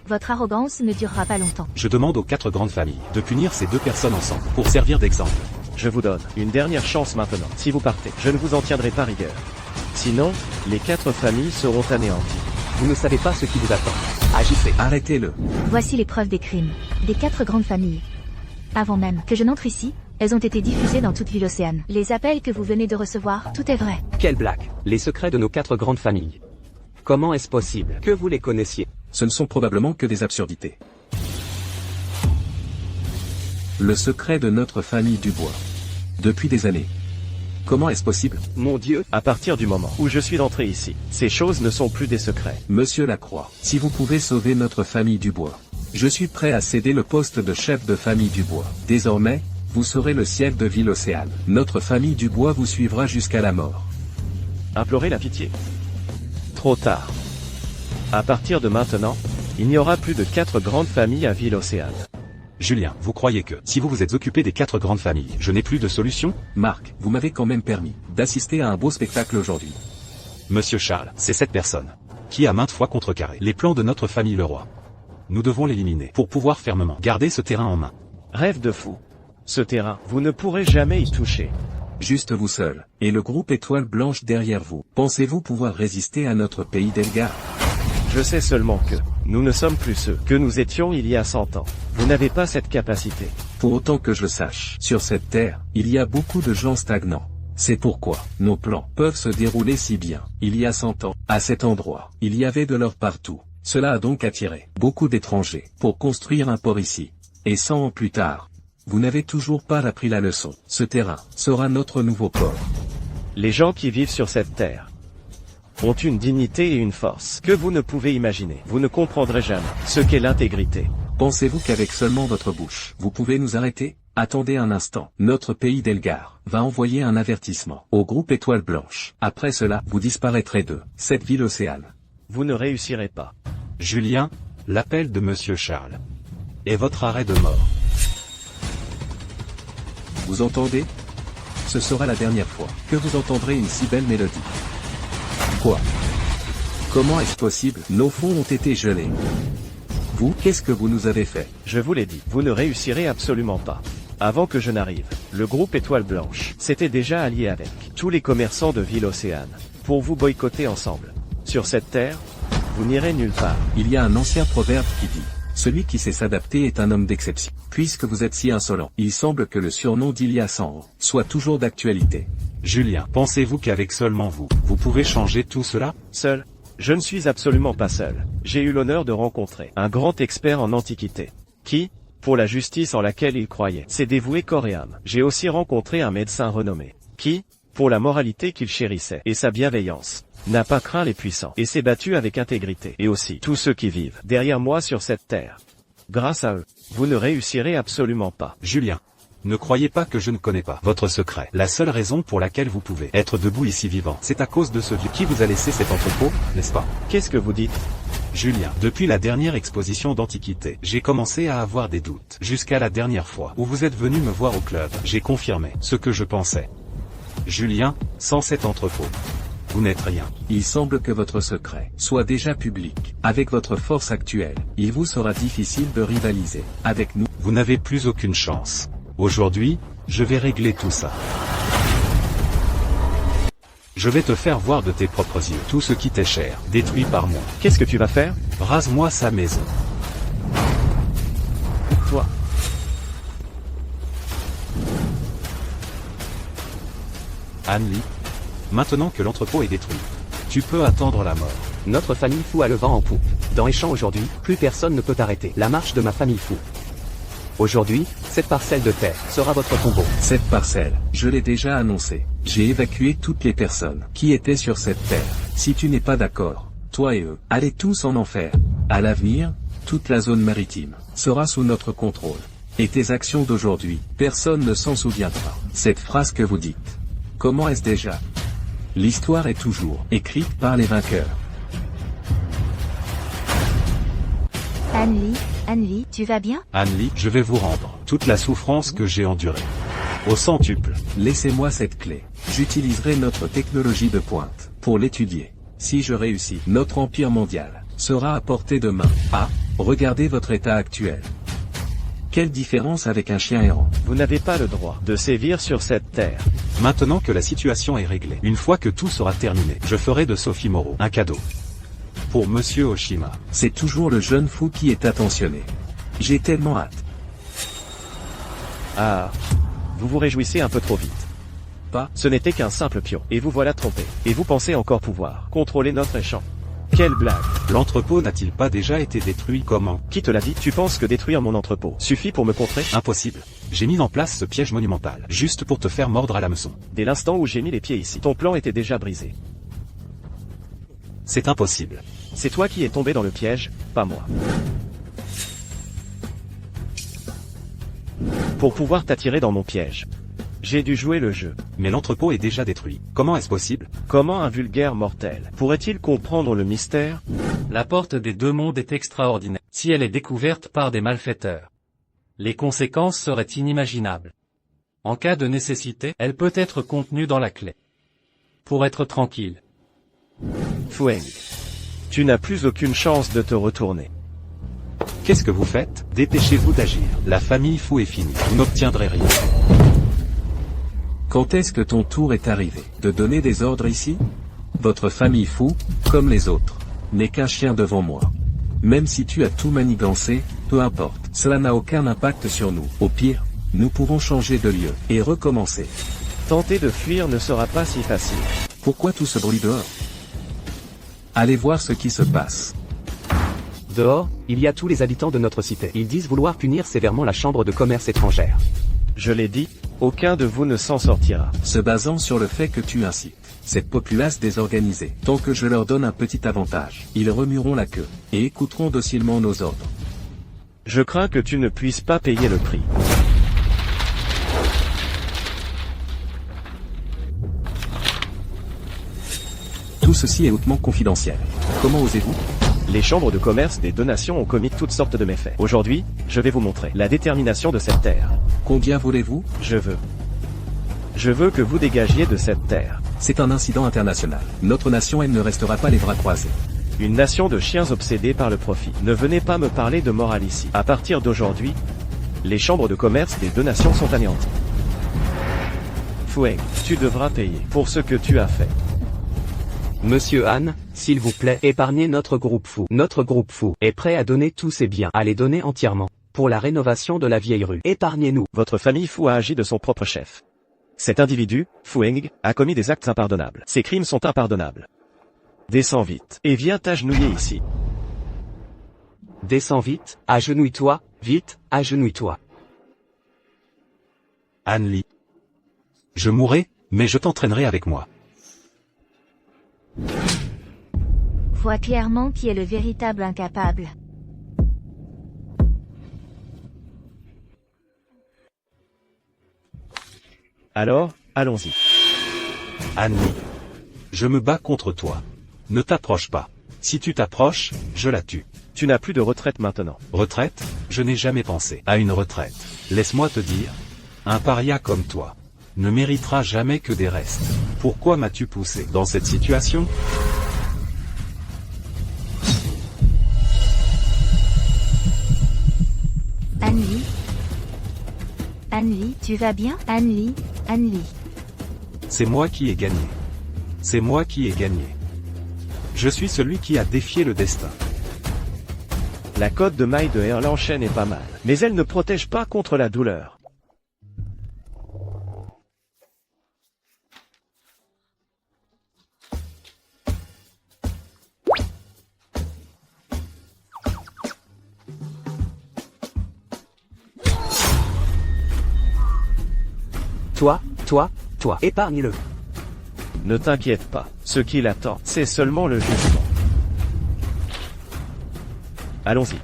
Votre arrogance ne durera pas longtemps. Je demande aux 4 grandes familles de punir ces 2 personnes ensemble, pour servir d'exemple. Je vous donne une dernière chance maintenant. Si vous partez, je ne vous en tiendrai pas rigueur. Sinon, les 4 familles seront anéanties. Vous ne savez pas ce qui vous attend. Agissez. Arrêtez-le. Voici les preuves des crimes. Des 4 grandes familles. Avant même que je n'entre ici, elles ont été diffusées dans toute Ville-Océane. Les appels que vous venez de recevoir, tout est vrai. Quelle blague. Les secrets de nos 4 grandes familles. Comment est-ce possible que vous les connaissiez? Ce ne sont probablement que des absurdités. Le secret de notre famille Dubois. Depuis des années. Comment est-ce possible? Mon Dieu. À partir du moment où je suis entré ici, ces choses ne sont plus des secrets. Monsieur Lacroix, si vous pouvez sauver notre famille Dubois, je suis prêt à céder le poste de chef de famille Dubois. Désormais, vous serez le siège de Ville-Océane. Notre famille Dubois vous suivra jusqu'à la mort. Implorez la pitié. Trop tard. À partir de maintenant, il n'y aura plus de 4 grandes familles à Ville-Océane. Julien, vous croyez que, si vous vous êtes occupé des 4 grandes familles, je n'ai plus de solution? Marc, vous m'avez quand même permis d'assister à un beau spectacle aujourd'hui. Monsieur Charles, c'est cette personne qui a maintes fois contrecarré les plans de notre famille Leroy. Nous devons l'éliminer pour pouvoir fermement garder ce terrain en main. Rêve de fou. Ce terrain, vous ne pourrez jamais y toucher. Juste vous seul, et le groupe Étoile Blanche derrière vous. Pensez-vous pouvoir résister à notre pays d'Elgar? Je sais seulement que, nous ne sommes plus ceux que nous étions il y a 100 ans. Vous n'avez pas cette capacité. Pour autant que je le sache, sur cette terre, il y a beaucoup de gens stagnants. C'est pourquoi, nos plans peuvent se dérouler si bien. Il y a 100 ans, à cet endroit, il y avait de l'or partout. Cela a donc attiré beaucoup d'étrangers pour construire un port ici. Et 100 ans plus tard, vous n'avez toujours pas appris la leçon. Ce terrain sera notre nouveau port. Les gens qui vivent sur cette terre ont une dignité et une force que vous ne pouvez imaginer. Vous ne comprendrez jamais ce qu'est l'intégrité. Pensez-vous qu'avec seulement votre bouche, vous pouvez nous arrêter? Attendez un instant. Notre pays d'Elgar va envoyer un avertissement au groupe Étoile Blanche. Après cela, vous disparaîtrez de cette Ville-Océane. Vous ne réussirez pas. Julien, l'appel de Monsieur Charles. Et votre arrêt de mort. Vous entendez? Ce sera la dernière fois que vous entendrez une si belle mélodie. Quoi? Comment est-ce possible? Nos fonds ont été gelés. Vous, qu'est-ce que vous nous avez fait? Je vous l'ai dit, vous ne réussirez absolument pas. Avant que je n'arrive, le groupe Étoile Blanche s'était déjà allié avec tous les commerçants de Ville-Océane pour vous boycotter ensemble. Sur cette terre, vous n'irez nulle part. Il y a un ancien proverbe qui dit: celui qui sait s'adapter est un homme d'exception. Puisque vous êtes si insolent, il semble que le surnom d'il y a 100 ans soit toujours d'actualité. Julien, pensez-vous qu'avec seulement vous, vous pouvez changer tout cela? Seul? Je ne suis absolument pas seul. J'ai eu l'honneur de rencontrer un grand expert en antiquité, qui, pour la justice en laquelle il croyait, s'est dévoué corps et âme. J'ai aussi rencontré un médecin renommé, qui, pour la moralité qu'il chérissait et sa bienveillance, n'a pas craint les puissants et s'est battu avec intégrité. Et aussi tous ceux qui vivent derrière moi sur cette terre. Grâce à eux, vous ne réussirez absolument pas. Julien, ne croyez pas que je ne connais pas votre secret. La seule raison pour laquelle vous pouvez être debout ici vivant, c'est à cause de ce vieux qui vous a laissé cet entrepôt, n'est-ce pas? Qu'est-ce que vous dites? Julien, depuis la dernière exposition d'Antiquité, j'ai commencé à avoir des doutes. Jusqu'à la dernière fois où vous êtes venu me voir au club, j'ai confirmé ce que je pensais. Julien, sans cet entrepôt, vous n'êtes rien. Il semble que votre secret soit déjà public. Avec votre force actuelle, il vous sera difficile de rivaliser avec nous. Vous n'avez plus aucune chance. Aujourd'hui, je vais régler tout ça. Je vais te faire voir de tes propres yeux tout ce qui t'est cher, détruit par moi. Qu'est-ce que tu vas faire? Rase-moi sa maison. Anne-Lee, maintenant que l'entrepôt est détruit, tu peux attendre la mort. Notre famille fou a le vent en poupe. Dans les champs aujourd'hui, plus personne ne peut arrêter la marche de ma famille fou. Aujourd'hui, cette parcelle de terre sera votre tombeau. Cette parcelle, je l'ai déjà annoncé. J'ai évacué toutes les personnes qui étaient sur cette terre. Si tu n'es pas d'accord, toi et eux, allez tous en enfer. À l'avenir, toute la zone maritime sera sous notre contrôle. Et tes actions d'aujourd'hui, personne ne s'en souviendra. Cette phrase que vous dites. Comment est-ce déjà? L'histoire est toujours écrite par les vainqueurs. Anne-Lee, tu vas bien? Anne-Lee, je vais vous rendre toute la souffrance que j'ai endurée. Au centuple. Laissez-moi cette clé. J'utiliserai notre technologie de pointe pour l'étudier. Si je réussis, notre empire mondial sera à portée de main. Ah, regardez votre état actuel. Quelle différence avec un chien errant. Vous n'avez pas le droit de sévir sur cette terre. Maintenant que la situation est réglée, une fois que tout sera terminé, je ferai de Sophie Moreau un cadeau. Pour Monsieur Oshima. C'est toujours le jeune fou qui est attentionné. J'ai tellement hâte. Ah. Vous vous réjouissez un peu trop vite. Pas. Ce n'était qu'un simple pion, et vous voilà trompé. Et vous pensez encore pouvoir contrôler notre échange. Quelle blague. L'entrepôt n'a-t-il pas déjà été détruit? Comment? Qui te l'a dit? Tu penses que détruire mon entrepôt suffit pour me contrer? Impossible. J'ai mis en place ce piège monumental, juste pour te faire mordre à l'hameçon. Dès l'instant où j'ai mis les pieds ici, ton plan était déjà brisé. C'est impossible. C'est toi qui es tombé dans le piège, pas moi. Pour pouvoir t'attirer dans mon piège, j'ai dû jouer le jeu. Mais l'entrepôt est déjà détruit. Comment est-ce possible? Comment un vulgaire mortel pourrait-il comprendre le mystère? La porte des deux mondes est extraordinaire. Si elle est découverte par des malfaiteurs, les conséquences seraient inimaginables. En cas de nécessité, elle peut être contenue dans la clé. Pour être tranquille. Fueng. Tu n'as plus aucune chance de te retourner. Qu'est-ce que vous faites? Dépêchez-vous d'agir. La famille fou est finie. Vous n'obtiendrez rien. Quand est-ce que ton tour est arrivé de donner des ordres ici? Votre famille fou, comme les autres, n'est qu'un chien devant moi. Même si tu as tout manigancé, peu importe. Cela n'a aucun impact sur nous. Au pire, nous pouvons changer de lieu et recommencer. Tenter de fuir ne sera pas si facile. Pourquoi tout ce bruit dehors? Allez voir ce qui se passe. Dehors, il y a tous les habitants de notre cité. Ils disent vouloir punir sévèrement la chambre de commerce étrangère. Je l'ai dit, aucun de vous ne s'en sortira. Se basant sur le fait que tu incites cette populace désorganisée. Tant que je leur donne un petit avantage, ils remueront la queue et écouteront docilement nos ordres. Je crains que tu ne puisses pas payer le prix. Tout ceci est hautement confidentiel. Comment osez-vous? Les chambres de commerce des deux nations ont commis toutes sortes de méfaits. Aujourd'hui, je vais vous montrer la détermination de cette terre. Combien voulez-vous? Je veux que vous dégagiez de cette terre. C'est un incident international. Notre nation, elle ne restera pas les bras croisés. Une nation de chiens obsédés par le profit. Ne venez pas me parler de morale ici. À partir d'aujourd'hui, les chambres de commerce des deux nations sont anéanties. Fueng, tu devras payer pour ce que tu as fait. Monsieur Han, s'il vous plaît, épargnez notre groupe fou. Notre groupe fou est prêt à donner tous ses biens, à les donner entièrement, pour la rénovation de la vieille rue. Épargnez-nous. Votre famille fou a agi de son propre chef. Cet individu, Fueng, a commis des actes impardonnables. Ces crimes sont impardonnables. Descends vite, et viens t'agenouiller ici. Descends vite, agenouille-toi, vite, agenouille-toi. Anne-Lee. Je mourrai, mais je t'entraînerai avec moi. Vois clairement qui est le véritable incapable. Alors, allons-y. Anne-Lee. Je me bats contre toi. Ne t'approche pas. Si tu t'approches, je la tue. Tu n'as plus de retraite maintenant. Retraite? Je n'ai jamais pensé à une retraite. Laisse-moi te dire, un paria comme toi ne méritera jamais que des restes. Pourquoi m'as-tu poussé dans cette situation? Anne-Lee? Anne-Lee, tu vas bien? Anne-Lee? Anne-Lee. C'est moi qui ai gagné. C'est moi qui ai gagné. Je suis celui qui a défié le destin. La cote de maille de Erlanchen est pas mal, mais elle ne protège pas contre la douleur. Toi, épargne-le. Ne t'inquiète pas, ce qui l'attend, c'est seulement le jugement. Allons-y.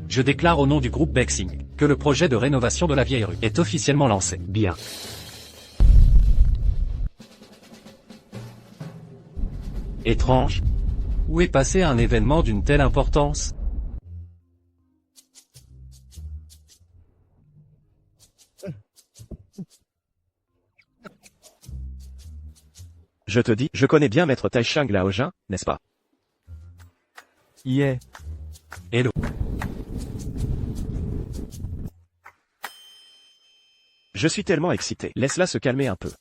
Je déclare au nom du groupe Bexing que le projet de rénovation de la vieille rue est officiellement lancé. Bien. Étrange. Où est passé un événement d'une telle importance? Je te dis, je connais bien Maître Taishang Laojin, n'est-ce pas? Yeah. Hello. Je suis tellement excité. Laisse-la se calmer un peu.